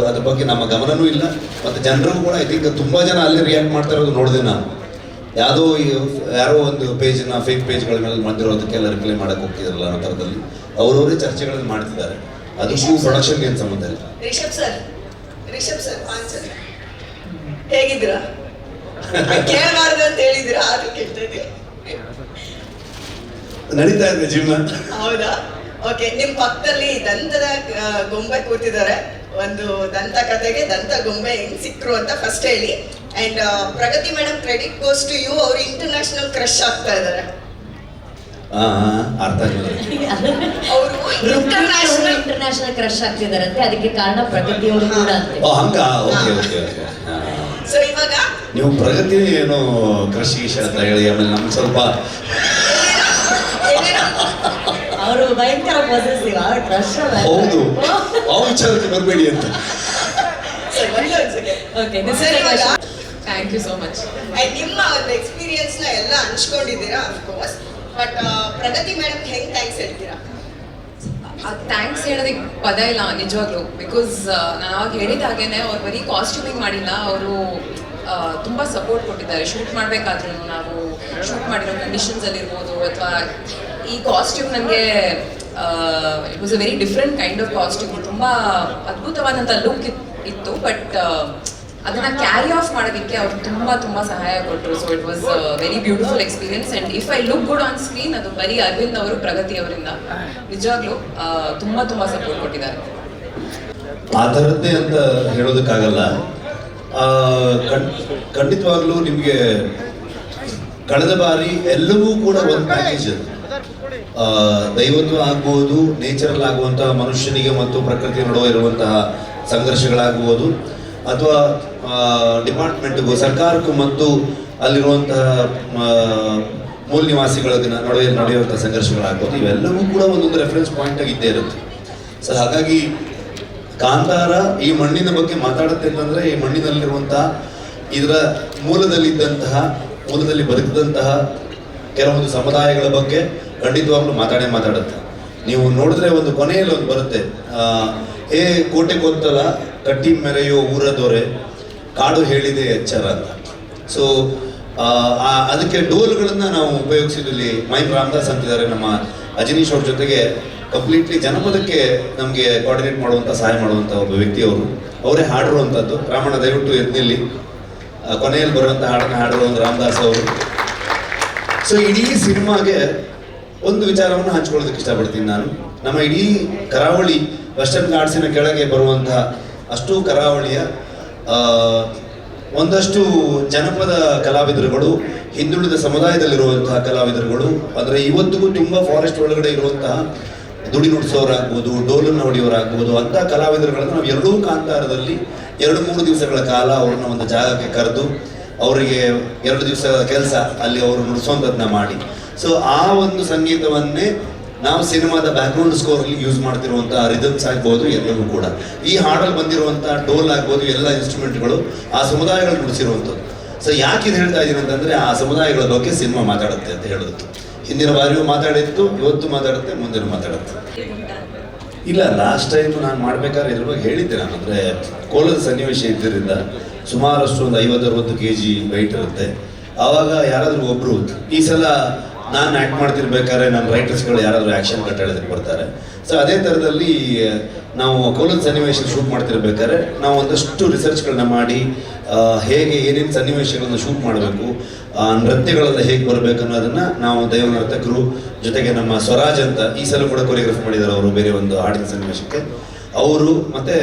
ಅದ್ರ ಬಗ್ಗೆ ನಮ್ಮ ಗಮನವೂ ಇಲ್ಲ. ಮತ್ತು ಜನರಿಗೂ ಕೂಡ ಐ ಥಿಂಕ್ ತುಂಬ ಜನ ಅಲ್ಲಿ ರಿಯಾಕ್ಟ್ ಮಾಡ್ತಾ ಇರೋದು ನೋಡಿದೆ ನಾನು. ಯಾರೋ ಒಂದು ಫೇಕ್ ಪೇಜ್ಗಳ ಮೇಲೆ ಮಾಡಿರೋದಕ್ಕೆಲ್ಲ ರಿಪ್ಲೈ ಮಾಡೋಕ್ಕೆ ಹೋಗ್ತಿದ್ರಲ್ಲ ಅನ್ನೋ ಥರದಲ್ಲಿ ಅವರವರೇ ಚರ್ಚೆಗಳನ್ನು ಮಾಡ್ತಿದ್ದಾರೆ. ಅದಕ್ಕೂ ಪ್ರೊಡಕ್ಷನ್ ಏನು ಸಂಬಂಧ ಇಲ್ಲ. ರಿಷಬ್ ಸರ್ ಆನ್ಸರ್ ಹೇಗಿದ್ದೀರಾ? ಕೇಳಬಾರ್ದು ಅಂತ ಹೇಳಿದಿರಾ, ಆದ್ರೂ ಕೇಳ್ತಾ ಇದ್ದೀವಿ. ನಡೀತಾ ಇದೆ ಜೀವನ. ಹೌದಾ? ಓಕೆ, ನಿಮ್ ಪಕ್ಕದಲ್ಲಿ ದಂತದ ಗೊಂಬೆ ಕೂತಿದ್ದಾರೆ. ಒಂದು ದಂತ ಕಥೆಗೆ ದಂತ ಗೊಂಬೆ ಹೆಂಗ್ ಸಿಕ್ರು ಅಂತ ಫಸ್ಟ್ ಹೇಳಿ. And Pragati madam, credit goes to you. ಅವ್ರು ಇಂಟರ್ನ್ಯಾಷನಲ್ ಕ್ರಶ್ ಆಗ್ತಾ ಇದ್ದಾರೆ. ಅರ್ಥ ಅವರು ಇಂಟರ್ನ್ಯಾಷನಲ್ ಕ್ರಶ್ ಆಗ್ತಿದಾರಂತೆ, ಅದಕ್ಕೆ ಕಾರಣ ಪ್ರಗತಿಯವರು ಕೂಡ ಅಂತೆ. ಹಂಗ ಓಕೆ ಓಕೆ ಓಕೆ. ಸೊ ಇವಾಗ ನೀವು ಪ್ರಗತಿ ಏನು ಕೃಷಿ ಅಂತ ಹೇಳಿ ಆಮೇಲೆ ನಮ್ಗೆ ಸ್ವಲ್ಪ ಅವರು ಭಯಂಕರ ಪಾಸಿಟಿವ್ ಕ್ರಶ್ ಹೌದು ಆ ವಿಚಾರಕ್ಕೆ ಬರಬೇಡಿ ಅಂತ. Thank you so much. ನಿಮ್ಮ ಒಂದು ಎಕ್ಸ್ಪೀರಿಯನ್ಸ್ ನ ಎಲ್ಲ ಹಂಚ್ಕೊಂಡಿದ್ದೀರಾ ಅಫ್ಕೋರ್ಸ್, ಬಟ್ ಪ್ರಗತಿ ಮೇಡಮ್ ಹೆಂಗ್ ಥ್ಯಾಂಕ್ಸ್ ಹೇಳ್ತೀರಾ? ಥ್ಯಾಂಕ್ಸ್ ಹೇಳೋದಕ್ಕೆ ಪದ ಇಲ್ಲ ನಿಜವಾಗ್ಲೂ. ಬಿಕಾಸ್ ನಾನು ಅವಾಗ ಹೇಳಿದ ಹಾಗೇನೆ ಅವ್ರು ಬರೀ ಕಾಸ್ಟ್ಯೂಮಿಂಗ್ ಮಾಡಿಲ್ಲ, ಅವರು ತುಂಬ ಸಪೋರ್ಟ್ ಕೊಟ್ಟಿದ್ದಾರೆ. ಶೂಟ್ ಮಾಡಬೇಕಾದ್ರೂ ನಾವು ಶೂಟ್ ಮಾಡಿರೋ ಕಂಡೀಷನ್ಸಲ್ಲಿರ್ಬೋದು, ಅಥವಾ ಈ ಕಾಸ್ಟ್ಯೂಮ್ ನನಗೆ it was a very different kind of costume. ತುಂಬ ಅದ್ಭುತವಾದಂಥ ಲುಕ್ ಇತ್ತು, ಬಟ್ ಅದನ್ನು ಕ್ಯಾರಿ ಆಫ್ ಮಾಡೋದಕ್ಕೆ ಅವ್ರು ತುಂಬ ಸಹಾಯ ಕೊಟ್ಟರು. So it was very beautiful experience. And if I look good on screen, ಅದು ಬರೀ ಅರವಿಂದ್ ಅವರು, ಪ್ರಗತಿ ಅವರಿಂದ ನಿಜವಾಗ್ಲೂ ತುಂಬ ಸಪೋರ್ಟ್ ಕೊಟ್ಟಿದ್ದಾರೆ. ಆ ಥರದ್ದೇ ಅಂತ ಹೇಳೋದಕ್ಕಾಗಲ್ಲ. ಖಂಡಿತವಾಗ್ಲೂ ನಿಮಗೆ ಕಳೆದ ಬಾರಿ ಎಲ್ಲವೂ ಕೂಡ ಒಂದು ಪ್ಯಾಕೇಜ್ ಅದು. ದೈವತ್ವ ಆಗ್ಬೋದು, ನೇಚರಲ್ಲಿ ಆಗುವಂತಹ ಮನುಷ್ಯನಿಗೆ ಮತ್ತು ಪ್ರಕೃತಿ ನಡುವೆ ಇರುವಂತಹ ಸಂಘರ್ಷಗಳಾಗ್ಬೋದು, ಅಥವಾ ಡಿಪಾರ್ಟ್ಮೆಂಟ್ಗೂ ಸರ್ಕಾರಕ್ಕೂ ಮತ್ತು ಅಲ್ಲಿರುವಂತಹ ಮೂಲ ನಿವಾಸಿಗಳ ನಡುವೆ ನಡೆಯುವಂಥ ಸಂಘರ್ಷಗಳಾಗ್ಬೋದು. ಇವೆಲ್ಲವೂ ಕೂಡ ಒಂದೊಂದು ರೆಫರೆನ್ಸ್ ಪಾಯಿಂಟ್ ಆಗಿ ಇದ್ದೇ ಇರುತ್ತೆ. ಸೊ ಹಾಗಾಗಿ ಕಾಂತಾರ ಈ ಮಣ್ಣಿನ ಬಗ್ಗೆ ಮಾತಾಡುತ್ತೆ ಅಂತಂದರೆ, ಈ ಮಣ್ಣಿನಲ್ಲಿರುವಂತಹ ಇದರ ಮೂಲದಲ್ಲಿ ಬದುಕಿದಂತಹ ಕೆಲವೊಂದು ಸಮುದಾಯಗಳ ಬಗ್ಗೆ ಖಂಡಿತವಾಗ್ಲೂ ಮಾತಾಡುತ್ತೆ. ನೀವು ನೋಡಿದ್ರೆ ಒಂದು ಕೊನೆಯಲ್ಲಿ ಒಂದು ಬರುತ್ತೆ, ಕೋಟೆ ಕೊಂತಲ ಕಟ್ಟಿ ಮೆರೆಯೋ ಊರ ದೊರೆ ಕಾಡು ಹೇಳಿದೆ ಎಚ್ಚರ ಅಂತ. ಸೊ ಅದಕ್ಕೆ ಡೋಲ್ಗಳನ್ನು ನಾವು ಉಪಯೋಗಿಸಿದಲ್ಲಿ ಮೈಮ್ ರಾಮದಾಸ್ ಅಂತಿದ್ದಾರೆ, ನಮ್ಮ ಅಜನೀಶ್ ಅವ್ರ ಜೊತೆಗೆ ಕಂಪ್ಲೀಟ್ಲಿ ಜನಪದಕ್ಕೆ ನಮಗೆ ಕೋಆರ್ಡಿನೇಟ್ ಮಾಡುವಂಥ ಸಹಾಯ ಮಾಡುವಂಥ ಒಬ್ಬ ವ್ಯಕ್ತಿಯವರು, ಅವರೇ ಹಾಡಿರುವಂಥದ್ದು. ರಾಮಣ್ಣ ದಯವಿಟ್ಟು ಎದ್ನಿಲ್ಲಿ, ಕೊನೆಯಲ್ಲಿ ಬರುವಂಥ ಹಾಡನ್ನು ಹಾಡಿರುವಂಥ ರಾಮದಾಸ್ ಅವರು. ಸೊ ಇಡೀ ಸಿನಿಮಾಗೆ ಒಂದು ವಿಚಾರವನ್ನು ಹಂಚ್ಕೊಳ್ಳೋದಕ್ಕೆ ಇಷ್ಟಪಡ್ತೀನಿ ನಾನು. ನಮ್ಮ ಇಡೀ ಕರಾವಳಿ ವೆಸ್ಟರ್ನ್ ಘಾಟ್ಸಿನ ಕೆಳಗೆ ಬರುವಂತಹ ಅಷ್ಟು ಕರಾವಳಿಯ ಒಂದಷ್ಟು ಜನಪದ ಕಲಾವಿದರುಗಳು, ಹಿಂದುಳಿದ ಸಮುದಾಯದಲ್ಲಿರುವಂತಹ ಕಲಾವಿದರುಗಳು, ಅಂದರೆ ಇವತ್ತಿಗೂ ತುಂಬ ಫಾರೆಸ್ಟ್ ಒಳಗಡೆ ಇರುವಂತಹ ದುಡಿ ನುಡಿಸೋರಾಗ್ಬೋದು, ಡೋಲನ್ನು ಹೊಡೆಯೋರಾಗ್ಬೋದು, ಅಂಥ ಕಲಾವಿದರುಗಳನ್ನು ನಾವು ಎರಡೂ ಕಾಂತಾರದಲ್ಲಿ 2-3 ದಿವಸಗಳ ಕಾಲ ಅವ್ರನ್ನ ಒಂದು ಜಾಗಕ್ಕೆ ಕರೆದು ಅವರಿಗೆ 2 ದಿವಸದ ಕೆಲಸ ಅಲ್ಲಿ ಅವರು ನುಡಿಸೋಂಥದ್ದನ್ನ ಮಾಡಿ, ಸೊ ಆ ಒಂದು ಸಂಗೀತವನ್ನೇ ನಾವು ಸಿನಿಮಾದ ಬ್ಯಾಕ್ಗ್ರೌಂಡ್ ಸ್ಕೋರಲ್ಲಿ ಯೂಸ್ ಮಾಡ್ತಿರುವಂಥ ರಿದಮ್ಸ್ ಆಗ್ಬೋದು, ಎಲ್ಲವೂ ಕೂಡ ಈ ಹಾಡಲ್ಲಿ ಬಂದಿರುವಂಥ ಡೋಲ್ ಆಗ್ಬೋದು, ಎಲ್ಲ ಇನ್ಸ್ಟ್ರೂಮೆಂಟ್ಗಳು ಆ ಸಮುದಾಯಗಳು ನುಡಿಸಿರುವಂಥದ್ದು. ಸೊ ಯಾಕೆ ಇದು ಹೇಳ್ತಾ ಇದ್ದೀನಿ ಅಂತಂದರೆ, ಆ ಸಮುದಾಯಗಳ ಬಗ್ಗೆ ಸಿನಿಮಾ ಮಾತಾಡುತ್ತೆ ಅಂತ ಹೇಳೋದು. ಹಿಂದಿನ ಬಾರಿಯೂ ಮಾತಾಡಿತ್ತು, ಇವತ್ತು ಮಾತಾಡುತ್ತೆ, ಮುಂದಿನ ಮಾತಾಡುತ್ತೆ. ಇಲ್ಲ, ಲಾಸ್ಟ್ ಟೈಮ್ ನಾನು ಮಾಡ್ಬೇಕಾದ್ರೆ ಇದ್ರ ಬಗ್ಗೆ ಹೇಳಿದ್ದೆ ನಾನು. ಅಂದರೆ ಕೋಲದ ಸನ್ನಿವೇಶ ಇದ್ದರಿಂದ ಸುಮಾರಷ್ಟು ಒಂದು 50-60 kg ವೆಯ್ಟ್ ಇರುತ್ತೆ. ಆವಾಗ ಯಾರಾದರೂ ಒಬ್ಬರು, ಈ ಸಲ ನಾನು ಆ್ಯಕ್ಟ್ ಮಾಡ್ತಿರ್ಬೇಕಾದ್ರೆ ನಮ್ಮ ರೈಟರ್ಸ್ಗಳು ಯಾರಾದರೂ ಆ್ಯಕ್ಷನ್ ಕಟ್ ಹೇಳೋದಕ್ಕೆ ಬರ್ತಾರೆ. ಸೊ ಅದೇ ಥರದಲ್ಲಿ ನಾವು ಕೋಲದ ಸನ್ನಿವೇಶ ಶೂಟ್ ಮಾಡ್ತಿರ್ಬೇಕಾದ್ರೆ ನಾವು ಒಂದಷ್ಟು ರಿಸರ್ಚ್ಗಳನ್ನ ಮಾಡಿ ಹೇಗೆ ಏನೇನು ಸನ್ನಿವೇಶಗಳನ್ನು ಶೂಟ್ ಮಾಡಬೇಕು, ನೃತ್ಯಗಳೆಲ್ಲ ಹೇಗೆ ಬರಬೇಕು ಅನ್ನೋದನ್ನು ನಾವು ದೈವ ನರ್ತಕರು ಜೊತೆಗೆ ನಮ್ಮ ಸ್ವರಾಜ್ ಅಂತ ಈ ಸಲ ಕೂಡ ಕೊರಿಯೋಗ್ರಫಿ ಮಾಡಿದ್ದಾರೆ ಅವರು, ಬೇರೆ ಒಂದು ಹಾಡಿನ ಸನ್ನಿವೇಶಕ್ಕೆ ಅವರು, ಮತ್ತು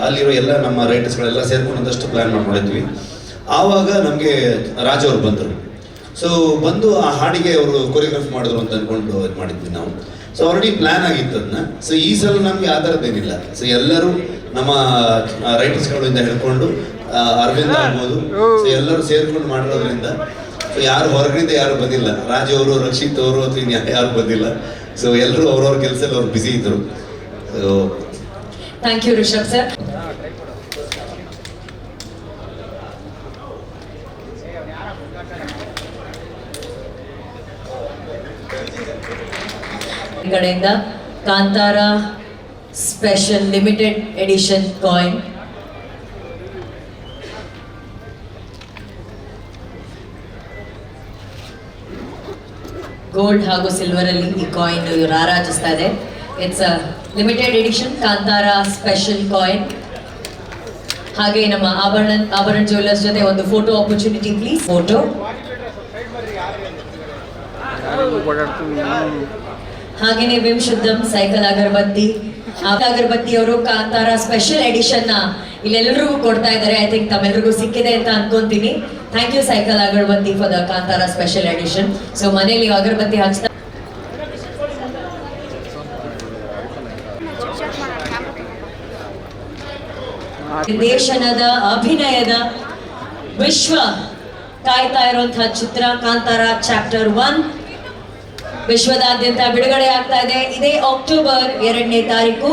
ಅಲ್ಲಿರೋ ಎಲ್ಲ ನಮ್ಮ ರೈಟರ್ಸ್ಗಳೆಲ್ಲ ಸೇರ್ಕೊಂಡು ಒಂದಷ್ಟು ಪ್ಲ್ಯಾನ್ ಮಾಡ್ಕೊಂಡಿದ್ವಿ. ಆವಾಗ ನಮಗೆ ರಾಜ್ ಅವರು ಬಂದರು. ಸೊ ಬಂದು ಆ ಹಾಡಿಗೆ ಅವರು ಕೊರಿಯೋಗ್ರಫಿ ಮಾಡಿದ್ರು ಅಂತ ಅಂದ್ಕೊಂಡು ಇದು ಮಾಡಿದ್ವಿ ನಾವು. ಸೊ ಆಲ್ರೆಡಿ ಪ್ಲ್ಯಾನ್ ಆಗಿತ್ತು ಅದನ್ನ. ಸೊ ಈ ಸಲ ನಮಗೆ ಆ ಥರದ್ದೇನಿಲ್ಲ. ಸೊ ಎಲ್ಲರೂ ನಮ್ಮ ರೈಟರ್ಸ್ಗಳಿಂದ ಹಿಡ್ಕೊಂಡು ಅರವಿಂದ್ ಆಗ್ಬೋದು, ಸೊ ಎಲ್ಲರೂ ಸೇರ್ಕೊಂಡು ಮಾಡಿರೋದ್ರಿಂದ ಸೊ ಯಾರು ಹೊರಗಡೆಯಿಂದ ಯಾರು ಬಂದಿಲ್ಲ. ರಾಜ್ ಅವರು, ರಕ್ಷಿತ್ ಅವರು ಅಥವಾ ಇನ್ನು ಯಾರು ಬಂದಿಲ್ಲ. ಸೊ ಎಲ್ಲರೂ ಅವ್ರವ್ರ ಕೆಲಸದಲ್ಲಿ ಅವ್ರು ಬ್ಯುಸಿ ಇದ್ರು. So thank you Rishab sir. ಕಡೆಯಿಂದ Kantara special limited edition coin, gold ಹಾಗೂ ಸಿಲ್ವರ್ ಅಲ್ಲಿ ಈ ಕಾಯಿನ್ ರಾರಾಜಿಸ್ತಾ ಇದೆ. It's a limited edition Kantara special coin. ಹಾಗೆ ನಮ್ಮ ಆಭರಣ ಜ್ಯುವೆಲ್ಲರ್ಸ್ ಜೊತೆ ಒಂದು ಫೋಟೋ ಆಪರ್ಚುನಿಟಿ ಪ್ಲೀಸ್. ಫೋಟೋ. ಹಾಗೇನೆ ವಿಮ್ ಶುದ್ಧಂ ಸೈಕಲ್ ಅಗರಬತ್ತಿ ಅವರು ಕಾಂತಾರ ಸ್ಪೆಷಲ್ ಎಡಿಷನ್ ನ ಇಲ್ಲೆಲ್ಲರಿಗೂ ಕೊಡ್ತಾ ಇದ್ದಾರೆ. ಐ ಥಿಂಕ್ ತಮ್ಮೆಲ್ಲರಿಗೂ ಸಿಕ್ಕಿದೆ ಅಂತ ಅನ್ಕೊಂತೀನಿ. Thank you Cycle agarbatti for the Kantara special edition. So ಮನೆಯಲ್ಲಿ ಅಗರಬತ್ತಿ ಹಚ್ತಾ ನಿರ್ದೇಶನದ ಅಭಿನಯದ ವಿಶ್ವ ಕಾಯ್ತಾ ಇರುವಂತಹ ಚಿತ್ರ ಕಾಂತಾರ ಚಾಪ್ಟರ್ 1 ವಿಶ್ವದಾದ್ಯಂತ ಬಿಡುಗಡೆ ಆಗ್ತಾ ಇದೆ. ಇದೇ ಅಕ್ಟೋಬರ್ 2ನೇ ತಾರೀಕು.